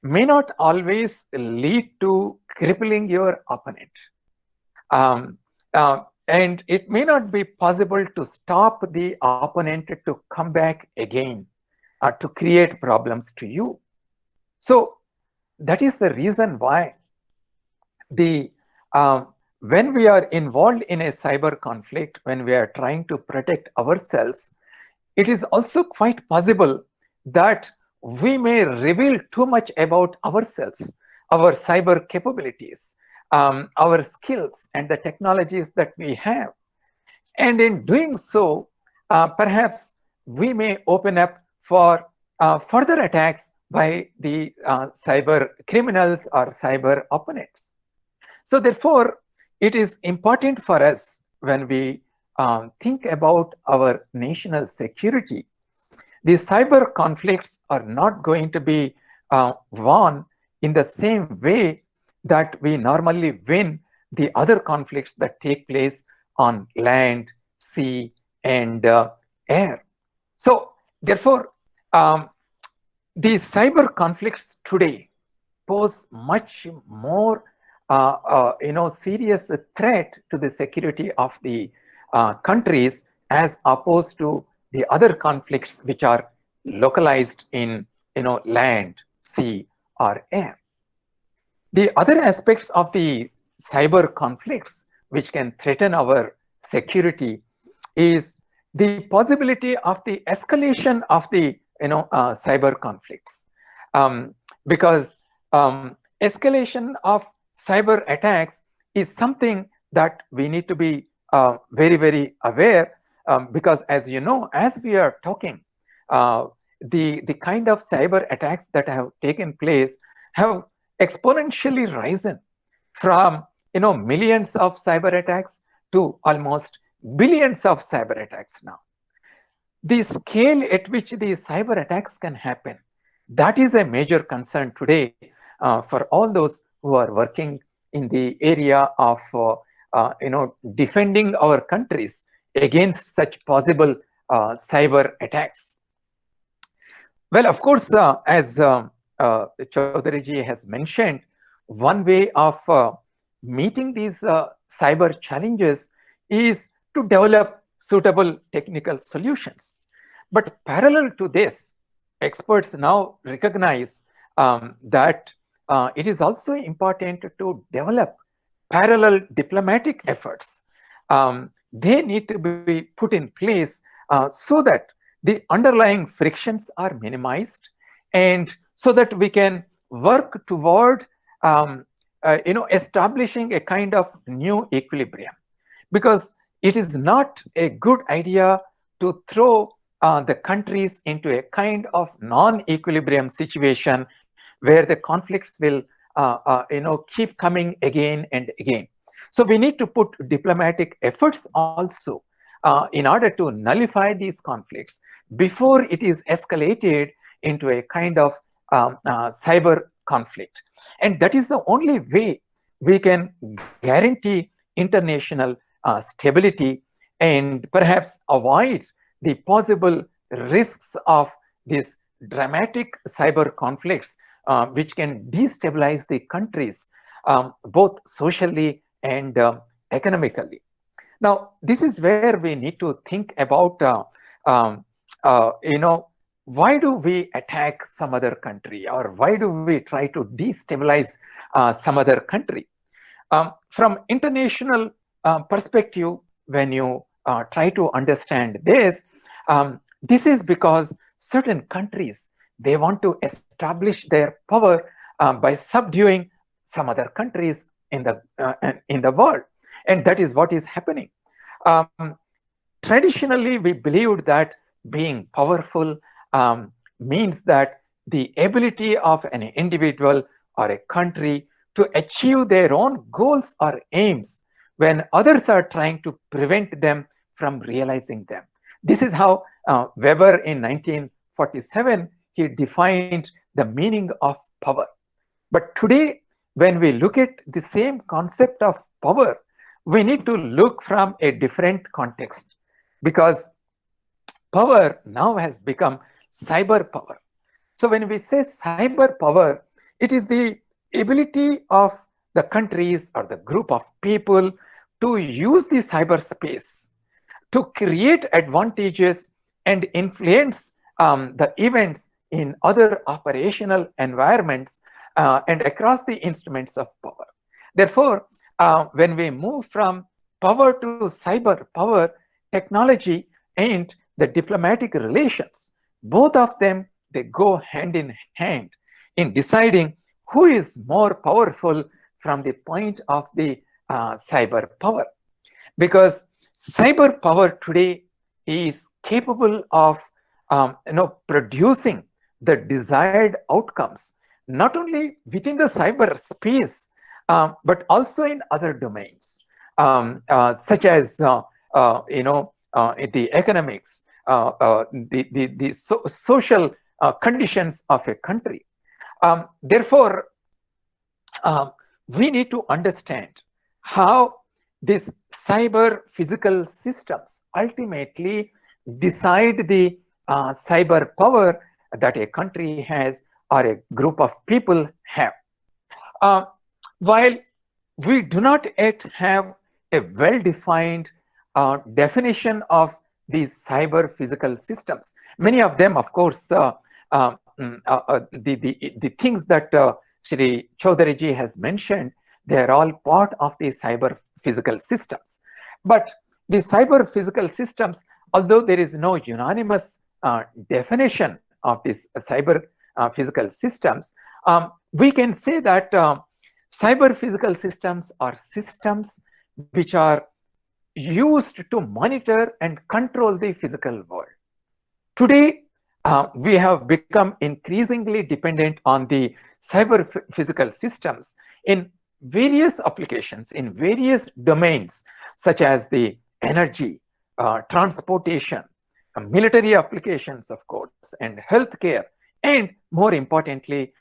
may not always lead to crippling your opponent. And it may not be possible to stop the opponent to come back again, to create problems to you. So that is the reason why when we are involved in a cyber conflict, when we are trying to protect ourselves, it is also quite possible that we may reveal too much about ourselves, our cyber capabilities, our skills, and the technologies that we have. And in doing so, perhaps we may open up for further attacks by the cyber criminals or cyber opponents. So therefore, it is important for us, when we think about our national security, the cyber conflicts are not going to be won in the same way that we normally win the other conflicts that take place on land, sea, and air. So therefore, these cyber conflicts today pose much more serious threat to the security of the countries, as opposed to the other conflicts which are localized in land, sea, or air. The other aspects of the cyber conflicts which can threaten our security is the possibility of the escalation of the cyber conflicts, because escalation of cyber attacks is something that we need to be very, very aware, because as you know, as we are talking, the kind of cyber attacks that have taken place have exponentially risen from millions of cyber attacks to almost billions of cyber attacks now. The scale at which these cyber attacks can happen, that is a major concern today for all those who are working in the area of defending our countries against such possible cyber attacks. Well, of course, as Chaudhary ji has mentioned, one way of meeting these cyber challenges is to develop suitable technical solutions. But parallel to this, experts now recognize that it is also important to develop parallel diplomatic efforts. They need to be put in place so that the underlying frictions are minimized, and so that we can work toward establishing a kind of new equilibrium. Because it is not a good idea to throw the countries into a kind of non-equilibrium situation where the conflicts will keep coming again and again. So we need to put diplomatic efforts also in order to nullify these conflicts before it is escalated into a kind of cyber conflict. And that is the only way we can guarantee international stability and perhaps avoid the possible risks of these dramatic cyber conflicts which can destabilize the countries both socially and economically. Now, this is where we need to think about why do we attack some other country, or why do we try to destabilize some other country? From international perspective, when you try to understand this, this is because certain countries, they want to establish their power by subduing some other countries in the world, and that is what is happening. Traditionally, we believed that being powerful means that the ability of an individual or a country to achieve their own goals or aims when others are trying to prevent them from realizing them. This is how Weber in 1947, he defined the meaning of power. But today, when we look at the same concept of power, we need to look from a different context, because power now has become cyber power. So when we say cyber power, it is the ability of the countries or the group of people to use the cyberspace to create advantages and influence the events in other operational environments and across the instruments of power. Therefore, when we move from power to cyber power, technology and the diplomatic relations, both of them, they go hand in hand in deciding who is more powerful from the point of the cyber power. Because cyber power today is capable of producing the desired outcomes, not only within the cyber space, but also in other domains, such as the economics, the social conditions of a country. Therefore, we need to understand how these cyber physical systems ultimately decide the cyber power that a country has or a group of people have. While we do not yet have a well-defined definition of these cyber physical systems, many of them, of course, the things that Shri Chaudhary ji has mentioned, they are all part of the cyber physical systems. But the cyber physical systems, although there is no unanimous definition of these cyber physical systems, we can say that cyber physical systems are systems which are used to monitor and control the physical world. Today, we have become increasingly dependent on the cyber physical systems in various applications, in various domains, such as the energy, transportation, military applications, of course, and healthcare, and more importantly,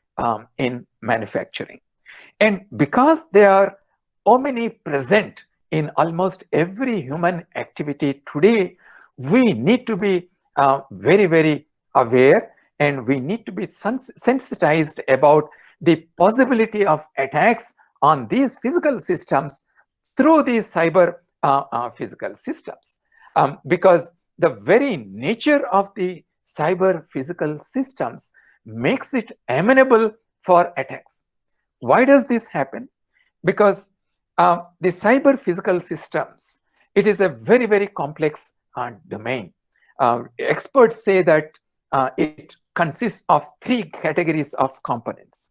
in manufacturing. And because they are omnipresent in almost every human activity today, we need to be very, very aware, and we need to be sensitized about the possibility of attacks on these physical systems through these cyber physical systems. Because the very nature of the cyber physical systems makes it amenable for attacks. Why does this happen? Because the cyber physical systems, it is a very, very complex domain. Experts say that it consists of 3 categories of components.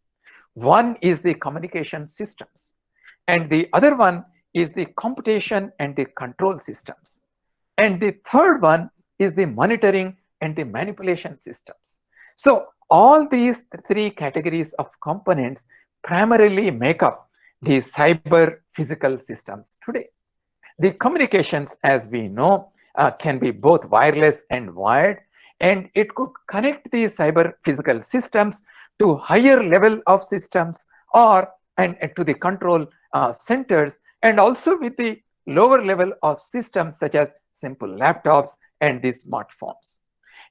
One is the communication systems, and the other one is the computation and the control systems. And the third one is the monitoring and the manipulation systems. So all these 3 categories of components primarily make up the cyber physical systems today. The communications, as we know, can be both wireless and wired, and it could connect the cyber physical systems to higher level of systems and to the control centers, and also with the lower level of systems such as simple laptops and the smartphones.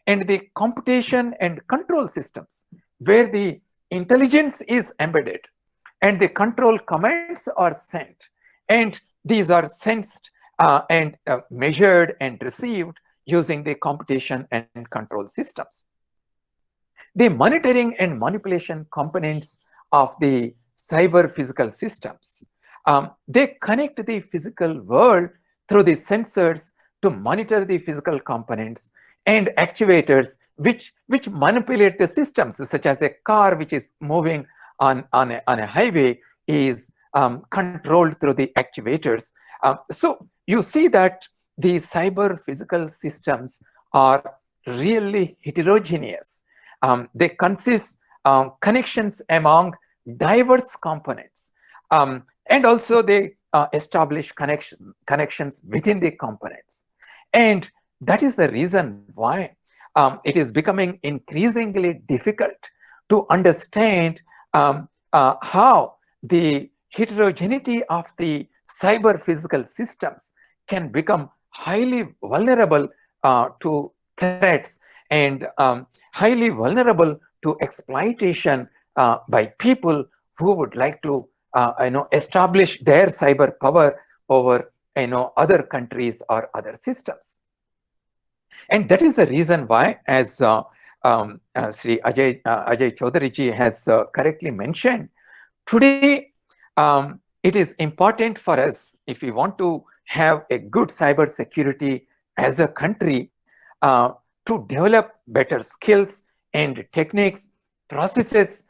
And the computation and control systems, where the intelligence is embedded and the control commands are sent, and these are sensed and measured and received using the computation and control systems. The monitoring and manipulation components of the cyber physical systems, they connect the physical world through the sensors to monitor the physical components, and actuators which manipulate the systems, such as a car which is moving on a highway is controlled through the actuators. So you see that the cyber physical systems are really heterogeneous. They consist connections among diverse components, and also they establish connections within the components. And that is the reason why it is becoming increasingly difficult to understand how the heterogeneity of the cyber physical systems can become highly vulnerable to threats and highly vulnerable to exploitation by people who would like to establish their cyber power over other countries or other systems. And that is the reason why, as Sri Ajay Chaudhary ji has correctly mentioned, today it is important for us, if we want to have a good cyber security as a country, to develop better skills and techniques, processes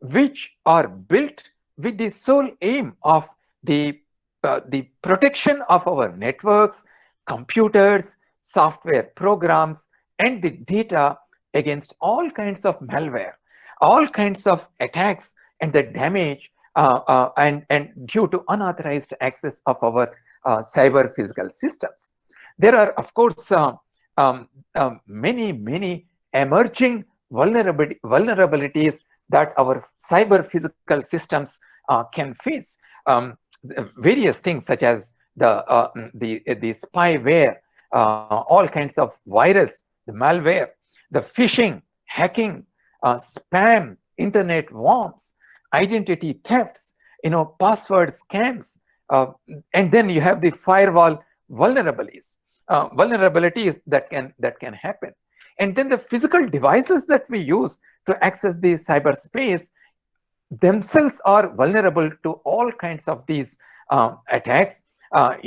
which are built with the sole aim of the protection of our networks, computers, software programs, and the data against all kinds of malware, all kinds of attacks, and the damage and due to unauthorized access of our cyber physical systems. There are, of course, many emerging vulnerabilities that our cyber physical systems can face. Various things such as the spyware, all kinds of virus, the malware, the phishing, hacking, spam, internet worms, identity thefts, password scams, and then you have the firewall vulnerabilities that can happen. And then the physical devices that we use to access the cyberspace themselves are vulnerable to all kinds of these attacks.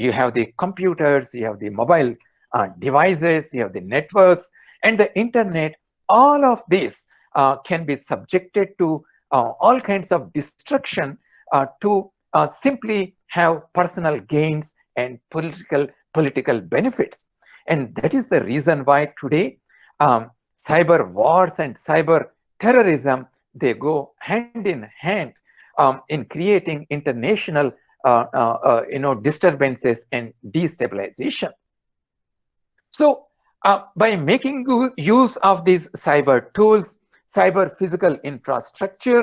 You have the computers, you have the mobile devices, you have the networks, and the internet. All of these can be subjected to all kinds of destruction to simply have personal gains and political benefits. And that is the reason why today cyber wars and cyber terrorism, they go hand in hand in creating international disturbances and destabilization. So by making use of these cyber tools, cyber physical infrastructure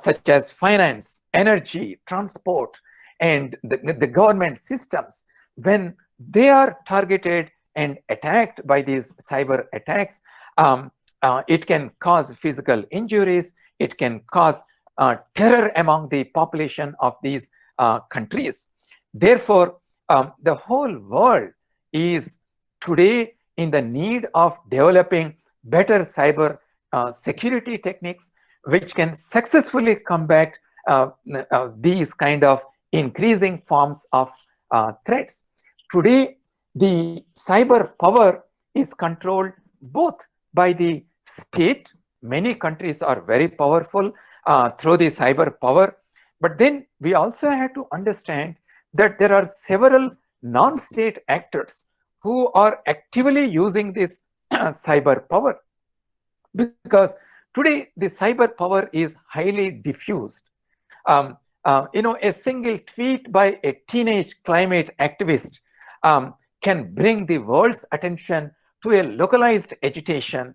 such as finance, energy, transport, and the government systems, when they are targeted and attacked by these cyber attacks, it can cause physical injuries, it can cause terror among the population of these countries. Therefore, the whole world is today in the need of developing better cyber security techniques which can successfully combat these kind of increasing forms of threats. Today, the cyber power is controlled both by the state. Many countries are very powerful through the cyber power, but then we also have to understand that there are several non-state actors who are actively using this cyber power, because today the cyber power is highly diffused. A single tweet by a teenage climate activist can bring the world's attention to a localized agitation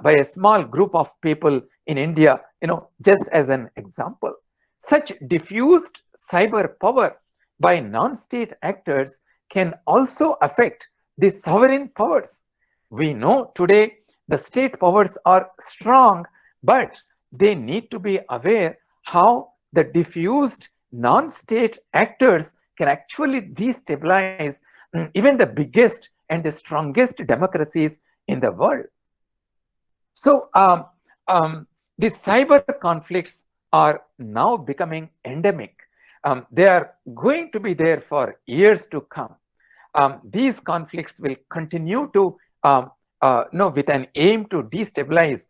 by a small group of people in India, just as an example. Such diffused cyber power by non-state actors can also affect the sovereign powers. We know today the state powers are strong, but they need to be aware how the diffused non-state actors can actually destabilize even the biggest and the strongest democracies in the world. So the cyber conflicts are now becoming endemic. They are going to be there for years to come. These conflicts will continue to, with an aim to destabilize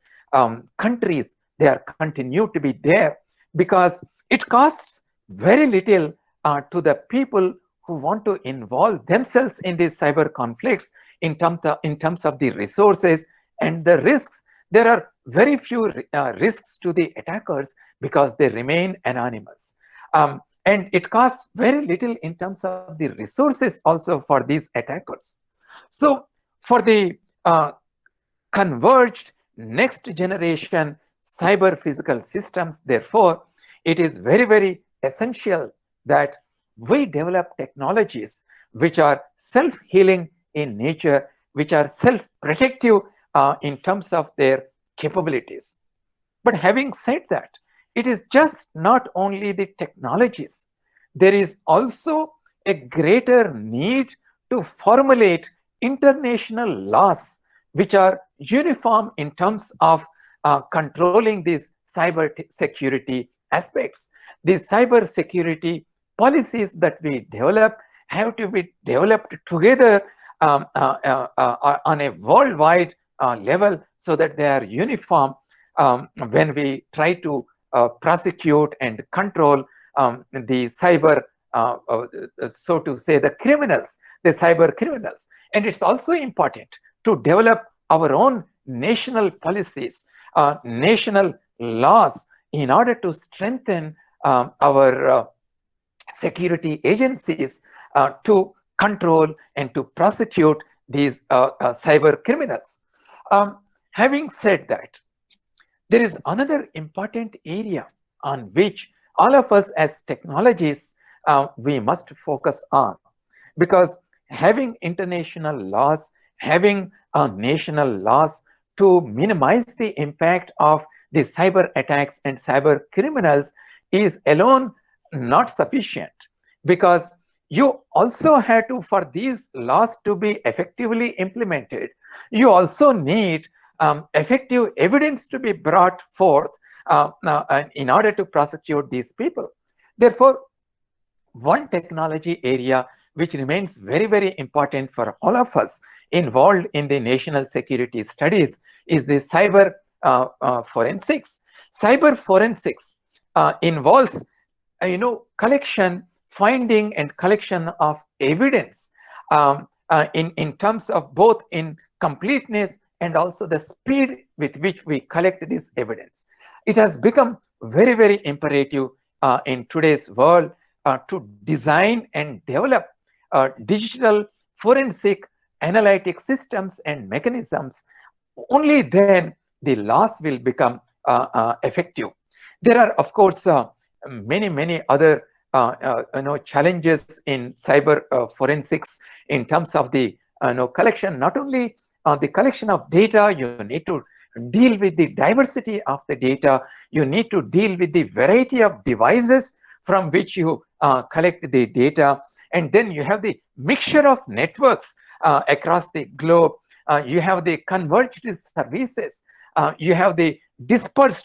countries. They are continue to be there because it costs very little to the people who want to involve themselves in these cyber conflicts in terms of the resources and the risks. There are very few risks to the attackers because they remain anonymous. And it costs very little in terms of the resources also for these attackers. So for the converged next generation cyber physical systems, therefore, it is very, very essential that we develop technologies which are self-healing in nature, which are self-protective in terms of their capabilities. But having said that, it is just not only the technologies. There is also a greater need to formulate international laws which are uniform in terms of controlling these cyber security aspects. The cyber security policies that we develop have to be developed together on a worldwide level so that they are uniform when we try to prosecute and control the cyber, so to say, the criminals, the cyber criminals. And it's also important to develop our own national policies, national laws in order to strengthen our security agencies to control and to prosecute these cyber criminals. Having said that, there is another important area on which all of us as technologists we must focus on, because having international laws, having national laws to minimize the impact of the cyber attacks and cyber criminals is alone not sufficient, because you also have to, for these laws to be effectively implemented, you also need effective evidence to be brought forth in order to prosecute these people. Therefore, one technology area which remains very, very important for all of us involved in the national security studies is the cyber forensics. Cyber forensics involves, collection, finding and collection of evidence in terms of both in completeness and also the speed with which we collect this evidence. It has become very, very imperative in today's world to design and develop digital forensic analytic systems and mechanisms. Only then the laws will become effective. There are, of course, many other challenges in cyber forensics in terms of the collection. Not only the collection of data, you need to deal with the diversity of the data. You need to deal with the variety of devices from which you collect the data. And then you have the mixture of networks across the globe. You have the converged services. You have the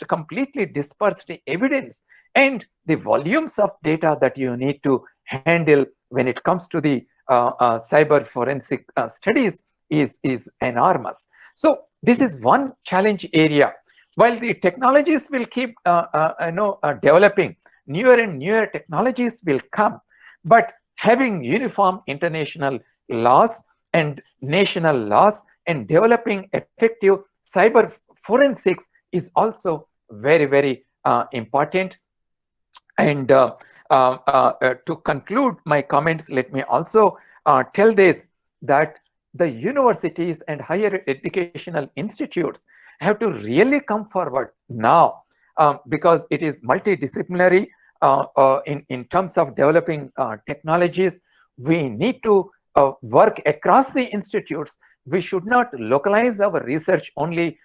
completely dispersed evidence, and the volumes of data that you need to handle when it comes to the cyber forensic studies is enormous. So this is one challenge area. While the technologies will keep developing, newer and newer technologies will come, but having uniform international laws and national laws and developing effective cyber forensics is also very, very important. And to conclude my comments, let me also tell this, that the universities and higher educational institutes have to really come forward now because it is multidisciplinary in terms of developing technologies. We need to work across the institutes. We should not localize our research only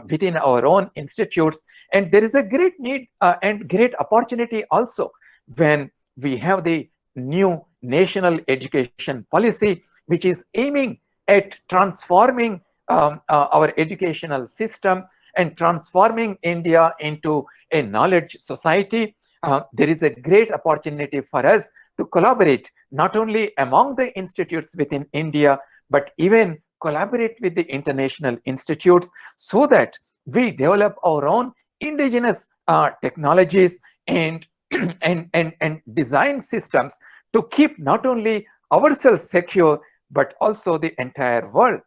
within our own institutes. And there is a great need and great opportunity also when we have the new national education policy, which is aiming at transforming our educational system and transforming India into a knowledge society. There is a great opportunity for us to collaborate not only among the institutes within India, but even collaborate with the international institutes so that we develop our own indigenous technologies and design systems to keep not only ourselves secure, but also the entire world.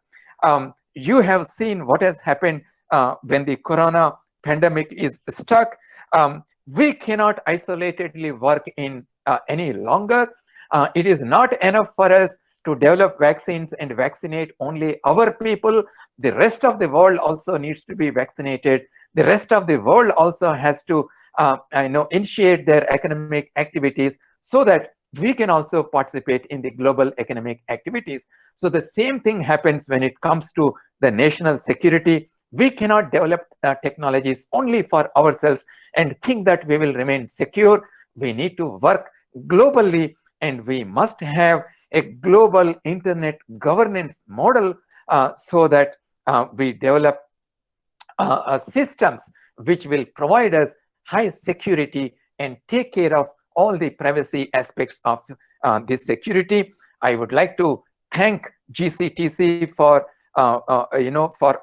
You have seen what has happened when the corona pandemic is stuck. We cannot isolatedly work in any longer. It is not enough for us to develop vaccines and vaccinate only our people. The rest of the world also needs to be vaccinated. The rest of the world also has to initiate their economic activities so that we can also participate in the global economic activities. So the same thing happens when it comes to the national security. We cannot develop technologies only for ourselves and think that we will remain secure. We need to work globally, and we must have a global internet governance model so that we develop systems which will provide us high security and take care of all the privacy aspects of this security. I would like to thank GCTC for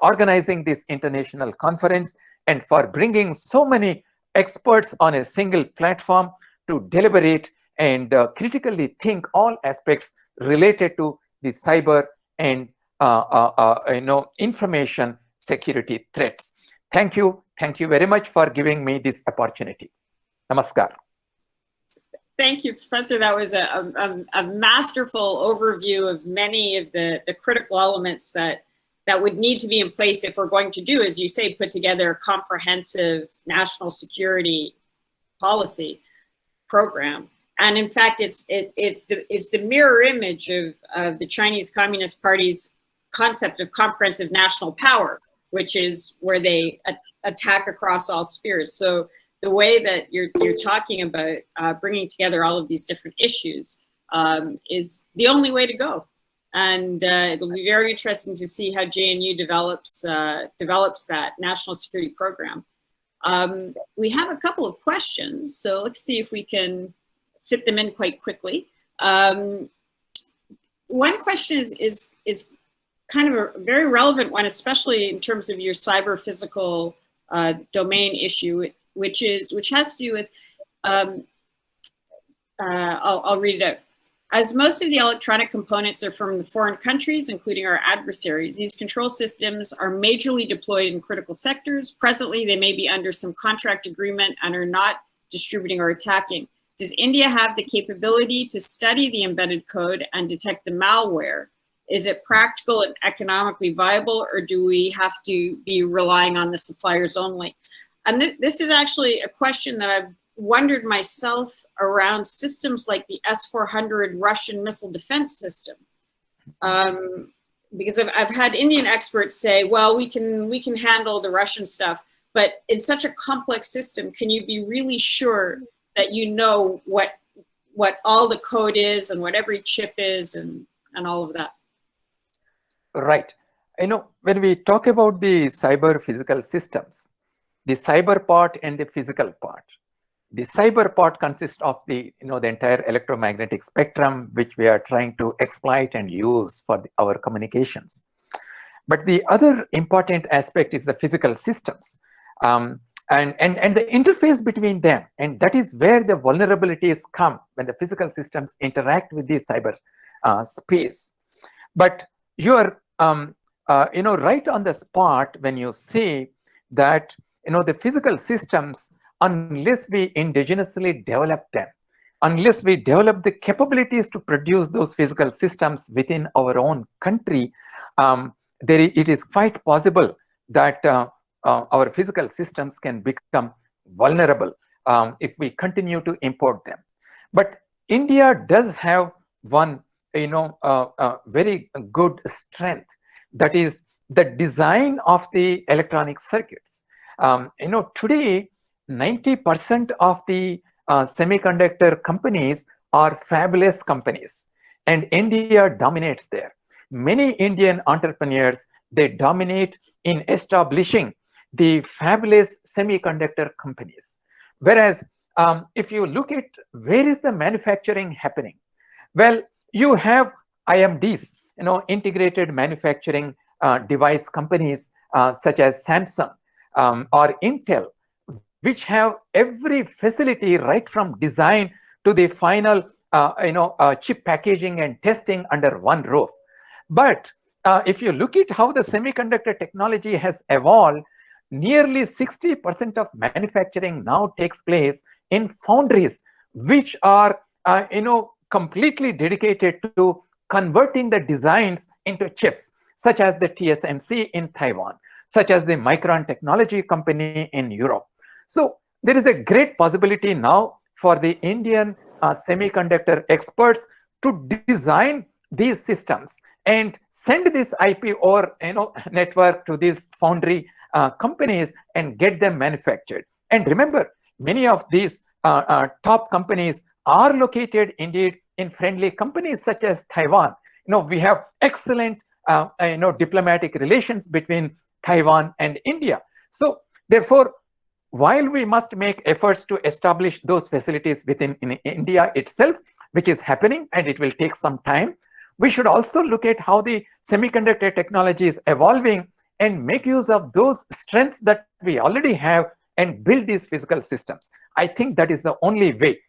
organizing this international conference and for bringing so many experts on a single platform to deliberate and critically think all aspects related to the cyber and information security threats. Thank you very much for giving me this opportunity. Namaskar. Thank you, Professor. That was a masterful overview of many of the critical elements that would need to be in place if we're going to do, as you say, put together a comprehensive national security policy program. And in fact, it's the mirror image of the Chinese Communist Party's concept of comprehensive national power, which is where they attack across all spheres. So the way that you're talking about bringing together all of these different issues is the only way to go. And it'll be very interesting to see how JNU develops that national security program. We have a couple of questions, so let's see if we can fit them in quite quickly. One question is kind of a very relevant one, especially in terms of your cyber physical domain issue, which has to do with, I'll read it out. As most of the electronic components are from the foreign countries, including our adversaries, these control systems are majorly deployed in critical sectors. Presently, they may be under some contract agreement and are not distributing or attacking. Does India have the capability to study the embedded code and detect the malware? Is it practical and economically viable, or do we have to be relying on the suppliers only? And this is actually a question that I've wondered myself around systems like the S-400 Russian missile defense system. Because I've had Indian experts say, well, we can handle the Russian stuff, but in such a complex system, can you be really sure that you know what all the code is and what every chip is and all of that? Right. When we talk about the cyber physical systems, the cyber part and the physical part, the cyber part consists of the entire electromagnetic spectrum, which we are trying to exploit and use for our communications. But the other important aspect is the physical systems and the interface between them. And that is where the vulnerabilities come when the physical systems interact with the cyber space. But you are right on the spot when you say that the physical systems, unless we indigenously develop them, unless we develop the capabilities to produce those physical systems within our own country, it is quite possible that our physical systems can become vulnerable if we continue to import them. But India does have one very good strength, that is the design of the electronic circuits. Today 90% of the semiconductor companies are fabless companies, and India dominates there. Many Indian entrepreneurs, they dominate in establishing the fabless semiconductor companies. Whereas if you look at where is the manufacturing happening, well, you have IMDs, integrated manufacturing device companies such as Samsung or Intel, which have every facility right from design to the final chip packaging and testing under one roof. But if you look at how the semiconductor technology has evolved, nearly 60% of manufacturing now takes place in foundries, which are completely dedicated to converting the designs into chips, such as the TSMC in Taiwan, such as the Micron Technology Company in Europe. So there is a great possibility now for the Indian semiconductor experts to design these systems and send this IP or network to these foundry companies and get them manufactured. And remember, many of these top companies are located indeed in friendly companies such as Taiwan. We have excellent diplomatic relations between Taiwan and India. So therefore, while we must make efforts to establish those facilities within India itself, which is happening and it will take some time, we should also look at how the semiconductor technology is evolving and make use of those strengths that we already have and build these physical systems. I think that is the only way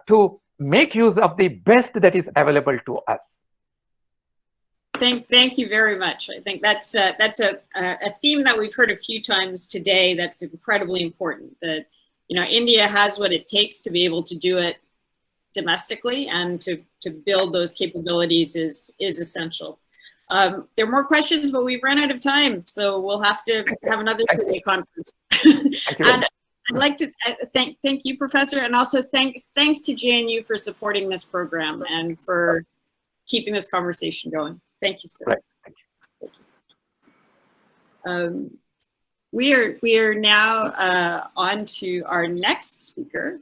to make use of the best that is available to us. Thank you very much. I think that's a theme that we've heard a few times today. That's incredibly important. That India has what it takes to be able to do it domestically, and to build those capabilities is essential. There are more questions, but we've run out of time, so we'll have to have another conference. And I'd like to thank you, Professor, and also thanks to JNU for supporting this program and for keeping this conversation going. Thank you, sir. Right. Thank you. We are now on to our next speaker,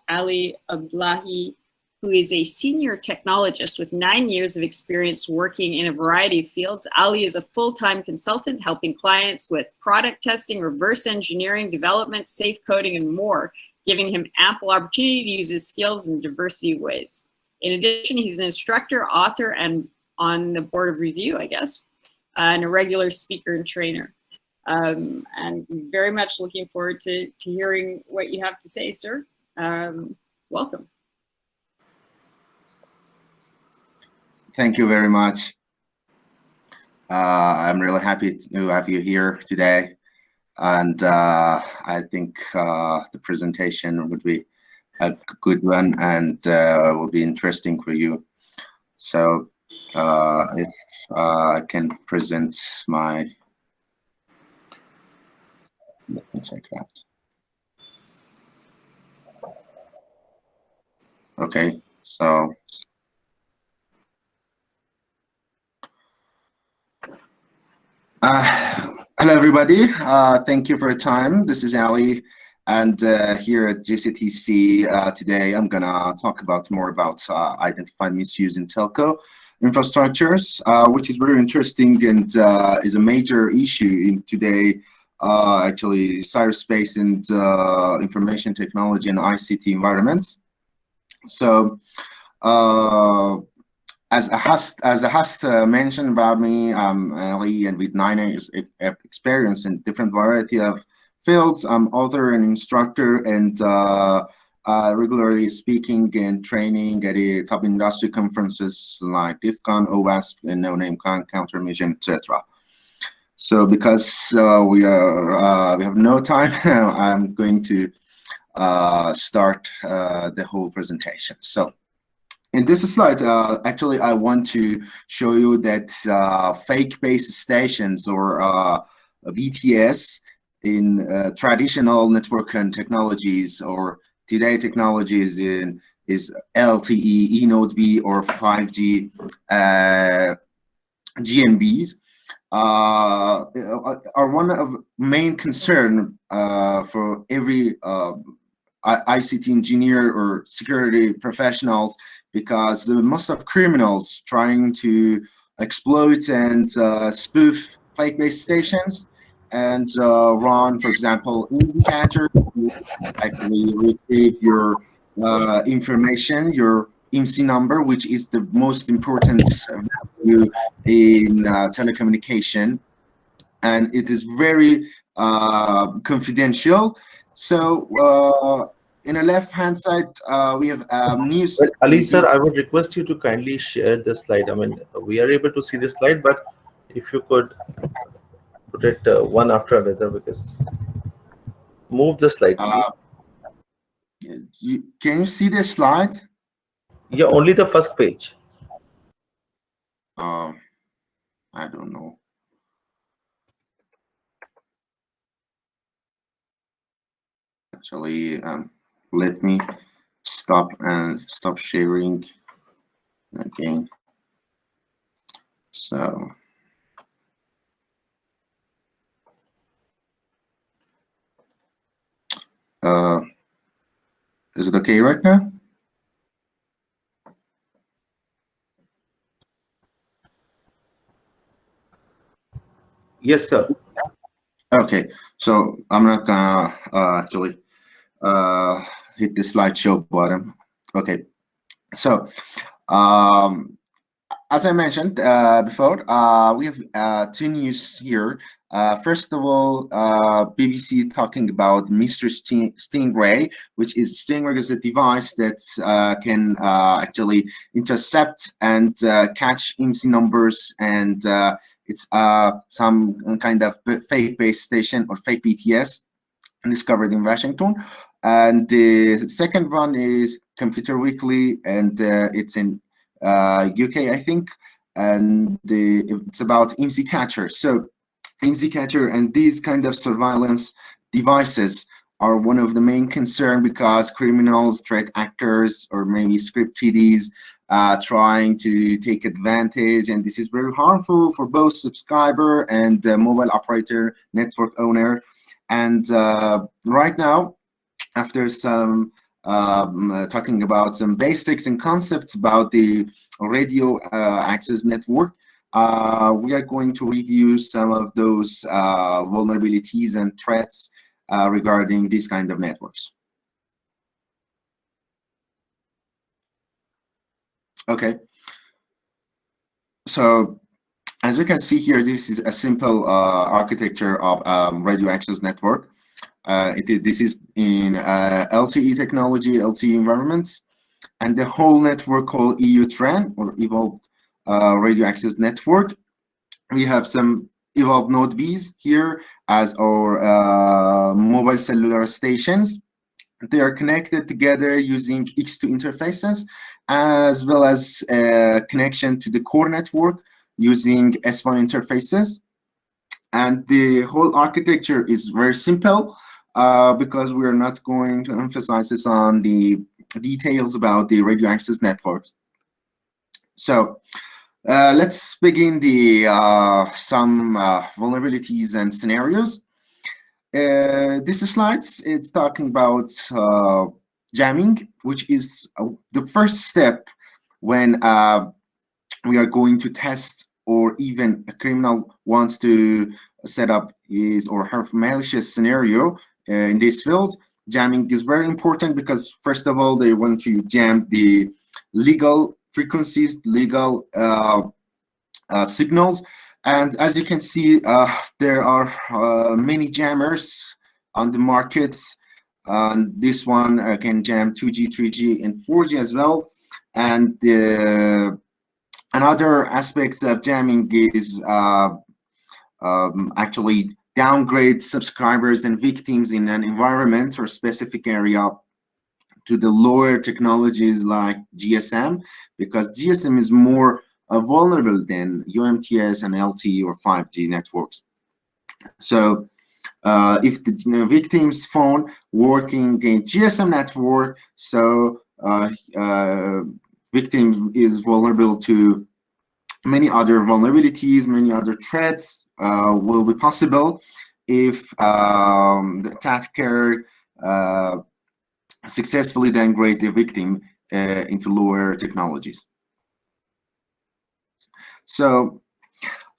Ali Abdullahi who is a senior technologist with 9 years of experience working in a variety of fields. Ali is a full-time consultant helping clients with product testing, reverse engineering, development, safe coding, and more, giving him ample opportunity to use his skills in a diversity of ways. In addition, he's an instructor, author, and on the board of review, I guess, and a regular speaker and trainer. And very much looking forward to hearing what you have to say, sir. Welcome. Thank you very much. I'm really happy to have you here today. And I think the presentation would be a good one and will be interesting for you. So if I can present my, let me check that. Okay, so hello everybody, thank you for your time. This is Ali, and here at GCTC today I'm gonna talk more about identified misuse in telco infrastructures, which is very interesting and is a major issue in today, actually cyberspace and information technology and ICT environments. So as a host mentioned about me, I'm Ali, and with 9 years experience in different variety of fields, I'm author and instructor, and regularly speaking and training at top industry conferences like DIFCON, OWASP, and No Name Con, Countermeasure, etc. So because we have no time, I'm going to start the whole presentation. So in this slide, actually, I want to show you that fake base stations or BTS in traditional network and technologies, or today technologies is LTE, eNodeB, or 5G GNBs. Are one of main concern for every ICT engineer or security professionals, because most of criminals trying to exploit and spoof fake base stations and run, for example, indicator to actually retrieve your information, your IMSI number, which is the most important value in telecommunication, and it is very confidential. So in the left-hand side, we have news. But Ali sir, I would request you to kindly share the slide. I mean, we are able to see the slide, but if you could put it one after another, because move the slide. Can you see the slide? Yeah, only the first page. I don't know. Actually, let me stop sharing again. So is it okay right now? Yes, sir. Okay, so I'm not gonna actually hit the slideshow button. Okay, so as I mentioned before, we have two news here. First of all, BBC talking about Mr. Stingray, which is Stingray is a device that can actually intercept and catch IMSI numbers, and it's some kind of fake base station or fake BTS discovered in Washington. And the second one is Computer Weekly, and it's in UK, I think, and it's about IMSI catcher. So IMSI catcher and these kind of surveillance devices are one of the main concern, because criminals, threat actors, or maybe script kiddies trying to take advantage, and this is very harmful for both subscriber and mobile operator, network owner. And right now, after some talking about some basics and concepts about the radio access network. We are going to review some of those vulnerabilities and threats regarding these kind of networks. Okay. So as you can see here, this is a simple architecture of radio access network. This is in LTE technology, LTE environments, and the whole network called EUTRAN, or Evolved Radio Access Network. We have some Evolved Node Bs here as our mobile cellular stations. They are connected together using X2 interfaces, as well as connection to the core network using S1 interfaces. And the whole architecture is very simple because we are not going to emphasize this on the details about the radio access networks. So let's begin the some vulnerabilities and scenarios. This slide, it's talking about jamming, which is the first step when we are going to test, or even a criminal wants to set up his or her malicious scenario in this field. Jamming is very important because, first of all, they want to jam the legal frequencies, legal signals. And as you can see, there are many jammers on the markets. This one can jam 2G, 3G, and 4G as well. And another aspect of jamming is actually downgrade subscribers and victims in an environment or specific area to the lower technologies like GSM, because GSM is more vulnerable than UMTS and LTE or 5G networks. So if the victim's phone working in GSM network, so victim is vulnerable to many other vulnerabilities, many other threats will be possible if the attacker successfully downgrade the victim into lower technologies. So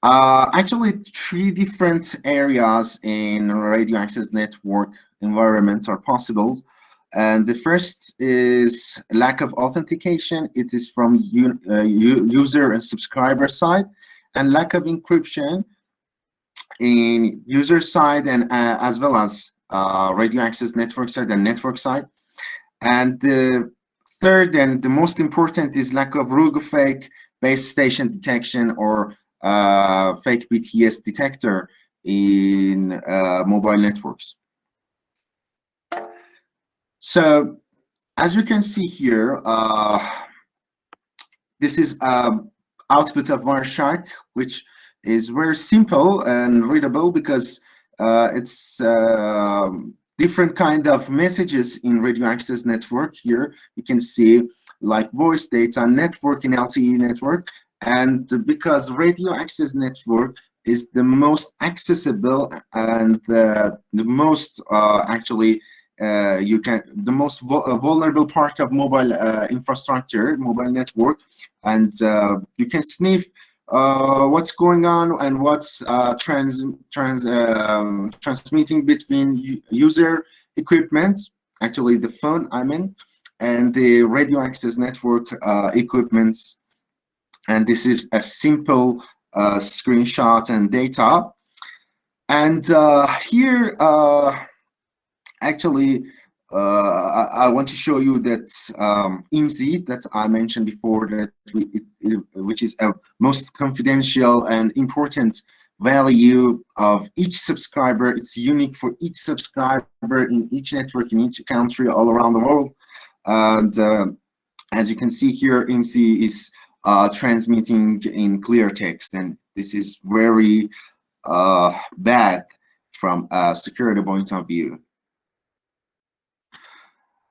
actually 3 different areas in radio access network environments are possible. And the first is lack of authentication. It is from user and subscriber side, and lack of encryption in user side, and as well as radio access network side and network side. And the third and the most important is lack of RUG-fake base station detection or fake BTS detector in mobile networks. So as you can see here, this is output of Wireshark, which is very simple and readable because it's different kind of messages in radio access network. Here you can see like voice, data, network in LTE network. And because radio access network is the most accessible and the most actually the most vulnerable part of mobile infrastructure, mobile network, and you can sniff what's going on and what's transmitting between user equipment, actually the phone, I mean, and the radio access network equipments. And this is a simple screenshot and data. And here, actually, I want to show you that IMSI that I mentioned before, that which is a most confidential and important value of each subscriber. It's unique for each subscriber in each network, in each country, all around the world. And as you can see here, IMSI is transmitting in clear text, and this is very bad from a security point of view.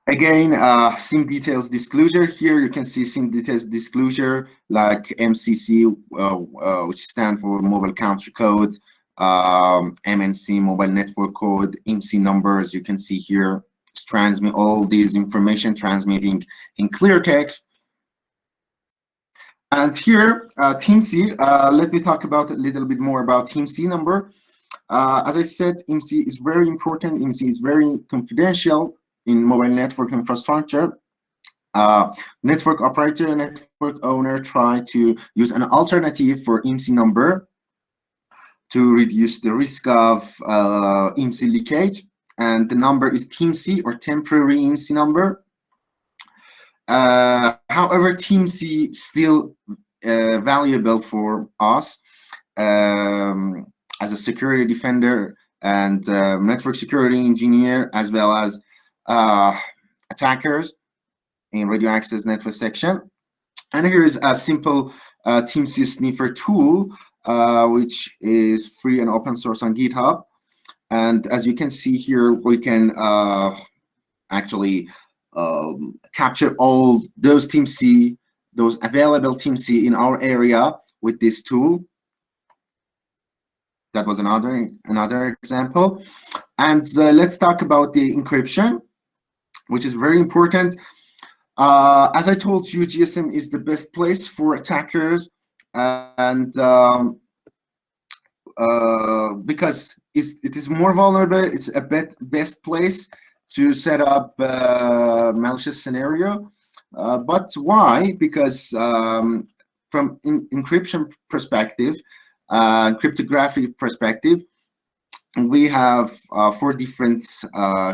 Again, SIM details disclosure. Here you can see SIM details disclosure like MCC, which stands for mobile country code, MNC, mobile network code, IMSI numbers. You can see here transmit all these information transmitting in clear text. And here, TIMC, let me talk about a little bit more about TIMC number. As I said, IMSI is very important. IMSI is very confidential in mobile network infrastructure. Network operator, network owner try to use an alternative for IMSI number to reduce the risk of IMSI leakage. And the number is TIMC, or temporary IMSI number. However, TIMC still valuable for us as a security defender and network security engineer, as well as attackers in radio access network section. And here is a simple TIMC sniffer tool, which is free and open source on GitHub. And as you can see here, we can actually capture all those TIMC, those available TIMC in our area with this tool. That was another example. And let's talk about the encryption, which is very important. As I told you, GSM is the best place for attackers, and because it is more vulnerable, it's a best place to set up malicious scenario. But why? Because from encryption perspective, cryptographic perspective, we have 4 different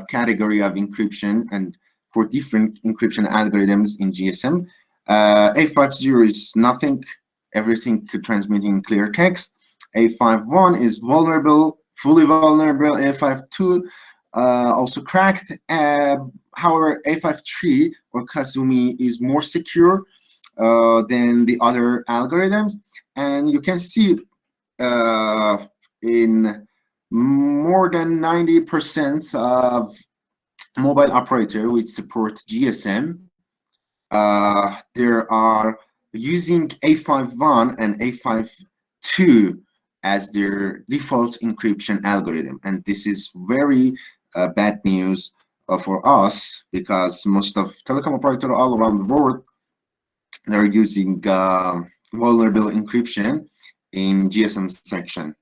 category of encryption and 4 different encryption algorithms in GSM. A50 is nothing, everything could transmit in clear text. A51 is vulnerable, fully vulnerable. A52 also cracked. However, A53 or Kazumi is more secure than the other algorithms. And you can see in more than 90% of mobile operator which support GSM, there are using A51 and A52 as their default encryption algorithm. And this is very bad news for us, because most of telecom operators all around the world, they're using vulnerable encryption in GSM section.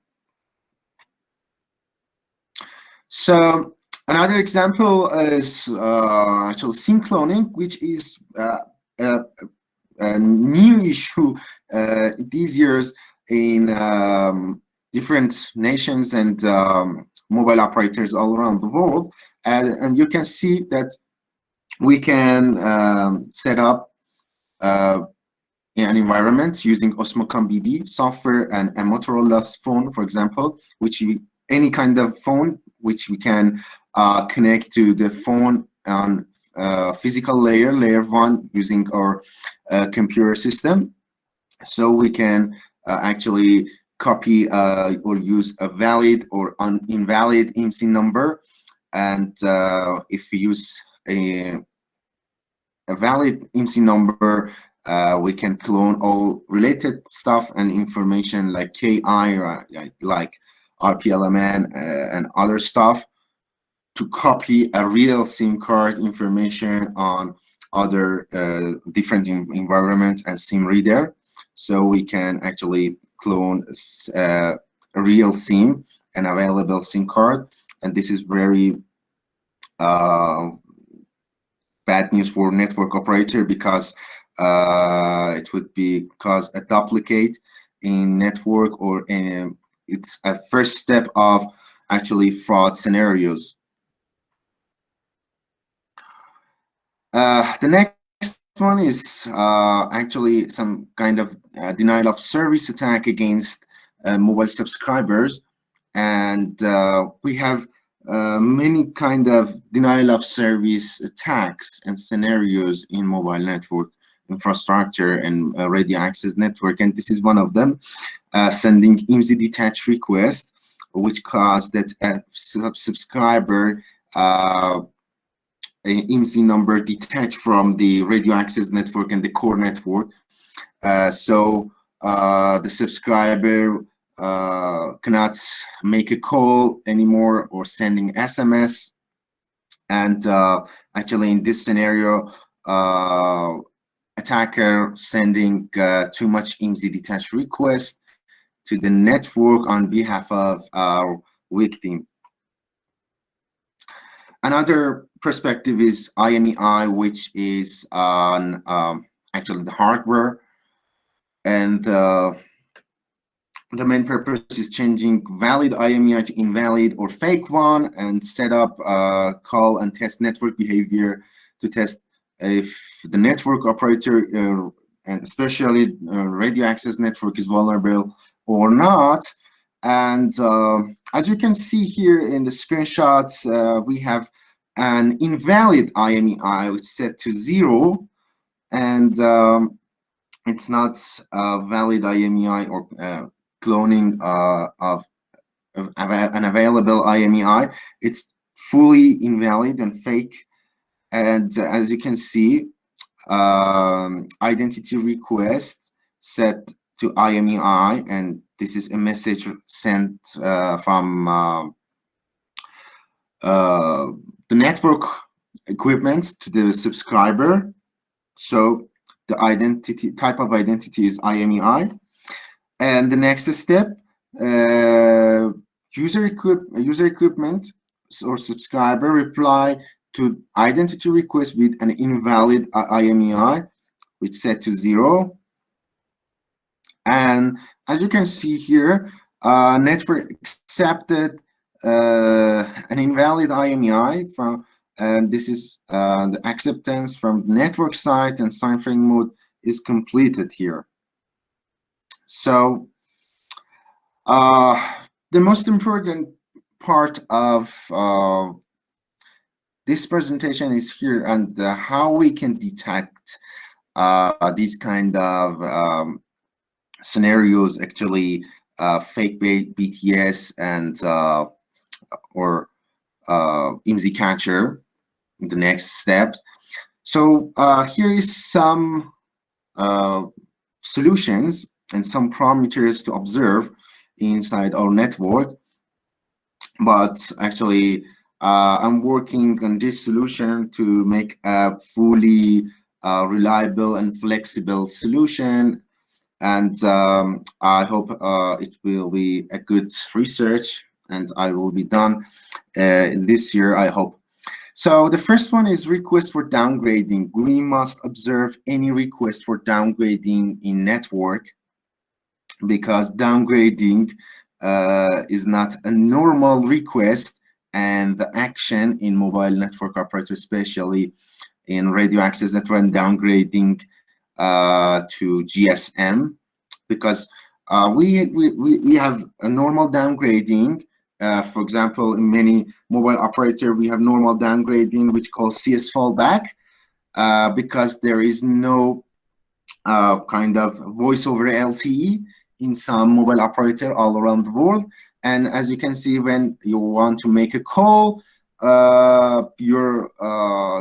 So another example is actual SIM cloning, which is a new issue these years in different nations and mobile operators all around the world. And you can see that we can set up an environment using Osmocom BB software and a Motorola phone, for example, which any kind of phone which we can connect to the phone on physical layer 1 using our computer system. So we can actually copy or use a valid or invalid IMSI number. And if we use a valid IMSI number, we can clone all related stuff and information like KI, like RPLMN and other stuff, to copy a real SIM card information on other different environments and SIM reader. So we can actually clone a real SIM, an available SIM card. And this is very bad news for network operator, because it would be cause a duplicate in network, or it's a first step of actually fraud scenarios. The next one is actually some kind of denial of service attack against mobile subscribers. And we have many kind of denial of service attacks and scenarios in mobile network infrastructure and radio access network. And this is one of them, sending IMSI detach request, which caused that a subscriber IMSI number detached from the radio access network and the core network. So the subscriber cannot make a call anymore or sending SMS. And actually, in this scenario, attacker sending too much IMSI detached request to the network on behalf of our victim. Another perspective is IMEI, which is on actually the hardware, and the main purpose is changing valid IMEI to invalid or fake one, and set up call and test network behavior to test if the network operator and especially radio access network is vulnerable or not. And as you can see here in the screenshots, we have an invalid IMEI which is set to 0, and it's not a valid IMEI or cloning of an available IMEI. It's fully invalid and fake. And as you can see, identity request set to IMEI, and this is a message sent from the network equipment to the subscriber. So the identity type of identity is IMEI. And the next step, user equipment or subscriber reply to identity request with an invalid IMEI, which set to 0. And as you can see here, network accepted an invalid IMEI from, and this is the acceptance from network side, and ciphering mode is completed here. So the most important part of this presentation is here, and how we can detect these kind of scenarios, actually fake BTS and or IMSI catcher, the next steps. So here is some solutions and some parameters to observe inside our network. But actually, I'm working on this solution to make a fully reliable and flexible solution. And I hope it will be a good research, and I will be done this year, I hope. So the first one is request for downgrading. We must observe any request for downgrading in network, because downgrading is not a normal request, and the action in mobile network operator, especially in radio access network, downgrading to GSM, because we have a normal downgrading. For example, in many mobile operator, we have normal downgrading, which called CS fallback, because there is no kind of voice over LTE in some mobile operator all around the world. And as you can see, when you want to make a call, your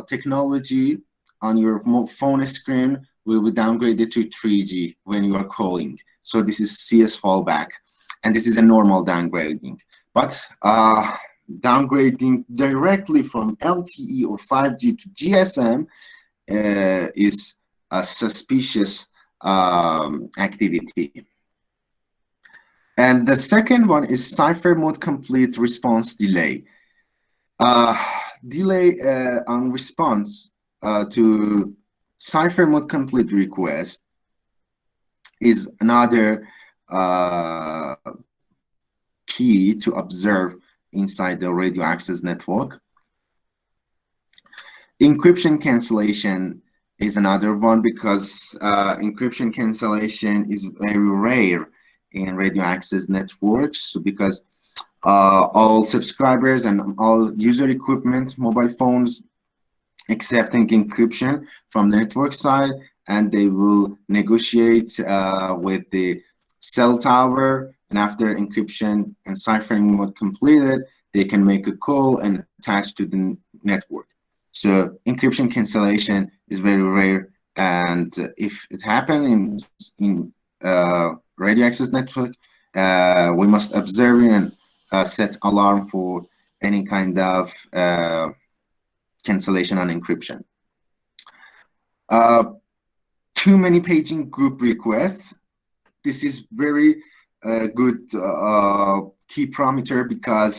technology on your phone screen will be downgraded to 3G when you are calling. So this is CS fallback, and this is a normal downgrading. But downgrading directly from LTE or 5G to GSM is a suspicious activity. And the second one is cipher mode complete response delay. Delay on response to cipher mode complete request is another key to observe inside the radio access network. Encryption cancellation is another one, because encryption cancellation is very rare in radio access networks. So because all subscribers and all user equipment, mobile phones, accepting encryption from the network side, and they will negotiate with the cell tower, and after encryption and ciphering mode completed, they can make a call and attach to the network. So encryption cancellation is very rare, and if it happens in radio access network, we must observe it and set alarm for any kind of cancellation and encryption. Too many paging group requests. This is very good key parameter because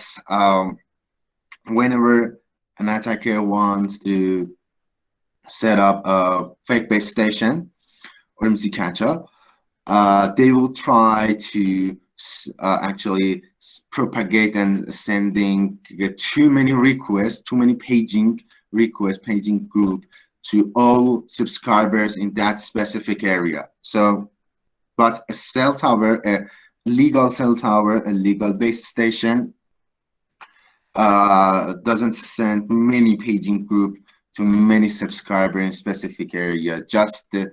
whenever an attacker wants to set up a fake base station or mzcacher, they will try to actually propagate and sending too many requests, too many paging requests, paging group to all subscribers in that specific area. So, but a cell tower, a legal cell tower, a legal base station doesn't send many paging group to many subscribers in specific area, just the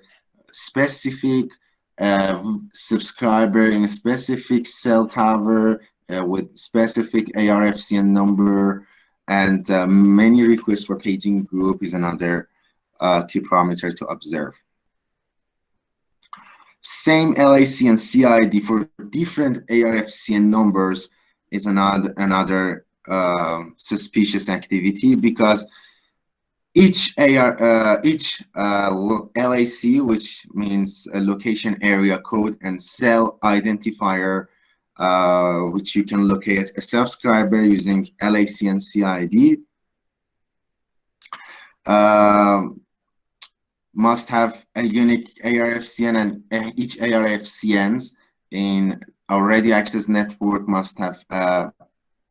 specific subscriber in a specific cell tower with specific ARFCN number, and many requests for paging group is another key parameter to observe. Same LAC and CID for different ARFCN numbers is another suspicious activity, because each LAC, which means a location area code, and cell identifier, which you can locate a subscriber using LAC and CID, must have a unique ARFCN, and each ARFCNs in our radio access network must have a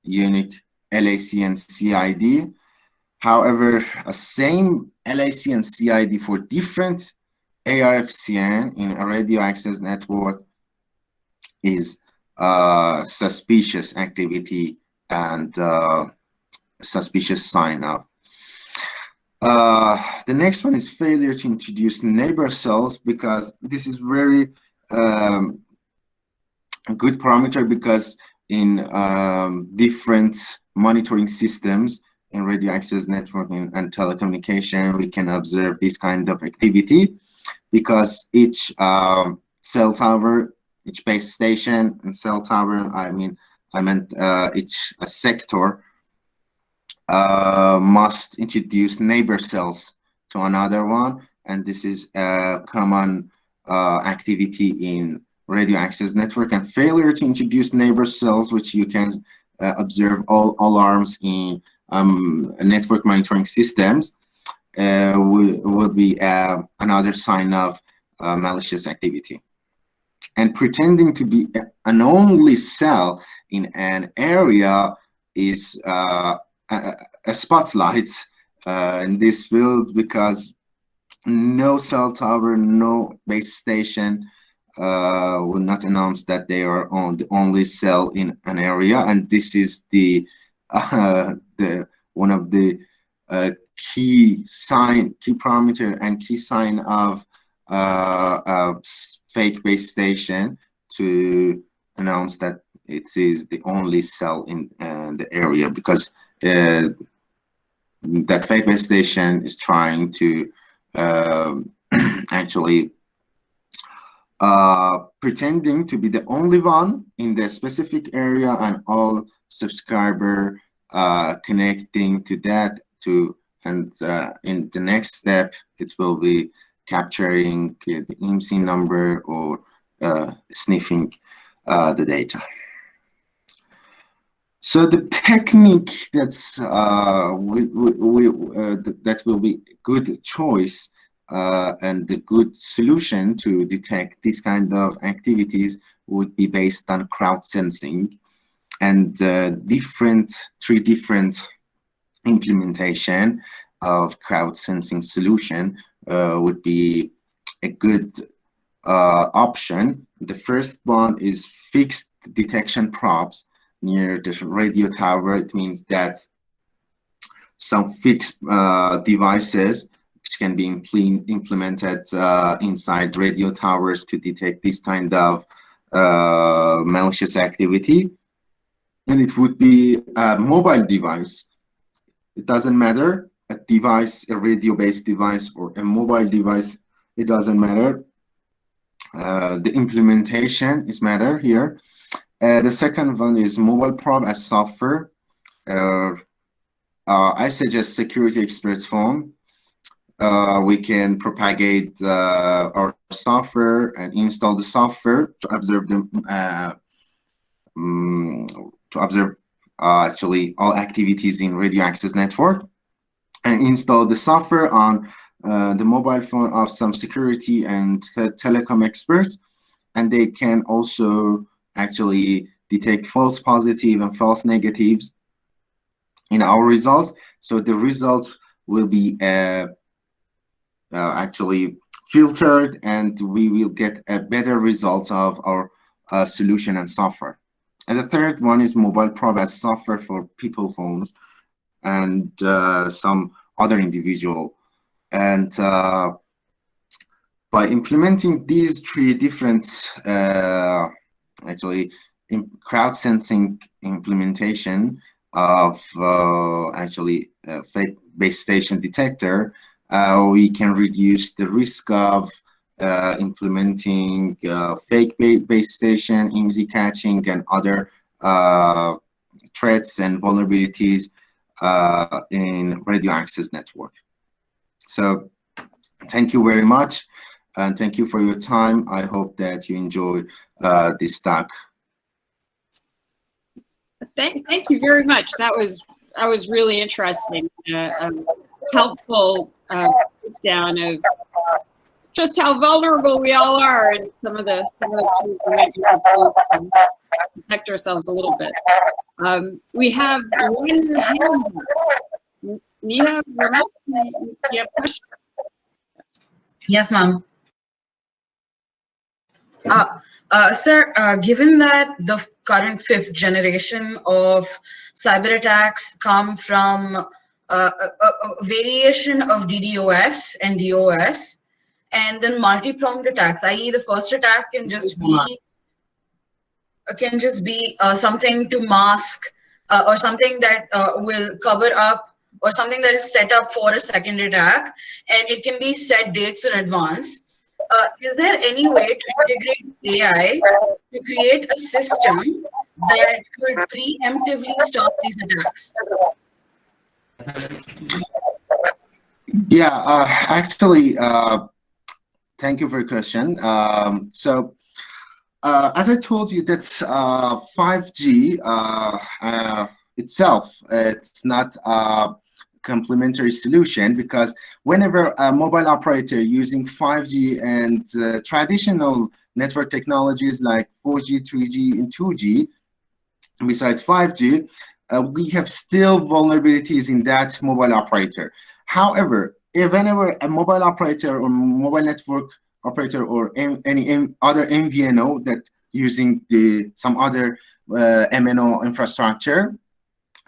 unique LAC and CID. However, a same LAC and CID for different ARFCN in a radio access network is suspicious activity and suspicious sign of. The next one is failure to introduce neighbor cells, because this is very a good parameter, because in different monitoring systems in radio access networking and telecommunication, we can observe this kind of activity, because each cell tower, each base station and cell tower, I meant each sector must introduce neighbor cells to another one, and this is a common activity in radio access network. And failure to introduce neighbor cells, which you can observe all alarms in network monitoring systems, will be another sign of malicious activity. And pretending to be an only cell in an area is a spotlight in this field, because no cell tower, no base station will not announce that they are on the only cell in an area, and this is the one of the key parameter and key sign of fake base station, to announce that it is the only cell in the area, because that fake base station is trying to actually pretending to be the only one in the specific area, and all subscriber connecting to that and in the next step it will be capturing the IMSI number or sniffing the data. So the technique that's that will be good choice and the good solution to detect this kind of activities would be based on crowd sensing, and three different implementation of crowd sensing solution would be a good option. The first one is fixed detection probes near the radio tower. It means that some fixed devices which can be implemented inside radio towers to detect this kind of malicious activity. And it would be a mobile device. It doesn't matter, a device, a radio-based device or a mobile device, it doesn't matter. The implementation is matter here. The second one is mobile probe as software. I suggest security experts forum. We can propagate our software and install the software to observe them, actually all activities in radio access network, and install the software on the mobile phone of some security and telecom experts, and they can also actually detect false positive and false negatives in our results. So the results will be actually filtered, and we will get a better results of our solution and software. And the third one is mobile probe as software for people phones and some other individual. And by implementing these three different actually crowd sensing implementation of actually fake base station detector, we can reduce the risk of implementing fake base station, IMSI catching, and other threats and vulnerabilities in radio access network. So thank you very much, and thank you for your time. I hope that you enjoy this talk. Thank you very much. That was really interesting. Helpful breakdown of just how vulnerable we all are, and some of the tools we might use to protect ourselves a little bit. We have one hand. Neha, do you have a question? Yes, ma'am. Sir, given that the current 5th generation of cyber attacks come from a variation of DDoS and DOS, and then multi-pronged attacks, i.e. the first attack can just be something to mask or something that will cover up, or something that is set up for a second attack, and it can be set dates in advance. Is there any way to integrate AI to create a system that could preemptively stop these attacks? Yeah, actually, thank you for your question. So, as I told you, that's 5G itself. It's not a complementary solution, because whenever a mobile operator using 5G and traditional network technologies like 4G, 3G, and 2G, besides 5G, we have still vulnerabilities in that mobile operator. However, if whenever a mobile operator or mobile network operator or any other MVNO that using some other MNO infrastructure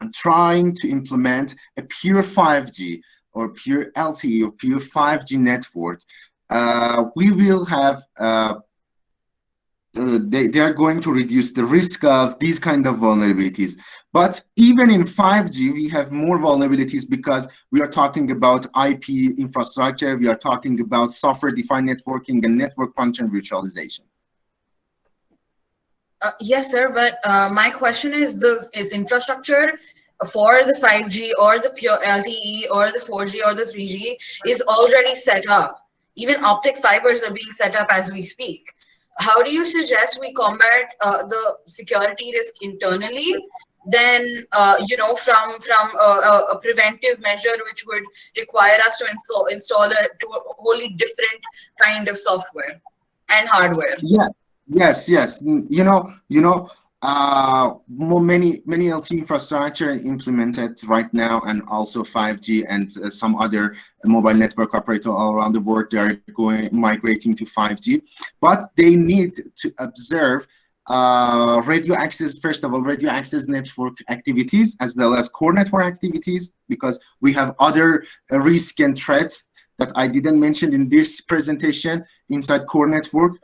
and trying to implement a pure 5G or pure LTE or pure 5G network, we will have they are going to reduce the risk of these kind of vulnerabilities. But even in 5G, we have more vulnerabilities, because we are talking about IP infrastructure, we are talking about software-defined networking and network function virtualization. Yes, sir, but my question is infrastructure for the 5G or the pure LTE or the 4G or the 3G is already set up. Even optic fibers are being set up as we speak. How do you suggest we combat the security risk internally, then from a preventive measure which would require us to install a wholly different kind of software and hardware? Yeah. Yes. Many LTE infrastructure implemented right now, and also 5G and some other mobile network operator all around the world, they are migrating to 5G, but they need to observe radio access, first of all, radio access network activities as well as core network activities, because we have other risks and threats that I didn't mention in this presentation inside core network,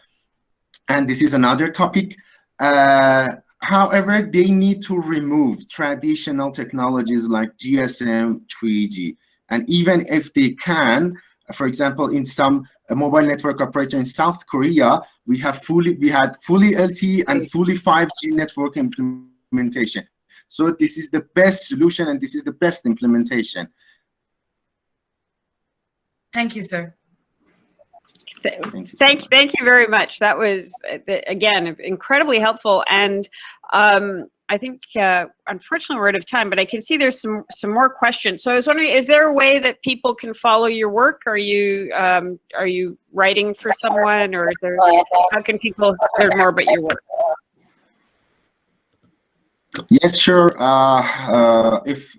and this is another topic. However, they need to remove traditional technologies like GSM, 3G, and even if they can, for example, in some mobile network operator in South Korea, we had fully LTE and fully 5G network implementation. So this is the best solution and this is the best implementation. Thank you, sir. Thank you very much. That was, again, incredibly helpful. And I think, unfortunately, we're out of time, but I can see there's some more questions. So I was wondering, is there a way that people can follow your work? Are you writing for someone, or is there, how can people learn more about your work? Yes, sure. If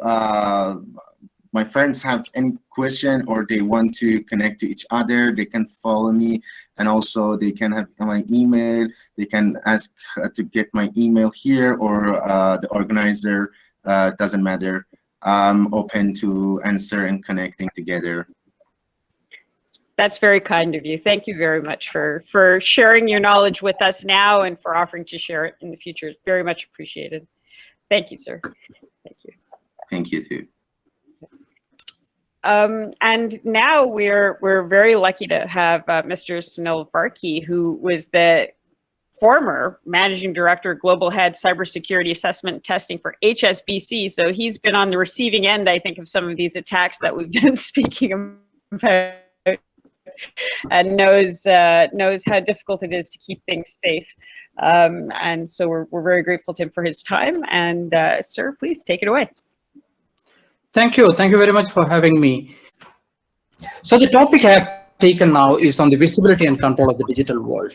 my friends have any question or they want to connect to each other, they can follow me, and also they can have my email. They can ask to get my email here, or the organizer, doesn't matter. I'm open to answer and connecting together. That's very kind of you. Thank you very much for sharing your knowledge with us now and for offering to share it in the future. It's very much appreciated. Thank you, sir. Thank you. Thank you too. And now we're very lucky to have Mr. Sunil Varkey, who was the former Managing Director, Global Head, Cybersecurity Assessment and Testing for HSBC. So he's been on the receiving end, I think, of some of these attacks that we've been speaking about, and knows how difficult it is to keep things safe. And so we're very grateful to him for his time. And sir, please take it away. Thank you very much for having me. So the topic I have taken now is on the visibility and control of the digital world.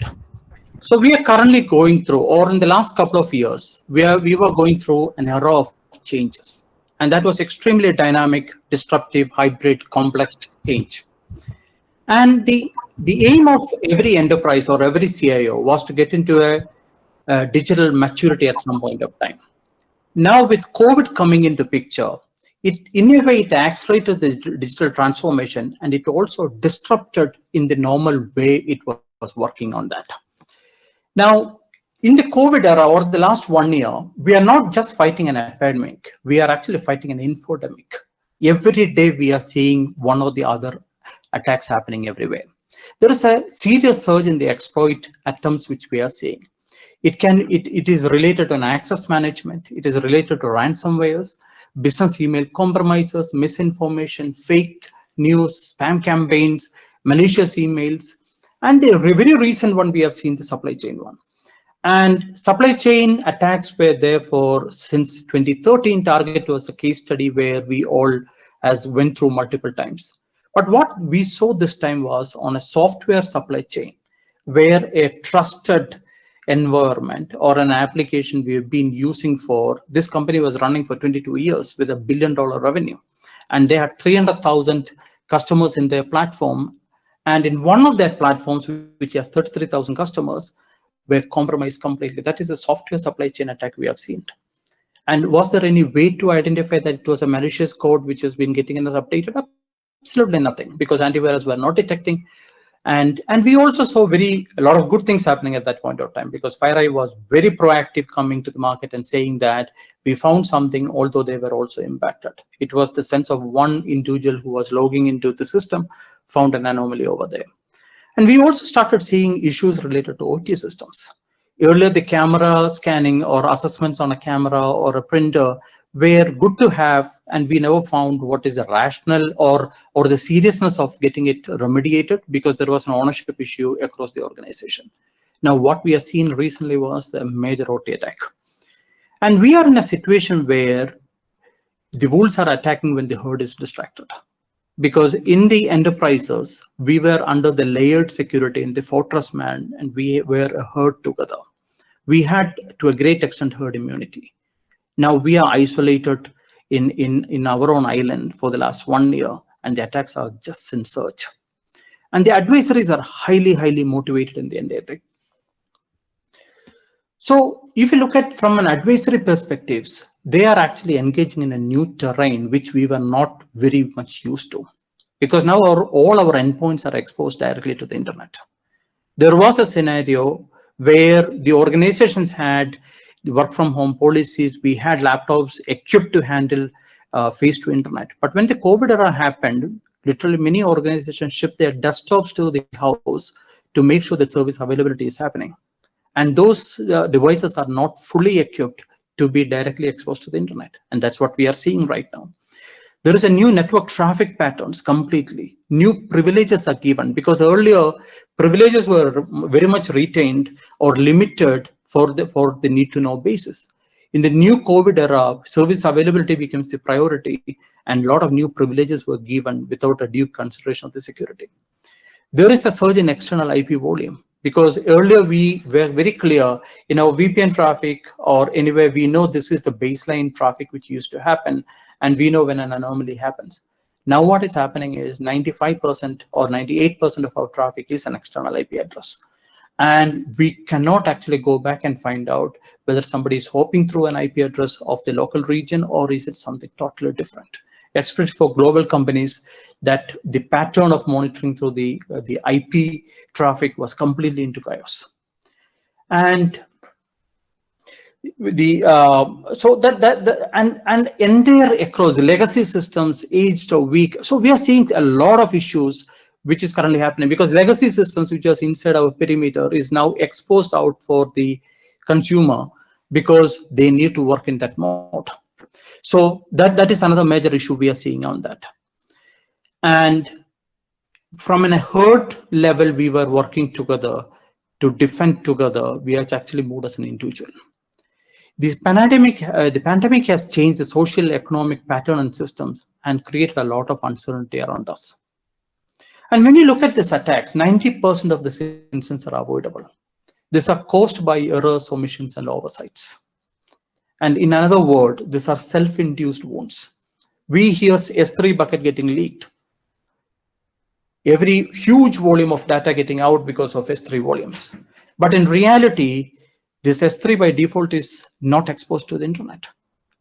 So we are currently going through, or in the last couple of years, we were going through an era of changes. And that was extremely dynamic, disruptive, hybrid, complex change. And the aim of every enterprise or every CIO was to get into a digital maturity at some point of time. Now with COVID coming into picture, in a way, it accelerated the digital transformation, and it also disrupted in the normal way it was working on that. Now, in the COVID era, or the last 1 year, we are not just fighting an epidemic, we are actually fighting an infodemic. Every day we are seeing one or the other attacks happening everywhere. There is a serious surge in the exploit attempts which we are seeing. It is related to an access management, it is related to ransomwares, business email compromises, misinformation, fake news, spam campaigns, malicious emails, and the very recent one we have seen, the supply chain one. And supply chain attacks were there for since 2013. Target was a case study where we all went through multiple times. But what we saw this time was on a software supply chain, where a trusted environment or an application we have been using for, this company was running for 22 years with $1 billion revenue, and they had 300,000 customers in their platform, and in one of their platforms, which has 33,000 customers, were compromised completely. That is a software supply chain attack we have seen. And was there any way to identify that it was a malicious code which has been getting updated? Absolutely nothing, because antivirus were not detecting. And we also saw a lot of good things happening at that point of time, because FireEye was very proactive coming to the market and saying that we found something, although they were also impacted. It was the sense of one individual who was logging into the system, found an anomaly over there. And we also started seeing issues related to OT systems. Earlier, the camera scanning or assessments on a camera or a printer were good to have, and we never found what is the rational or the seriousness of getting it remediated, because there was an ownership issue across the organization. Now, what we have seen recently was a major OT attack. And we are in a situation where the wolves are attacking when the herd is distracted. Because in the enterprises, we were under the layered security in the fortress man, and we were a herd together. We had, to a great extent, herd immunity. Now we are isolated in our own island for the last 1 year, and the attacks are just in surge. And the adversaries are highly, highly motivated in the entire thing. So if you look at from an adversary perspectives, they are actually engaging in a new terrain, which we were not very much used to, because now all our endpoints are exposed directly to the internet. There was a scenario where the organizations had the work from home policies, we had laptops equipped to handle face to internet. But when the COVID era happened, literally many organizations shipped their desktops to the house to make sure the service availability is happening. And those devices are not fully equipped to be directly exposed to the internet. And that's what we are seeing right now. There is a new network traffic patterns completely. New privileges are given, because earlier privileges were very much retained or limited for the need to know basis. In the new COVID era, service availability becomes the priority, and a lot of new privileges were given without a due consideration of the security. There is a surge in external IP volume, because earlier we were very clear in our VPN traffic or anywhere we know this is the baseline traffic which used to happen, and we know when an anomaly happens. Now what is happening is 95% or 98% of our traffic is an external IP address. And we cannot actually go back and find out whether somebody is hopping through an IP address of the local region or is it something totally different. Especially for global companies, that the pattern of monitoring through the IP traffic was completely into chaos. And so and entire across the legacy systems, aged or weak. So we are seeing a lot of issues which is currently happening, because legacy systems which is inside our perimeter is now exposed out for the consumer because they need to work in that mode. So that is another major issue we are seeing on that. And from a herd level, we were working together to defend together. We have actually moved as an individual. The pandemic has changed the social economic pattern and systems and created a lot of uncertainty around us. And when you look at these attacks, 90% of the incidents are avoidable. These are caused by errors, omissions, and oversights. And in another word, these are self-induced wounds. We hear S3 bucket getting leaked. Every huge volume of data getting out because of S3 volumes. But in reality, this S3 by default is not exposed to the internet,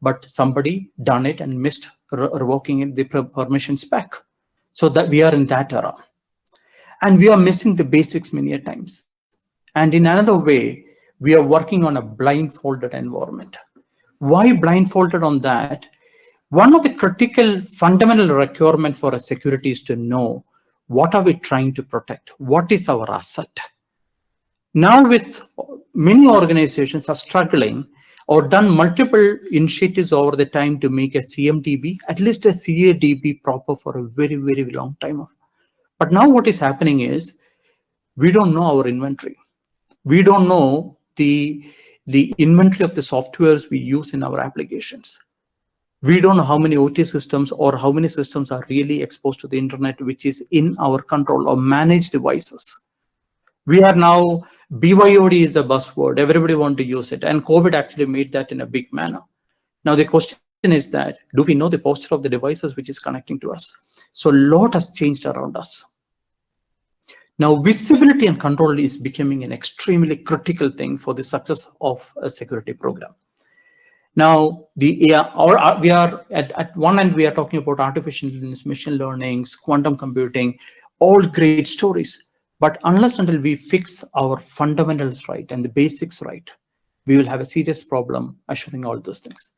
but somebody done it and missed revoking the permissions back. So that we are in that era. And we are missing the basics many a times. And in another way, we are working on a blindfolded environment. Why blindfolded on that? One of the critical fundamental requirements for a security is to know what are we trying to protect? What is our asset? Now with many organizations are struggling or done multiple initiatives over the time to make a CMDB, at least a CADB proper for a very, very long time. But now what is happening is we don't know our inventory. We don't know the inventory of the softwares we use in our applications. We don't know how many OT systems or how many systems are really exposed to the internet, which is in our control, or managed devices. We are now, BYOD is a buzzword. Everybody wants to use it. And COVID actually made that in a big manner. Now the question is that, do we know the posture of the devices which is connecting to us? So a lot has changed around us. Now visibility and control is becoming an extremely critical thing for the success of a security program. Now, we are at one end, we are talking about artificial intelligence, machine learning, quantum computing, all great stories. But unless until we fix our fundamentals right and the basics right, we will have a serious problem assuring all those things.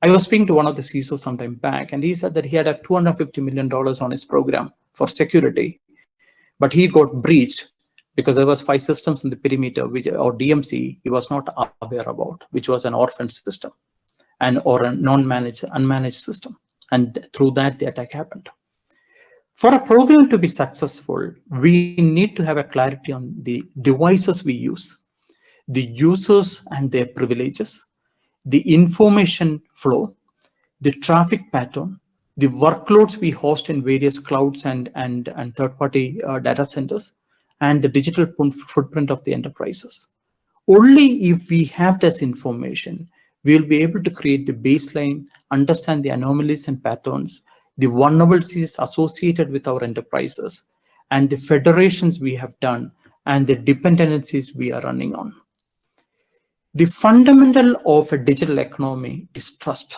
I was speaking to one of the CISOs some time back, and he said that he had a $250 million on his program for security, but he got breached because there was 5 systems in the perimeter, which, or DMC, he was not aware about, which was an orphan system and or a non-managed, unmanaged system. And through that, the attack happened. For a program to be successful, we need to have a clarity on the devices we use, the users and their privileges, the information flow, the traffic pattern, the workloads we host in various clouds and third-party data centers, and the digital footprint of the enterprises. Only if we have this information, we will be able to create the baseline, understand the anomalies and patterns, the vulnerabilities associated with our enterprises, and the federations we have done, and the dependencies we are running on. The fundamental of a digital economy is trust.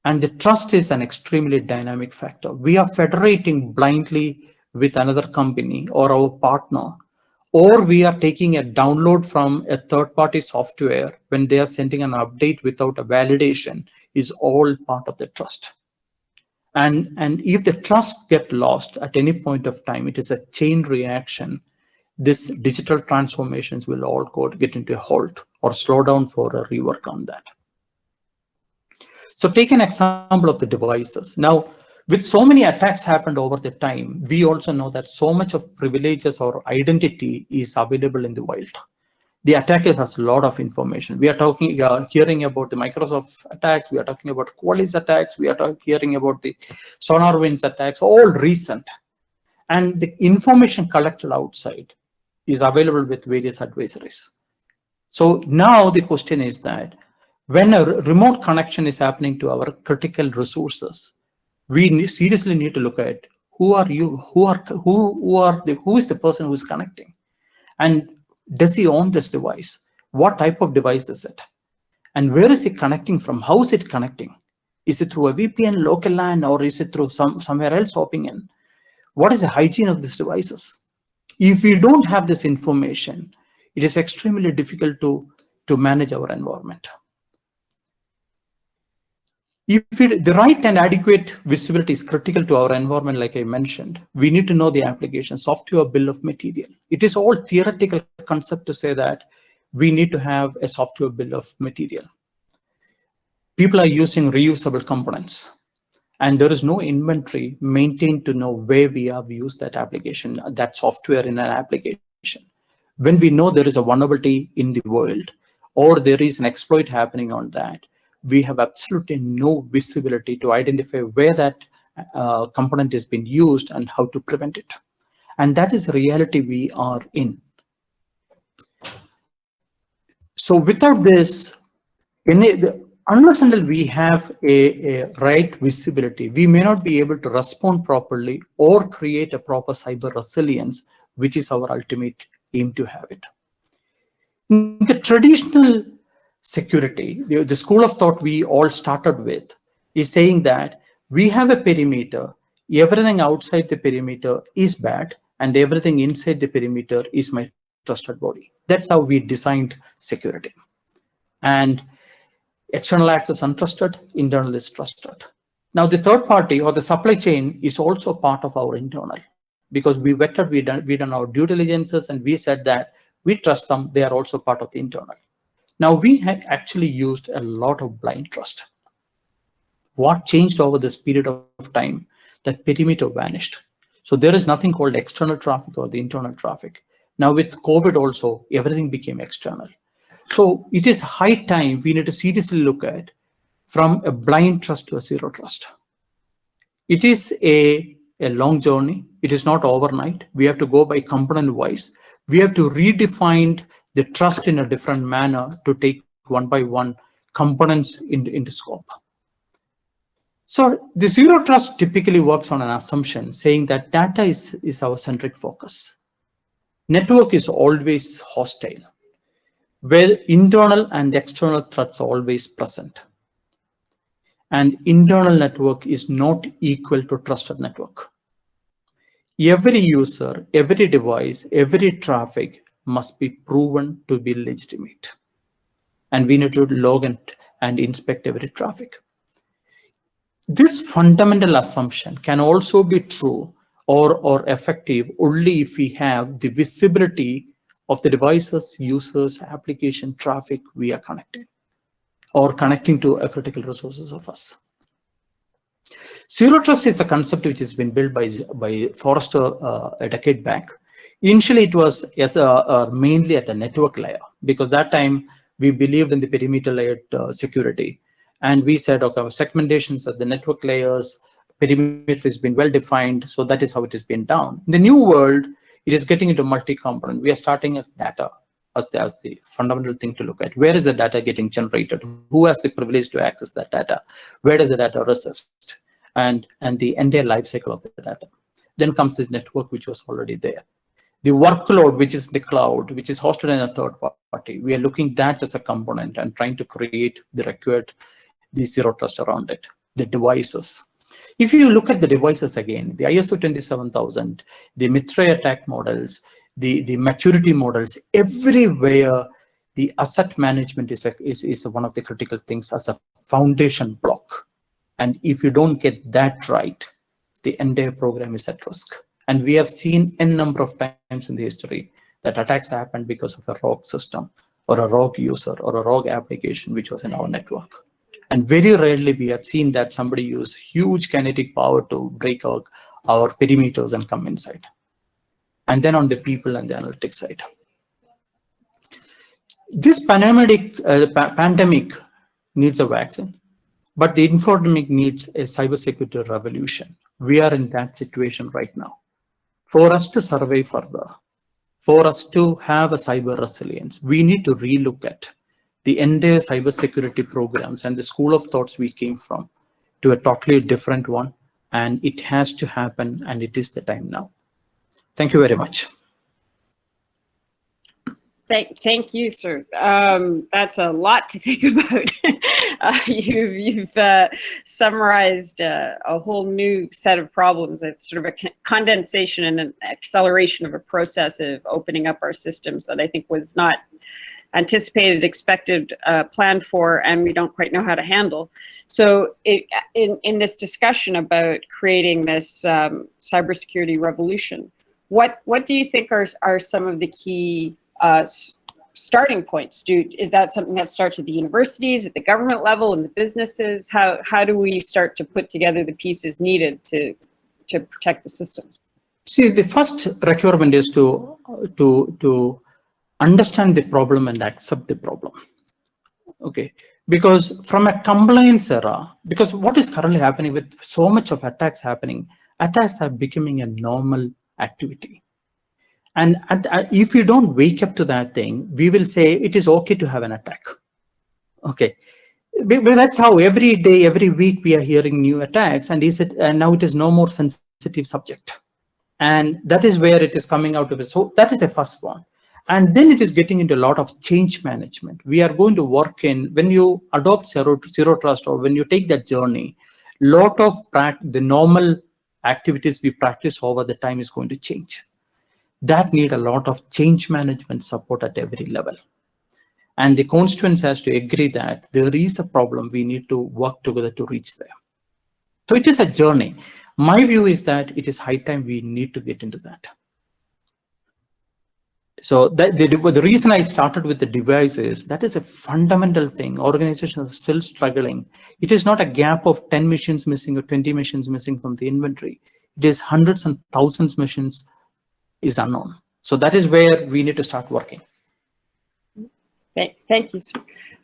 And the trust is an extremely dynamic factor. We are federating blindly with another company or our partner, or we are taking a download from a third-party software when they are sending an update without a validation, is all part of the trust. And if the trust gets lost at any point of time, it is a chain reaction. This digital transformations will all get into a halt or slow down for a rework on that. So take an example of the devices. Now, with so many attacks happened over the time, we also know that so much of privileges or identity is available in the wild. The attackers has a lot of information. We are talking, hearing about the Microsoft attacks. We are talking about Qualys attacks. We are hearing about the SonarWinds attacks, all recent. And the information collected outside is available with various adversaries. So now the question is that when a remote connection is happening to our critical resources, we seriously need to look at who are you, who is the person who is connecting, and does he own this device? What type of device is it? And where is it connecting from? How is it connecting? Is it through a VPN, local LAN, or is it through somewhere else hopping in? What is the hygiene of these devices? If we don't have this information, it is extremely difficult to manage our environment. If the right and adequate visibility is critical to our environment, like I mentioned, we need to know the application, software bill of material. It is all theoretical concept to say that we need to have a software bill of material. People are using reusable components, and there is no inventory maintained to know where we have used that application, that software in an application. When we know there is a vulnerability in the world, or there is an exploit happening on that, we have absolutely no visibility to identify where that component has been used and how to prevent it. And that is the reality we are in. So without this, unless until we have a right visibility, we may not be able to respond properly or create a proper cyber resilience, which is our ultimate aim to have it. In the traditional security, the school of thought we all started with is saying that we have a perimeter, everything outside the perimeter is bad, and everything inside the perimeter is my trusted body. That's how we designed security. And external access untrusted, internal is trusted. Now the third party or the supply chain is also part of our internal, because we vetted, we done our due diligences, and we said that we trust them, they are also part of the internal. Now we had actually used a lot of blind trust. What changed over this period of time? That perimeter vanished. So there is nothing called external traffic or the internal traffic. Now with COVID also, everything became external. So it is high time we need to seriously look at from a blind trust to a zero trust. It is a long journey. It is not overnight. We have to go by component wise. We have to redefine the trust in a different manner to take one by one components into scope. So the zero trust typically works on an assumption saying that data is our centric focus. Network is always hostile, where internal and external threats are always present. And internal network is not equal to trusted network. Every user, every device, every traffic must be proven to be legitimate. And we need to log and inspect every traffic. This fundamental assumption can also be true or effective only if we have the visibility of the devices, users, application, traffic we are connected or connecting to a critical resources of us. Zero trust is a concept which has been built by Forrester a decade back. Initially, it was mainly at the network layer, because that time we believed in the perimeter layer security. And we said, okay, our segmentations at the network layers, perimeter has been well defined, so that is how it has been done. In the new world, it is getting into multi-component. We are starting at data as the fundamental thing to look at. Where is the data getting generated? Who has the privilege to access that data? Where does the data resist? And the entire life cycle of the data. Then comes this network, which was already there. The workload, which is the cloud, which is hosted in a third party. We are looking at that as a component and trying to create the required zero trust around it. The devices. If you look at the devices again, the ISO 27000, the Mitra attack models, the maturity models, everywhere the asset management is one of the critical things as a foundation block. And if you don't get that right, the entire program is at risk. And we have seen a number of times in the history that attacks happened because of a rogue system or a rogue user or a rogue application which was in our network. And very rarely we have seen that somebody use huge kinetic power to break our perimeters and come inside. And then on the people and the analytics side. This pandemic needs a vaccine, but the infodemic needs a cybersecurity revolution. We are in that situation right now. For us to survive further, for us to have a cyber resilience, we need to relook at the entire cybersecurity programs and the school of thoughts we came from to a totally different one. And it has to happen, and it is the time now. Thank you very much. Thank you, sir. That's a lot to think about. You've summarized a whole new set of problems. It's sort of a condensation and an acceleration of a process of opening up our systems that I think was not anticipated, expected, planned for, and we don't quite know how to handle. So in this discussion about creating this cybersecurity revolution, what do you think are some of the key starting points? Is that something that starts at the universities, at the government level, in the businesses? How do we start to put together the pieces needed to protect the systems? See, the first requirement is to understand the problem and accept the problem. Okay, because from a compliance era, because what is currently happening with so much of attacks happening, attacks are becoming a normal activity. And if you don't wake up to that thing, we will say it is okay to have an attack. Okay, but that's how every day, every week we are hearing new attacks, and now it is no more sensitive subject, and that is where it is coming out of it. So that is the first one, and then it is getting into a lot of change management. We are going to work in, when you adopt zero trust, or when you take that journey, lot of the normal activities we practice over the time is going to change. That need a lot of change management support at every level. And the constituents has to agree that there is a problem, we need to work together to reach there. So it is a journey. My view is that it is high time we need to get into that. So the reason I started with the devices, that is a fundamental thing. Organizations are still struggling. It is not a gap of 10 machines missing or 20 machines missing from the inventory. It is hundreds and thousands machines is unknown. So that is where we need to start working. Thank you, sir.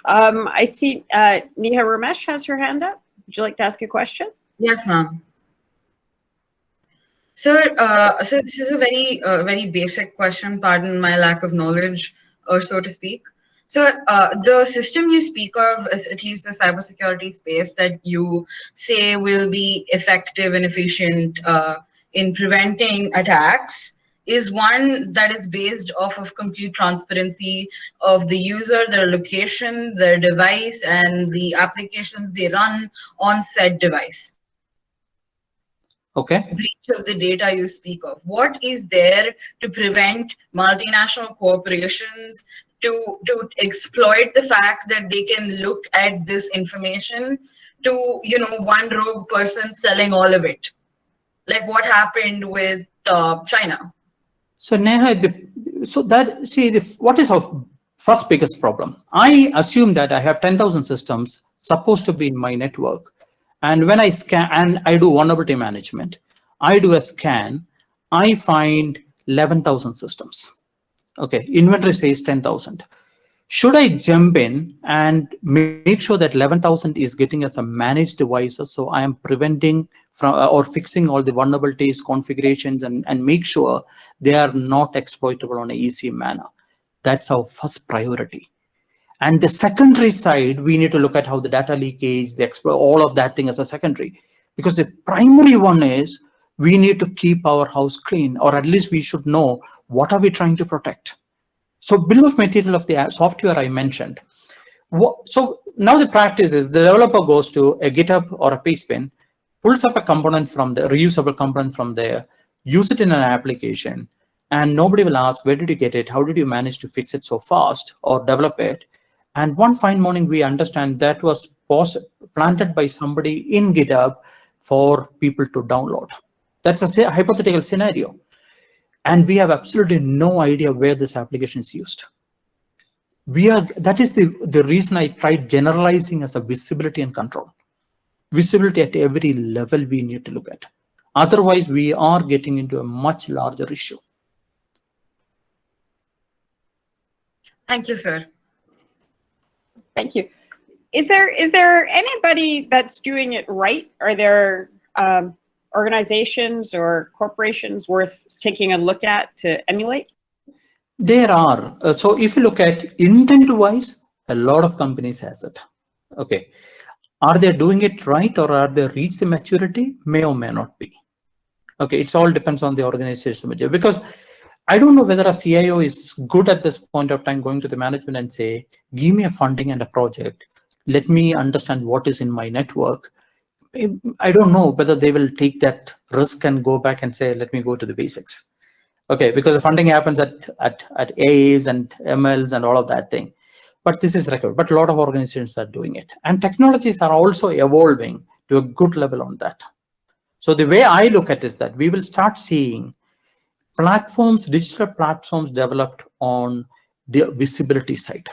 I see Neha Ramesh has her hand up. Would you like to ask a question? Yes, ma'am. So this is a very basic question. Pardon my lack of knowledge, or so to speak. So the system you speak of, is at least the cybersecurity space that you say will be effective and efficient in preventing attacks, is one that is based off of complete transparency of the user, their location, their device, and the applications they run on said device. Okay. Breach of the data you speak of. What is there to prevent multinational corporations to exploit the fact that they can look at this information to, one rogue person selling all of it? Like what happened with China? So Neha, what is our first biggest problem? I assume that I have 10,000 systems supposed to be in my network. And when I scan, and I do vulnerability management, I do a scan, I find 11,000 systems. Okay, inventory says 10,000. Should I jump in and make sure that 11,000 is getting as a managed devices, so I am preventing from or fixing all the vulnerabilities, configurations, and make sure they are not exploitable on an easy manner? That's our first priority. And the secondary side, we need to look at how the data leakage, all of that thing as a secondary. Because the primary one is we need to keep our house clean, or at least we should know what are we trying to protect. So bill of material of the software I mentioned. So now the practice is the developer goes to a GitHub or a Pastebin, pulls up a component from the reusable component from there, use it in an application, and nobody will ask, where did you get it? How did you manage to fix it so fast or develop it? And one fine morning, we understand that was planted by somebody in GitHub for people to download. That's a hypothetical scenario. And we have absolutely no idea where this application is used. That is the reason I tried generalizing as a visibility and control. Visibility at every level we need to look at. Otherwise, we are getting into a much larger issue. Thank you, sir. Thank you. Is there anybody that's doing it right? Are there organizations or corporations worth taking a look at to emulate? There are. So if you look at intent-wise, a lot of companies has it. Okay. Are they doing it right, or are they reached the maturity? May or may not be. Okay, it all depends on the organization. Because I don't know whether a CIO is good at this point of time going to the management and say, give me a funding and a project. Let me understand what is in my network. I don't know whether they will take that risk and go back and say, let me go to the basics. Okay, because the funding happens at A's and MLs and all of that thing. But this is record. But a lot of organizations are doing it. And technologies are also evolving to a good level on that. So the way I look at it is that we will start seeing platforms, digital platforms developed on the visibility side,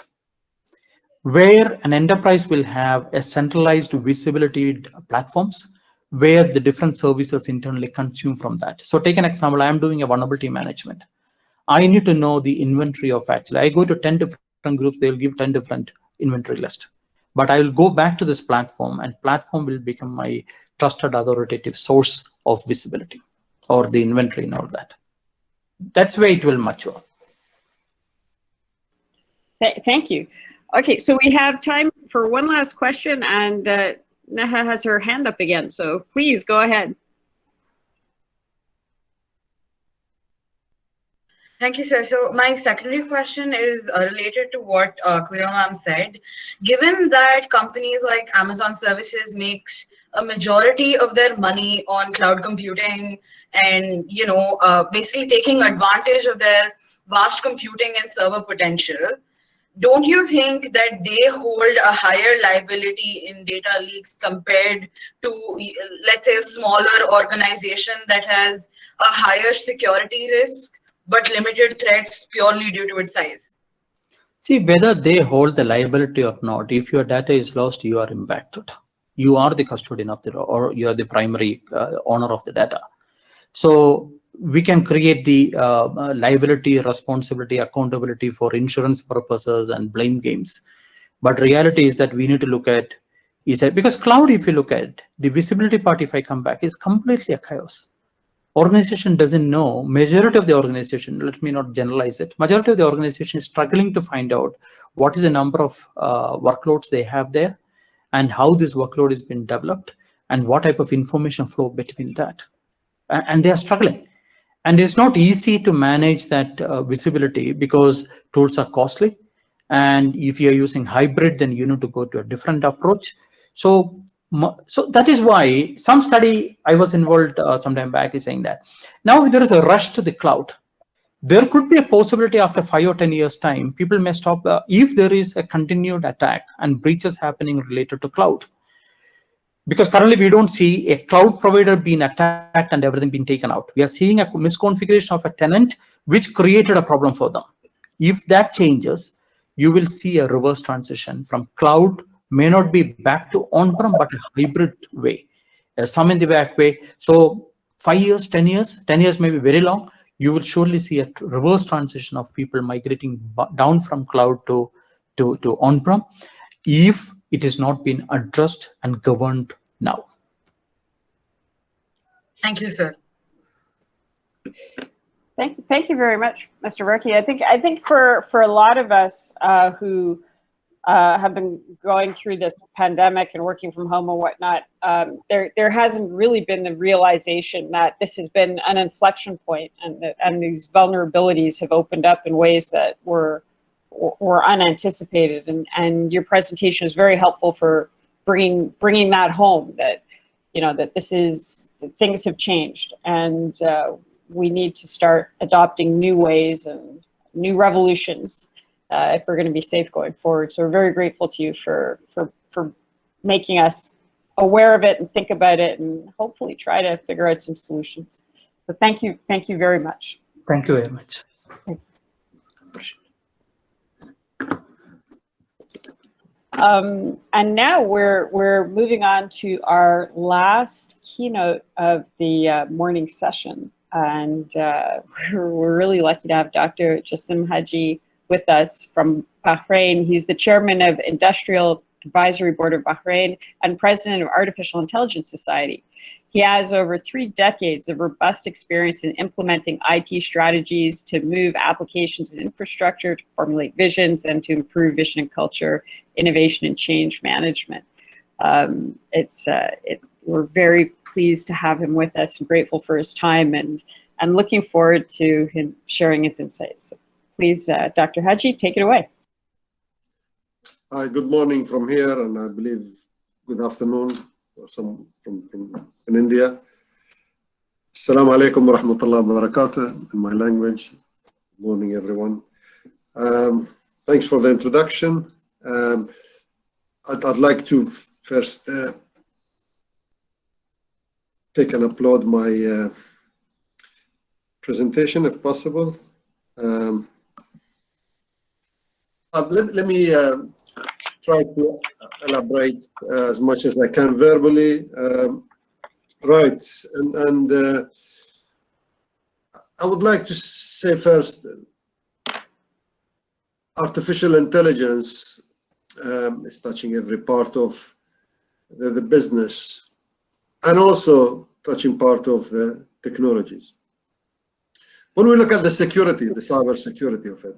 where an enterprise will have a centralized visibility platforms where the different services internally consume from that. So take an example, I'm doing a vulnerability management. I need to know the inventory of actually, I go to 10 different groups, they'll give 10 different inventory list. But I will go back to this platform, and platform will become my trusted authoritative source of visibility or the inventory and all that. That's where it will mature. Thank you. Okay, so we have time for one last question, and Neha has her hand up again, so please go ahead. Thank you, sir. So my secondary question is related to what Cleo ma'am said. Given that companies like Amazon Services makes a majority of their money on cloud computing and, you know, basically taking advantage of their vast computing and server potential, don't you think that they hold a higher liability in data leaks compared to, let's say, a smaller organization that has a higher security risk but limited threats purely due to its size? See, whether they hold the liability or not, if your data is lost, you are impacted. You are the custodian of the, or you are the primary owner of the data. So we can create the liability, responsibility, accountability for insurance purposes and blame games. But reality is that we need to look at, because cloud, if you look at the visibility part, if I come back, is completely a chaos. Organization doesn't know, majority of the organization, let me not generalize it, majority of the organization is struggling to find out what is the number of workloads they have there and how this workload has been developed and what type of information flow between that. And they are struggling. And it's not easy to manage that visibility because tools are costly. And if you're using hybrid, then you need to go to a different approach. So that is why some study I was involved some time back is saying that now there is a rush to the cloud. There could be a possibility after 5 or 10 years time, people may stop if there is a continued attack and breaches happening related to cloud. Because currently we don't see a cloud provider being attacked and everything being taken out. We are seeing a misconfiguration of a tenant which created a problem for them. If that changes, you will see a reverse transition from cloud, may not be back to on-prem, but a hybrid way, some in the back way. So 5 years, 10 years, 10 years may be very long. You will surely see a reverse transition of people migrating down from cloud to on-prem if it is not been addressed and governed now. Thank you, sir. Thank you very much, Mr. Verkey. I think for a lot of us who have been going through this pandemic and working from home and whatnot, there hasn't really been the realization that this has been an inflection point, and these vulnerabilities have opened up in ways that were unanticipated. And your presentation is very helpful for bringing that home, that that things have changed, and we need to start adopting new ways and new revolutions if we're going to be safe going forward. So we're very grateful to you for making us aware of it and think about it and hopefully try to figure out some solutions. So thank you very much. Thank you very much. Appreciate it. And now we're moving on to our last keynote of the morning session. And we're really lucky to have Dr. Jassim Haji with us from Bahrain. He's the chairman of Industrial Advisory Board of Bahrain and president of Artificial Intelligence Society. He has over 3 decades of robust experience in implementing IT strategies to move applications and infrastructure, to formulate visions, and to improve vision and culture, innovation and change management. We're very pleased to have him with us and grateful for his time and looking forward to him sharing his insights. So please, Dr. Haji, take it away. Hi, good morning from here, and I believe good afternoon or some from in India. Assalamu alaikum wa rahmatullahi wa barakatuh in my language. Good morning, everyone. Thanks for the introduction. I'd like to first take and upload my presentation if possible. Let me try to elaborate as much as I can verbally. Right, and I would like to say first, artificial intelligence is touching every part of the business and also touching part of the technologies. When we look at the security, the cyber security of it,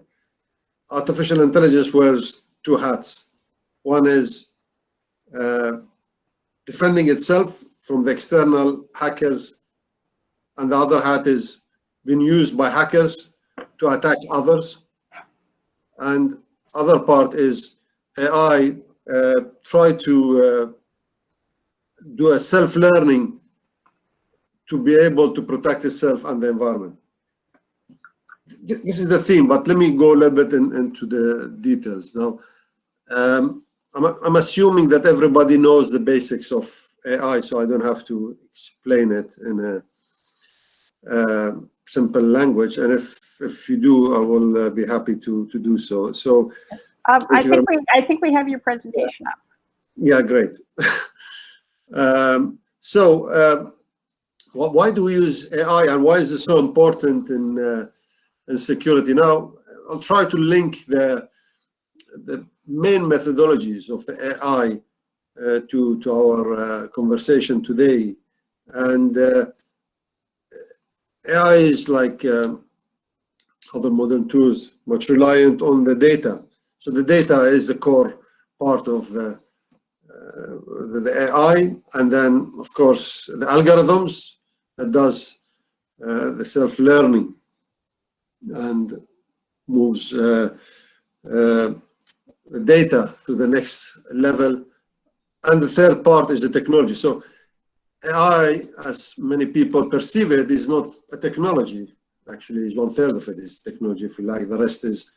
artificial intelligence wears 2 hats. One is defending itself from the external hackers, and the other hat is being used by hackers to attack others. And other part is AI try to do a self-learning to be able to protect itself and the environment. This is the theme, but let me go a little bit into the details. Now, I'm assuming that everybody knows the basics of AI, so I don't have to explain it in a simple language. And if you do, I will be happy to do so. So, I think we have your presentation up. Yeah, great. Why do we use AI, and why is it so important in security? Now, I'll try to link the main methodologies of the AI to our conversation today. And AI is like other modern tools, much reliant on the data. So the data is the core part of the AI, and then of course the algorithms that does the self-learning and moves the data to the next level. And the third part is the technology. So AI, as many people perceive it, is not a technology. Actually, is 1/3 of it is technology, if you like. The rest is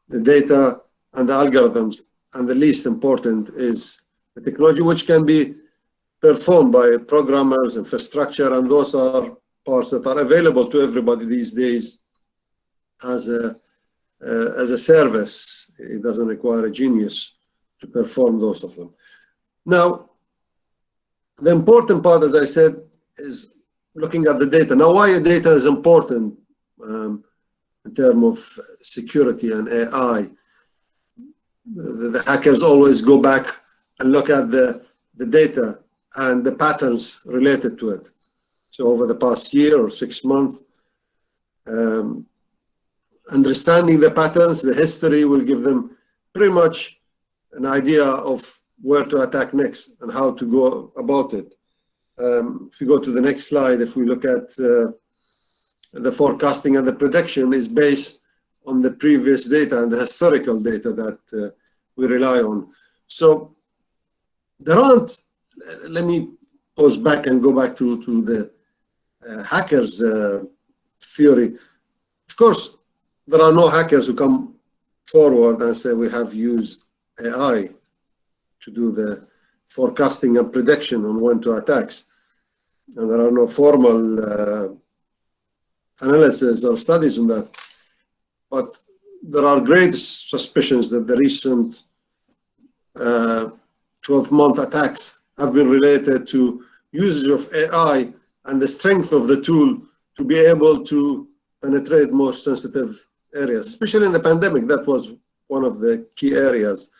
the data and the algorithms. And the least important is the technology, which can be performed by programmers, infrastructure, and those are parts that are available to everybody these days as a service. It doesn't require a genius to perform those of them. Now, the important part, as I said, is looking at the data. Now, why data is important in terms of security and AI? The hackers always go back and look at the data and the patterns related to it. So over the past year or 6 months, understanding the patterns, the history will give them pretty much an idea of where to attack next and how to go about it. If you go to the next slide, if we look at the forecasting and the prediction is based on the previous data and the historical data that we rely on. So there aren't, let me pause back and go back to the hackers theory. Of course, there are no hackers who come forward and say we have used AI to do the forecasting and prediction on when to attacks. And there are no formal analysis or studies on that. But there are great suspicions that the recent 12-month attacks have been related to usage of AI and the strength of the tool to be able to penetrate more sensitive areas, especially in the pandemic. That was one of the key areas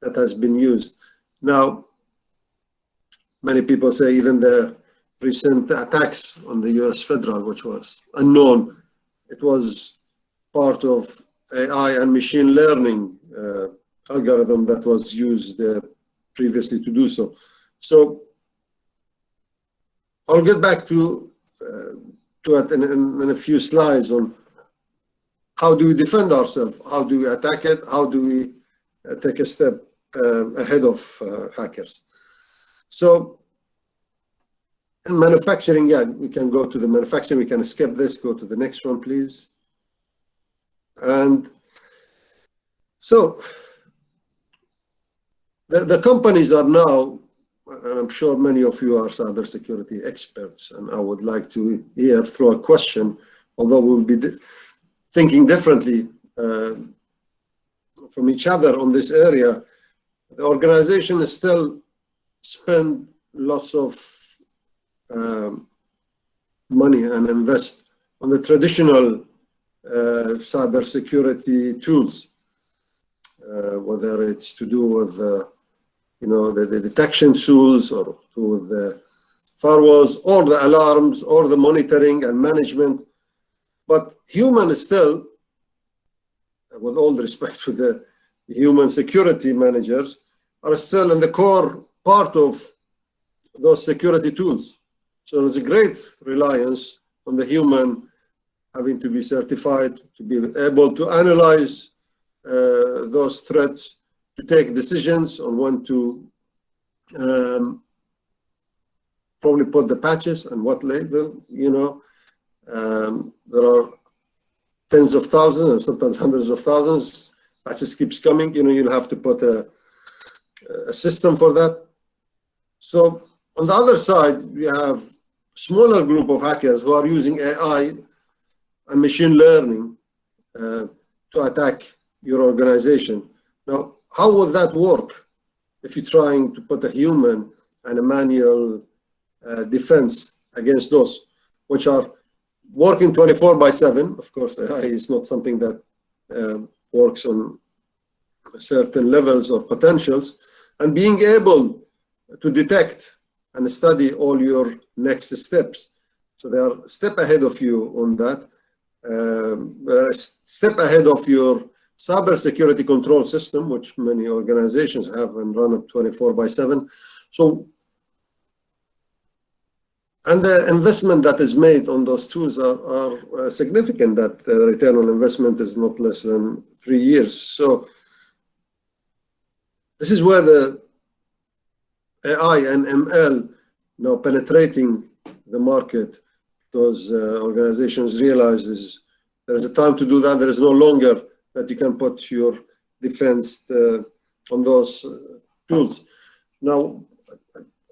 that has been used. Now, many people say even the recent attacks on the US federal, which was unknown, it was part of AI and machine learning algorithm that was used previously to do so. So I'll get back to it in a few slides on how do we defend ourselves, how do we attack it, how do we take a step ahead of hackers. So in manufacturing, yeah, we can go to the manufacturing, we can skip this, go to the next one, please. And so the companies are now, and I'm sure many of you are cybersecurity experts, and I would like to here throw a question, although we'll be thinking differently from each other on this area. The organization is still spend lots of money and invest on the traditional cybersecurity tools, whether it's to do with the detection tools or to do with the firewalls or the alarms or the monitoring and management. But human is still, with all the respect to the human security managers, are still in the core part of those security tools. So there's a great reliance on the human having to be certified, to be able to analyze those threats, to take decisions on when to probably put the patches and what label, there are tens of thousands and sometimes hundreds of thousands. Patches keeps coming, you'll have to put a system for that. So on the other side, we have smaller group of hackers who are using AI and machine learning to attack your organization. Now, how would that work if you're trying to put a human and a manual defense against those, which are working 24/7? Of course, AI is not something that works on certain levels or potentials, and being able to detect and study all your next steps. So they are a step ahead of you on that, a step ahead of your cybersecurity control system, which many organizations have and run it 24/7. So, and the investment that is made on those tools are significant, that the return on investment is not less than 3 years. So this is where the AI and ML now penetrating the market, because organizations realize there is a time to do that. There is no longer that you can put your defense on those tools. Now,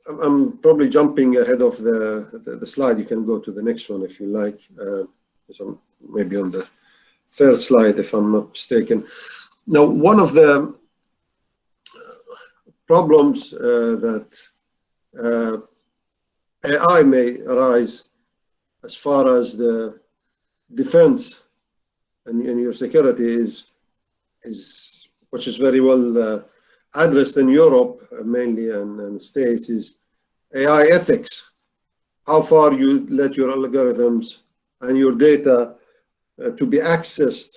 I'm probably jumping ahead of the slide. You can go to the next one if you like. So maybe on the third slide, if I'm not mistaken. Now, one of the problems that AI may arise as far as the defense and your security is which is very well addressed in Europe mainly and States, is AI ethics. How far you let your algorithms and your data to be accessed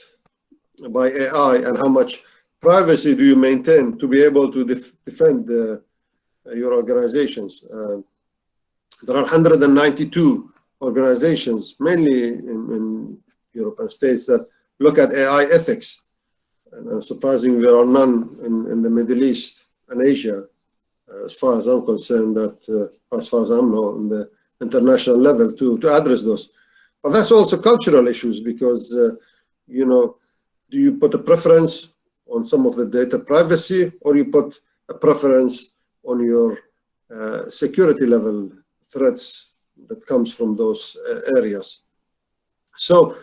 by AI, and how much privacy do you maintain to be able to defend your organizations. There are 192 organizations, mainly in Europe and States, that look at AI ethics. And surprisingly, there are none in the Middle East and Asia, as far as I'm concerned, that as far as I know, on the international level to address those. But that's also cultural issues, because, do you put a preference on some of the data privacy, or you put a preference on your security level threats that comes from those areas? So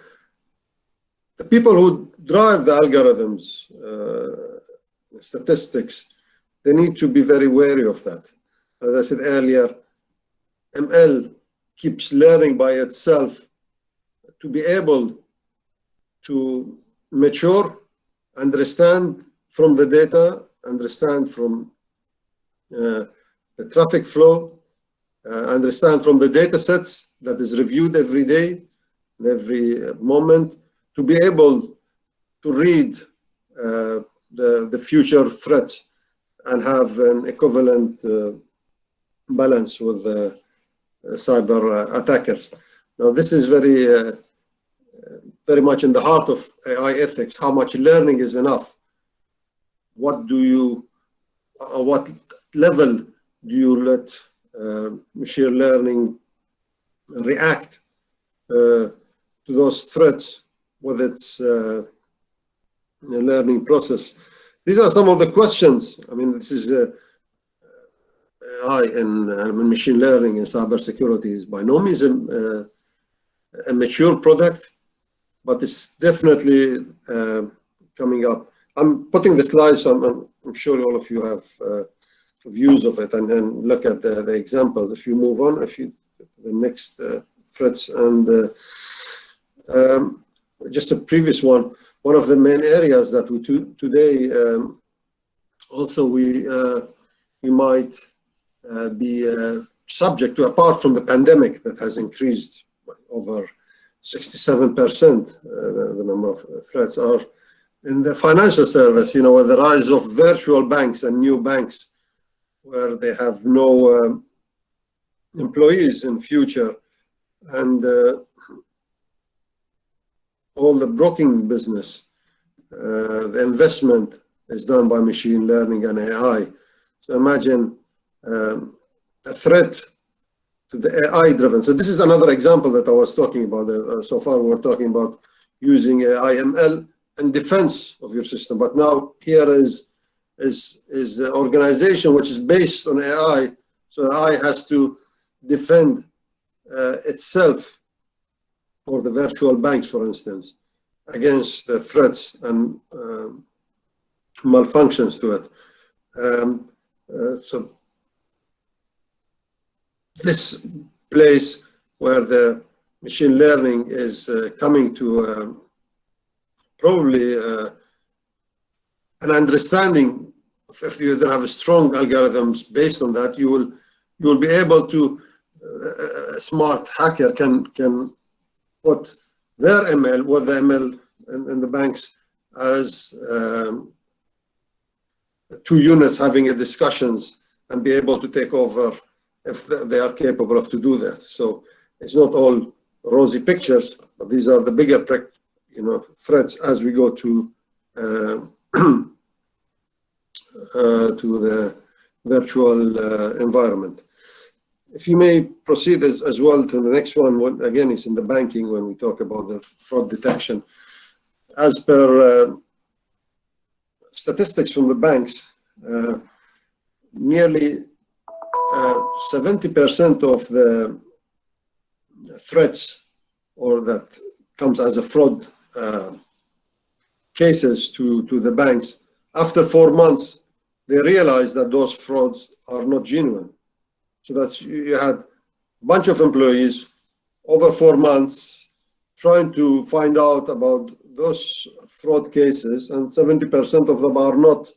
the people who drive the algorithms, statistics, they need to be very wary of that. As I said earlier, ML keeps learning by itself to be able to mature, understand from the data, understand from the traffic flow, understand from the data sets that is reviewed every day, every moment, to be able to read the future threats and have an equivalent balance with cyber attackers. Now, this is very much in the heart of AI ethics. How much learning is enough? What level do you let machine learning react to those threats with its learning process? These are some of the questions. I mean, this is AI and machine learning and cybersecurity is by no means a mature product, but it's definitely coming up. I'm putting the slides, so I'm sure all of you have views of it, and then look at the examples. If you move on, the next threats, and just a previous one of the main areas that we today also we might be subject to, apart from the pandemic that has increased by over 67%, the number of threats are in the financial service, with the rise of virtual banks and new banks where they have no employees in future, and all the broking business, the investment is done by machine learning and AI. So imagine a threat to the AI driven. So this is another example that I was talking about. So far we're talking about using AI ML in defense of your system, but now here is the organization which is based on AI. So AI has to defend itself, or the virtual banks, for instance, against the threats and malfunctions to it. So this place where the machine learning is coming to probably an understanding. If you then have strong algorithms based on that, you will be able to, a smart hacker can put their ML with the ML in the banks as two units having discussions and be able to take over if they are capable of to do that. So it's not all rosy pictures, but these are the bigger threats as we go to the virtual environment. If you may proceed as well to the next one, again, is in the banking when we talk about the fraud detection. As per statistics from the banks, nearly 70% of the threats, or that comes as a fraud cases to the banks, after 4 months, they realized that those frauds are not genuine. So that's, you had a bunch of employees over 4 months trying to find out about those fraud cases, and 70% of them are not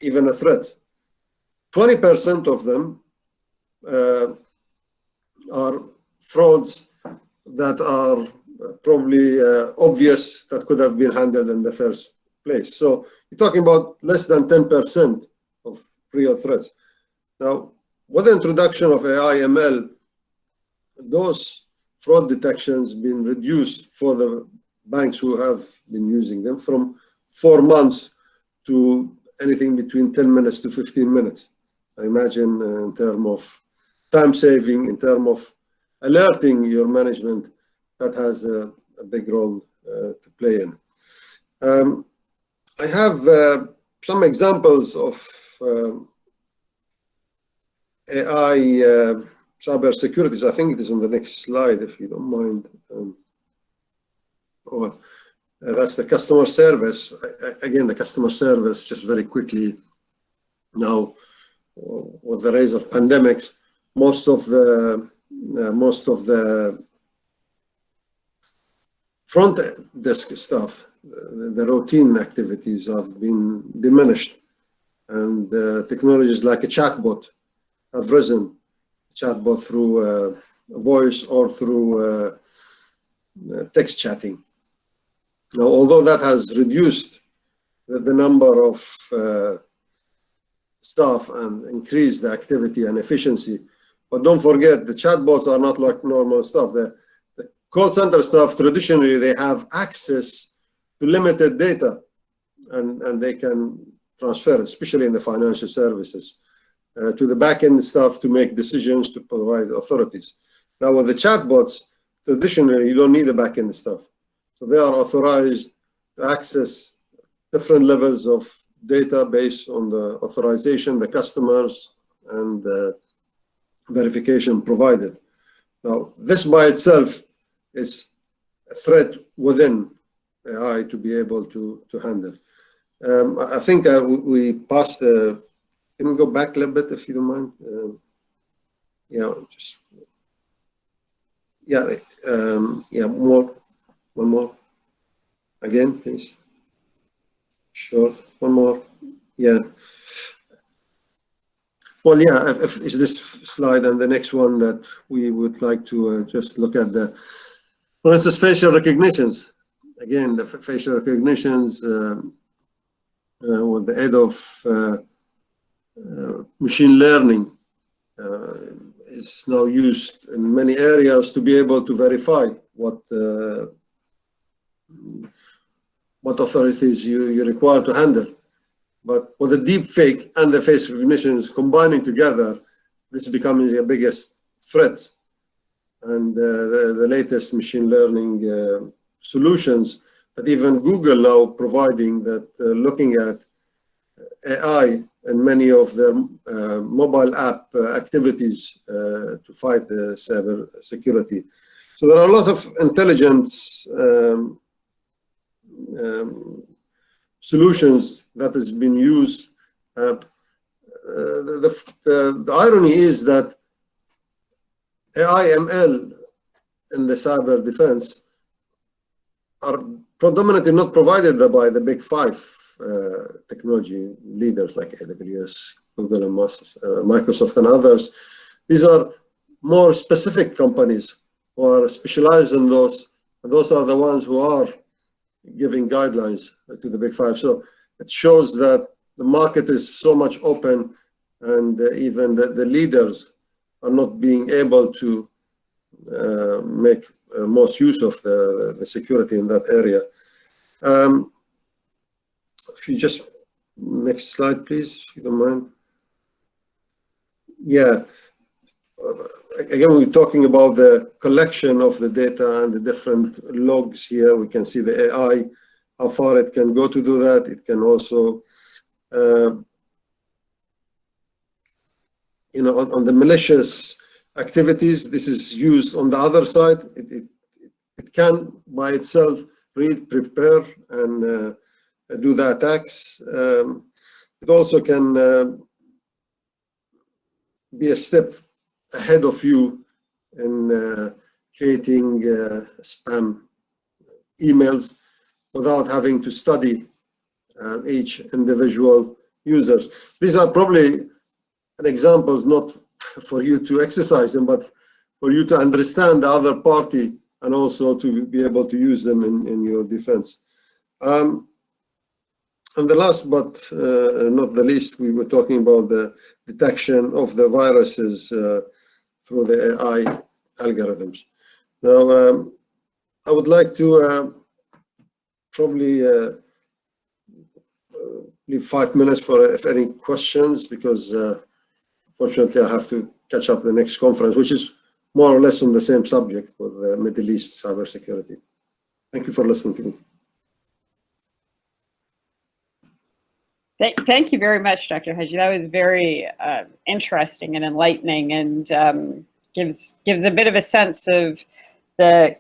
even a threat. 20% of them are frauds that are probably obvious, that could have been handled in the first place. So you're talking about less than 10% of real threats. Now, with the introduction of AI ML, those fraud detections been reduced for the banks who have been using them from 4 months to anything between 10 minutes to 15 minutes. I imagine in terms of time saving, in terms of alerting your management, that has a big role to play in. I have some examples of AI cyber securities. I think it is on the next slide, if you don't mind. That's the customer service. Again, the customer service, just very quickly, Now, with the rise of pandemics, most of the front desk stuff, the routine activities have been diminished, and technologies like a chatbot have risen. Chatbot through voice or through text chatting. Now, although that has reduced the number of staff and increased the activity and efficiency, but don't forget the chatbots are not like normal stuff. The call center staff, traditionally, they have access to limited data, and they can transfer, especially in the financial services, to the back-end staff to make decisions to provide authorities. Now, with the chatbots, traditionally, you don't need the back-end staff. So they are authorized to access different levels of data based on the authorization, the customers, and the verification provided. Now, this by itself is a threat within AI to be able to handle. I think we passed the, can we go back a little bit if you don't mind? More, one more. Again, please. Sure, one more. Yeah. Well, yeah, if is this slide and the next one that we would like to just look at the, for instance, facial recognitions. Again, the facial recognitions with the aid of machine learning is now used in many areas to be able to verify what authorities you require to handle. But with the deep fake and the face recognitions combining together, this is becoming the biggest threat. And the latest machine learning solutions that even Google now providing, that looking at AI and many of their mobile app activities to fight the cyber security. So there are a lot of intelligence solutions that has been used. The irony is that AI, ML in the cyber defense are predominantly not provided by the big five technology leaders like AWS, Google, and Microsoft, and others. These are more specific companies who are specialized in those, and those are the ones who are giving guidelines to the big five. So it shows that the market is so much open, and even the leaders are not being able to make most use of the security in that area. If you just, next slide, please, if you don't mind. Yeah. Again, we're talking about the collection of the data and the different logs here. We can see the AI, how far it can go to do that. It can also, on the malicious activities, this is used on the other side. It can by itself read, prepare, and do the attacks. It also can be a step ahead of you in creating spam emails without having to study each individual users. These are probably an examples not for you to exercise them, but for you to understand the other party and also to be able to use them in your defense. And the last but not the least, we were talking about the detection of the viruses through the AI algorithms. Now, I would like to probably leave 5 minutes for if any questions, because fortunately I have to catch up the next conference, which is more or less on the same subject with the Middle East cybersecurity. Thank you for listening to me. Thank you very much, Dr. Haji. That was very interesting and enlightening, and gives a bit of a sense of the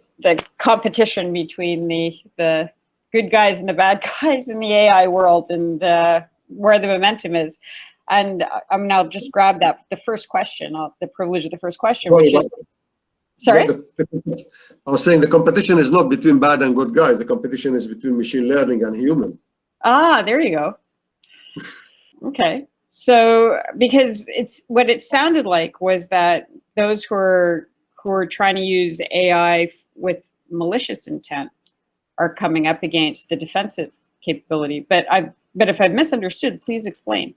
competition between the good guys and the bad guys in the AI world, and where the momentum is. And I mean, I'll just grab the first question, the privilege of the first question, Well, which is, sorry? I was saying the competition is not between bad and good guys. The competition is between machine learning and human. Ah, there you go. Okay. So, because what it sounded like was that those who are trying to use AI with malicious intent are coming up against the defensive capability. But if I've misunderstood, please explain.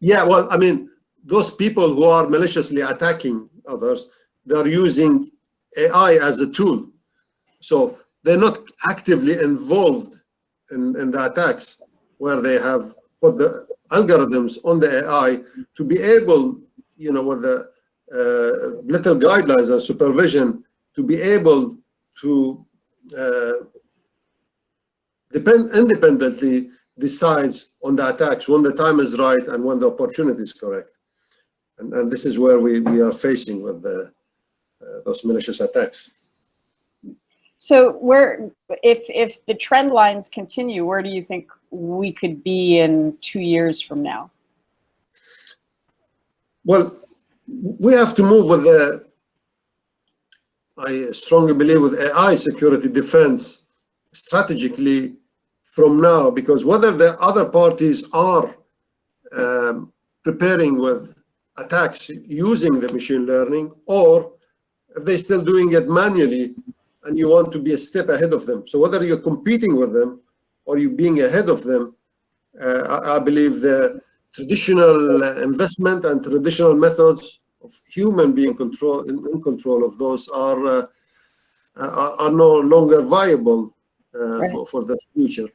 Yeah, well, I mean, those people who are maliciously attacking others, they're using AI as a tool. So they're not actively involved in the attacks, where they have put the algorithms on the AI to be able, you know, with the little guidelines and supervision, to be able to independently decides on the attacks when the time is right and when the opportunity is correct. And this is where we are facing with those malicious attacks. So if the trend lines continue, where do you think we could be in 2 years from now? Well, we have to move with I strongly believe with AI security defense strategically from now, because whether the other parties are preparing with attacks using the machine learning, or if they're still doing it manually and you want to be a step ahead of them. So whether you're competing with them or you're being ahead of them, I believe the traditional investment and traditional methods of human being in control of those are no longer viable for the future.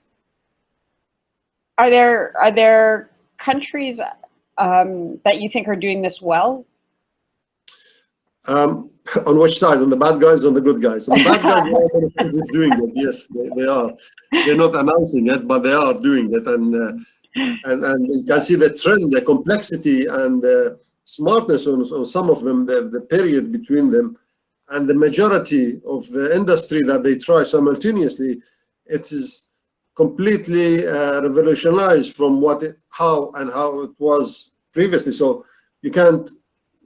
Are there countries that you think are doing this well? On which side? On the bad guys or the good guys? On the bad guys, there are many countries doing it. Yes, they are. They're not announcing it, but they are doing it, and you can see the trend, the complexity, and the smartness on some of them, the period between them, and the majority of the industry that they try simultaneously. It is completely revolutionized from how it was previously. So you can't,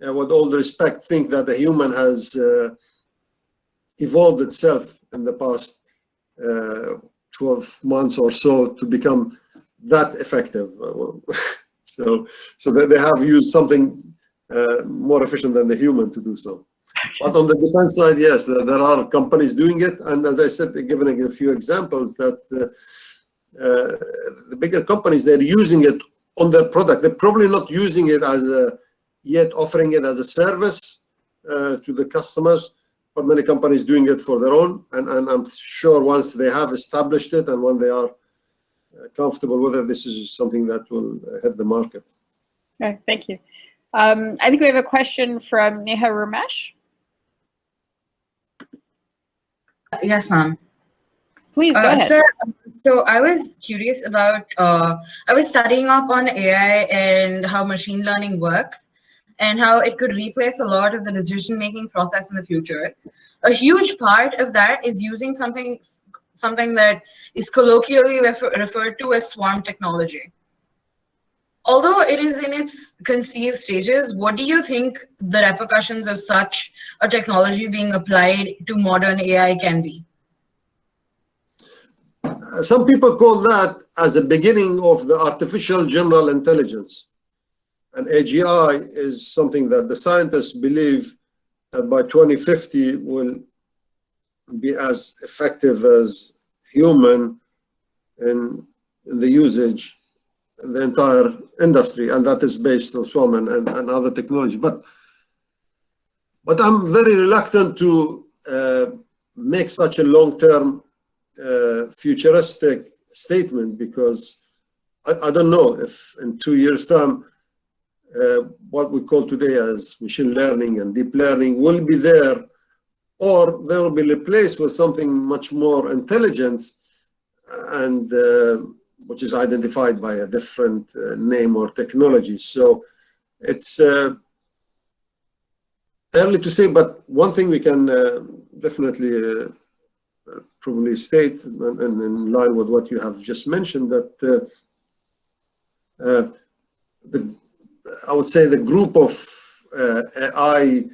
with all the respect, think that the human has evolved itself in the past 12 months or so to become that effective. So they have used something more efficient than the human to do so. But on the defense side, yes, there are companies doing it. And as I said, giving a few examples, that the bigger companies, they're using it on their product. They're probably not using it yet offering it as a service to the customers, but many companies doing it for their own. And I'm sure once they have established it and when they are comfortable with it, this is something that will hit the market. Okay, thank you. I think we have a question from Neha Ramesh. Yes, ma'am. Please go ahead. Sir, so I was curious about, I was studying up on AI and how machine learning works and how it could replace a lot of the decision-making process in the future. A huge part of that is using something that is colloquially referred to as swarm technology. Although it is in its conceived stages, what do you think the repercussions of such a technology being applied to modern AI can be? Some people call that as a beginning of the artificial general intelligence. And AGI is something that the scientists believe that by 2050 will be as effective as human in the usage in the entire industry, and that is based on swarm and other technology. But I'm very reluctant to make such a long-term futuristic statement, because I don't know if in 2 years' time what we call today as machine learning and deep learning will be there, or they will be replaced with something much more intelligent and which is identified by a different name or technology. So it's early to say, but one thing we can definitely probably state, and in line with what you have just mentioned, that I would say the group of AI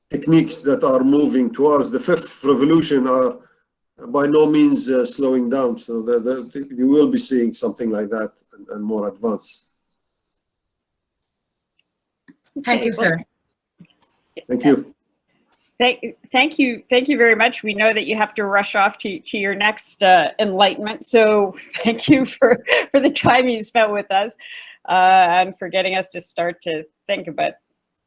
techniques that are moving towards the fifth revolution are by no means slowing down. So you will be seeing something like that and more advanced. Thank you, sir. Thank you. Thank you very much. We know that you have to rush off to your next enlightenment. So thank you for the time you spent with us and for getting us to start to think about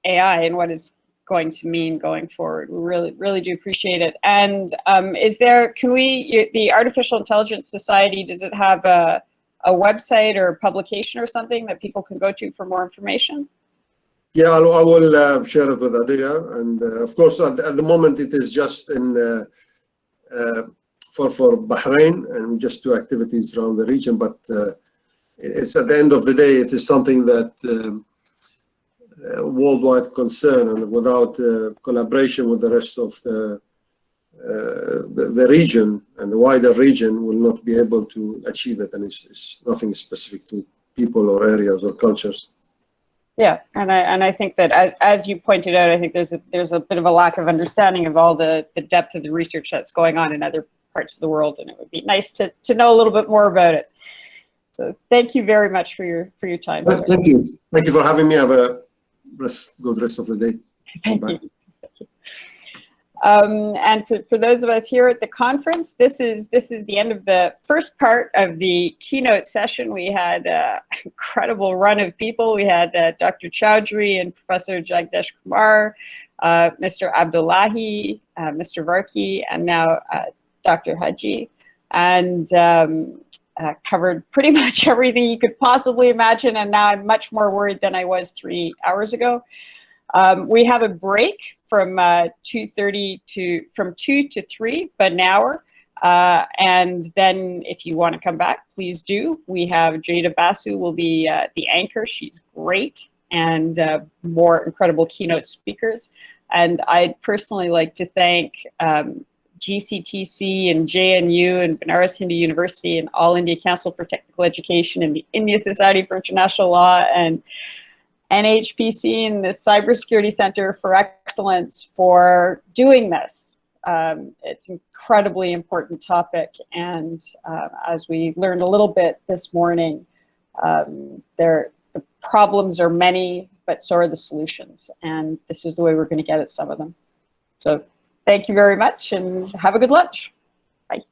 AI and what is going to mean going forward. We really do appreciate it. And the Artificial Intelligence Society, does it have a website or publication or something that people can go to for more information? Yeah, I will share it with Adya, and of course at the moment it is just in for Bahrain, and we just do activities around the region. But it's at the end of the day, it is something that worldwide concern, and without collaboration with the rest of the region and the wider region, will not be able to achieve it. And it's nothing specific to people or areas or cultures. Yeah, and I think that as you pointed out, I think there's a bit of a lack of understanding of all the depth of the research that's going on in other parts of the world, and it would be nice to know a little bit more about it. So thank you very much for your time. Thank you for having me. Have a good rest of the day. Thank you. And for those of us here at the conference, this is the end of the first part of the keynote session. We had an incredible run of people. We had Dr. Chaudry and Professor Jaggedish Kumar, Mr. Abdullahi, Mr. Varki, and now Dr. Haji, and covered pretty much everything you could possibly imagine. And now I'm much more worried than I was 3 hours ago. We have a break from 2:30 from 2 to 3, but an hour. And then if you want to come back, please do. We have Jada Basu will be the anchor. She's great, and more incredible keynote speakers. And I'd personally like to thank GCTC and JNU and Banaras Hindu University and All India Council for Technical Education and the India Society for International Law and NHPC and the Cybersecurity Center for Excellence for doing this. It's an incredibly important topic, and as we learned a little bit this morning, the problems are many, but so are the solutions, and this is the way we're going to get at some of them. So thank you very much, and have a good lunch. Bye.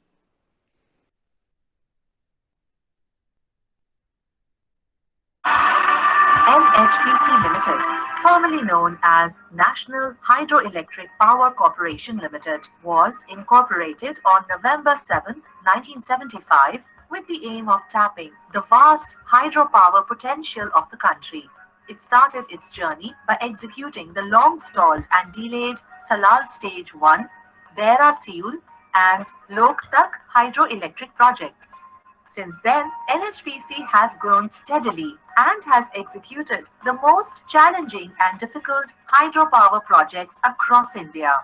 NHPC Limited, formerly known as National Hydroelectric Power Corporation Limited, was incorporated on November 7, 1975, with the aim of tapping the vast hydropower potential of the country. It started its journey by executing the long-stalled and delayed Salal Stage 1, Bera Siul, and Loktak hydroelectric projects. Since then, NHPC has grown steadily and has executed the most challenging and difficult hydropower projects across India.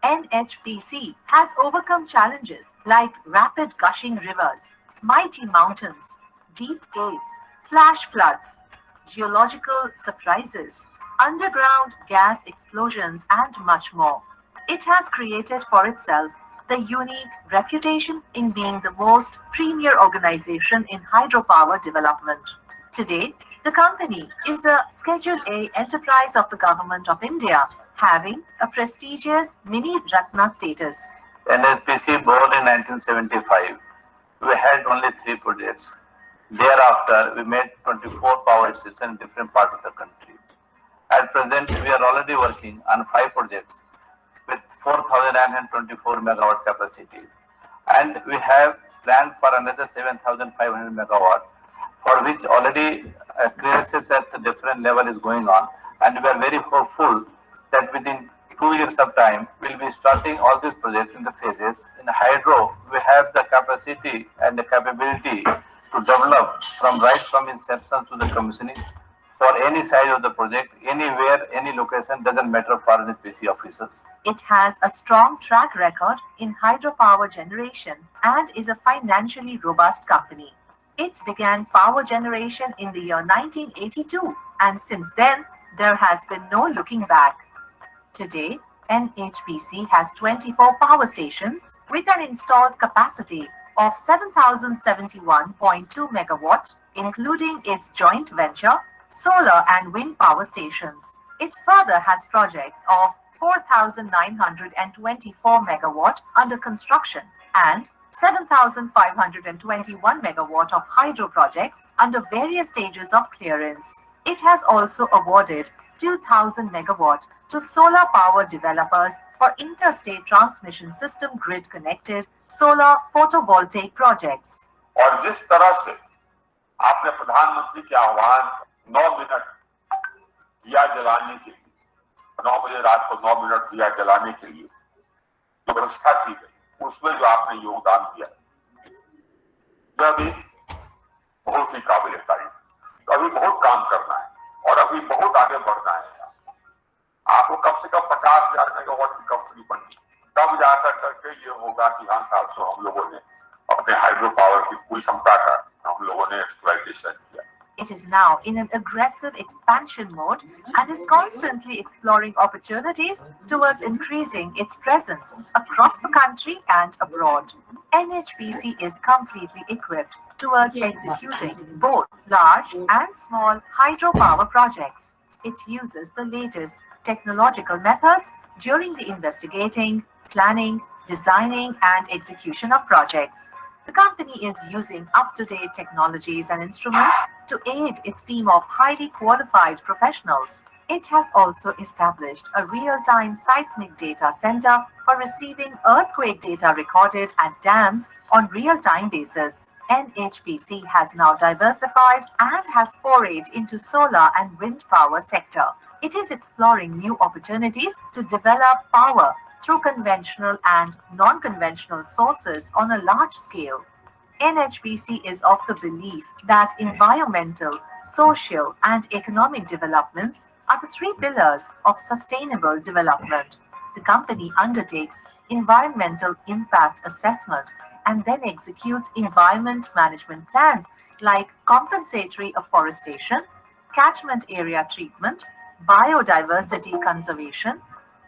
NHPC has overcome challenges like rapid gushing rivers, mighty mountains, deep caves, flash floods, geological surprises, underground gas explosions, and much more. It has created for itself the unique reputation in being the most premier organization in hydropower development. Today, the company is a Schedule A enterprise of the Government of India, having a prestigious Mini Ratna status. NHPC born in 1975. We had only 3 projects. Thereafter, we made 24 power stations in different parts of the country. At present, we are already working on 5 projects with 4,924 megawatt capacity, and we have planned for another 7,500 megawatt, for which already clearances at a different level is going on, and we are very hopeful that within 2 years of time we'll be starting all these projects in the phases. In hydro, we have the capacity and the capability to develop right from inception to the commissioning for any size of the project, anywhere, any location, doesn't matter for NHPC officers. It has a strong track record in hydropower generation and is a financially robust company. It began power generation in the year 1982, and since then, there has been no looking back. Today, NHPC has 24 power stations with an installed capacity of 7,071.2 megawatt, including its joint venture, solar and wind power stations. It further has projects of 4,924 megawatt under construction and 7,521 megawatt of hydro projects under various stages of clearance. It has also awarded 2,000 megawatt to solar power developers for interstate transmission system grid connected solar photovoltaic projects. और जिस तरह से आपने प्रधानमंत्री के आह्वान 9 minute दिया जलाने के लिए 9 बजे रात को 9 मिनट दिया जलाने के लिए जो व्यवस्था की गई उसमें जो आपने योगदान दिया यह भी बहुत ही काबिल तारीफ। अभी बहुत काम करना है और अभी बहुत आगे बढ़ना है। आपको कम से कम 50,000 मेगावाट की कंपनी बननी तब जाकर करके ये होगा कि हाँ 700 हम लोगों ने अपने हाइड्रो पावर की पूरी क्षमता का हम लोगों ने एक्सप्लॉइटेशन किया। It is now in an aggressive expansion mode and is constantly exploring opportunities towards increasing its presence across the country and abroad. NHPC is completely equipped towards executing both large and small hydropower projects. It uses the latest technological methods during the investigating, planning, designing, and execution of projects. The company is using up-to-date technologies and instruments to aid its team of highly qualified professionals. It has also established a real-time seismic data center for receiving earthquake data recorded at dams on real-time basis. NHPC has now diversified and has forayed into solar and wind power sector. It is exploring new opportunities to develop power through conventional and non-conventional sources on a large scale. NHPC is of the belief that environmental, social, and economic developments are the three pillars of sustainable development. The company undertakes environmental impact assessment and then executes environment management plans like compensatory afforestation, catchment area treatment, biodiversity conservation,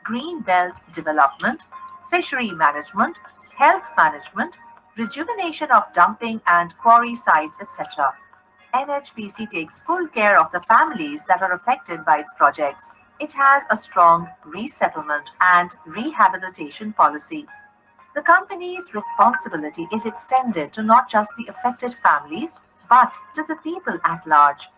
green belt development, fishery management, health management, rejuvenation of dumping and quarry sites, etc. NHPC takes full care of the families that are affected by its projects. It has a strong resettlement and rehabilitation policy. The company's responsibility is extended to not just the affected families, but to the people at large.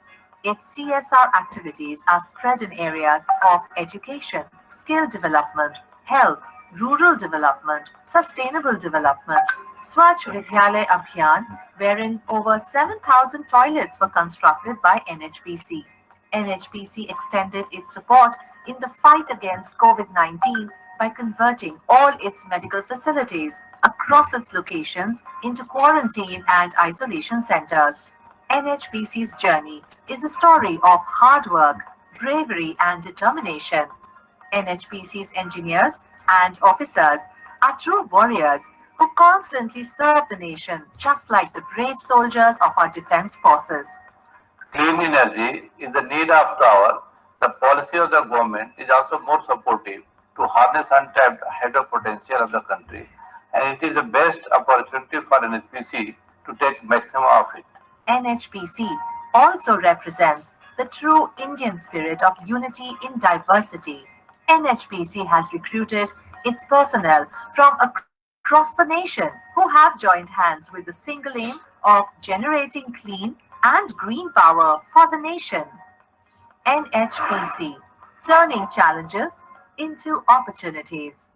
Its CSR activities are spread in areas of education, skill development, health, rural development, sustainable development, Swachh Vidyalaya Abhiyan, wherein over 7,000 toilets were constructed by NHPC. NHPC extended its support in the fight against COVID-19 by converting all its medical facilities across its locations into quarantine and isolation centers. NHPC's journey is a story of hard work, bravery, and determination. NHPC's engineers and officers are true warriors who constantly serve the nation, just like the brave soldiers of our defense forces. Clean energy is the need of the hour. The policy of the government is also more supportive to harness untapped hydro potential of the country, and it is the best opportunity for NHPC to take maximum of it. NHPC also represents the true Indian spirit of unity in diversity. NHPC has recruited its personnel from across the nation who have joined hands with the single aim of generating clean and green power for the nation. NHPC, turning challenges into opportunities.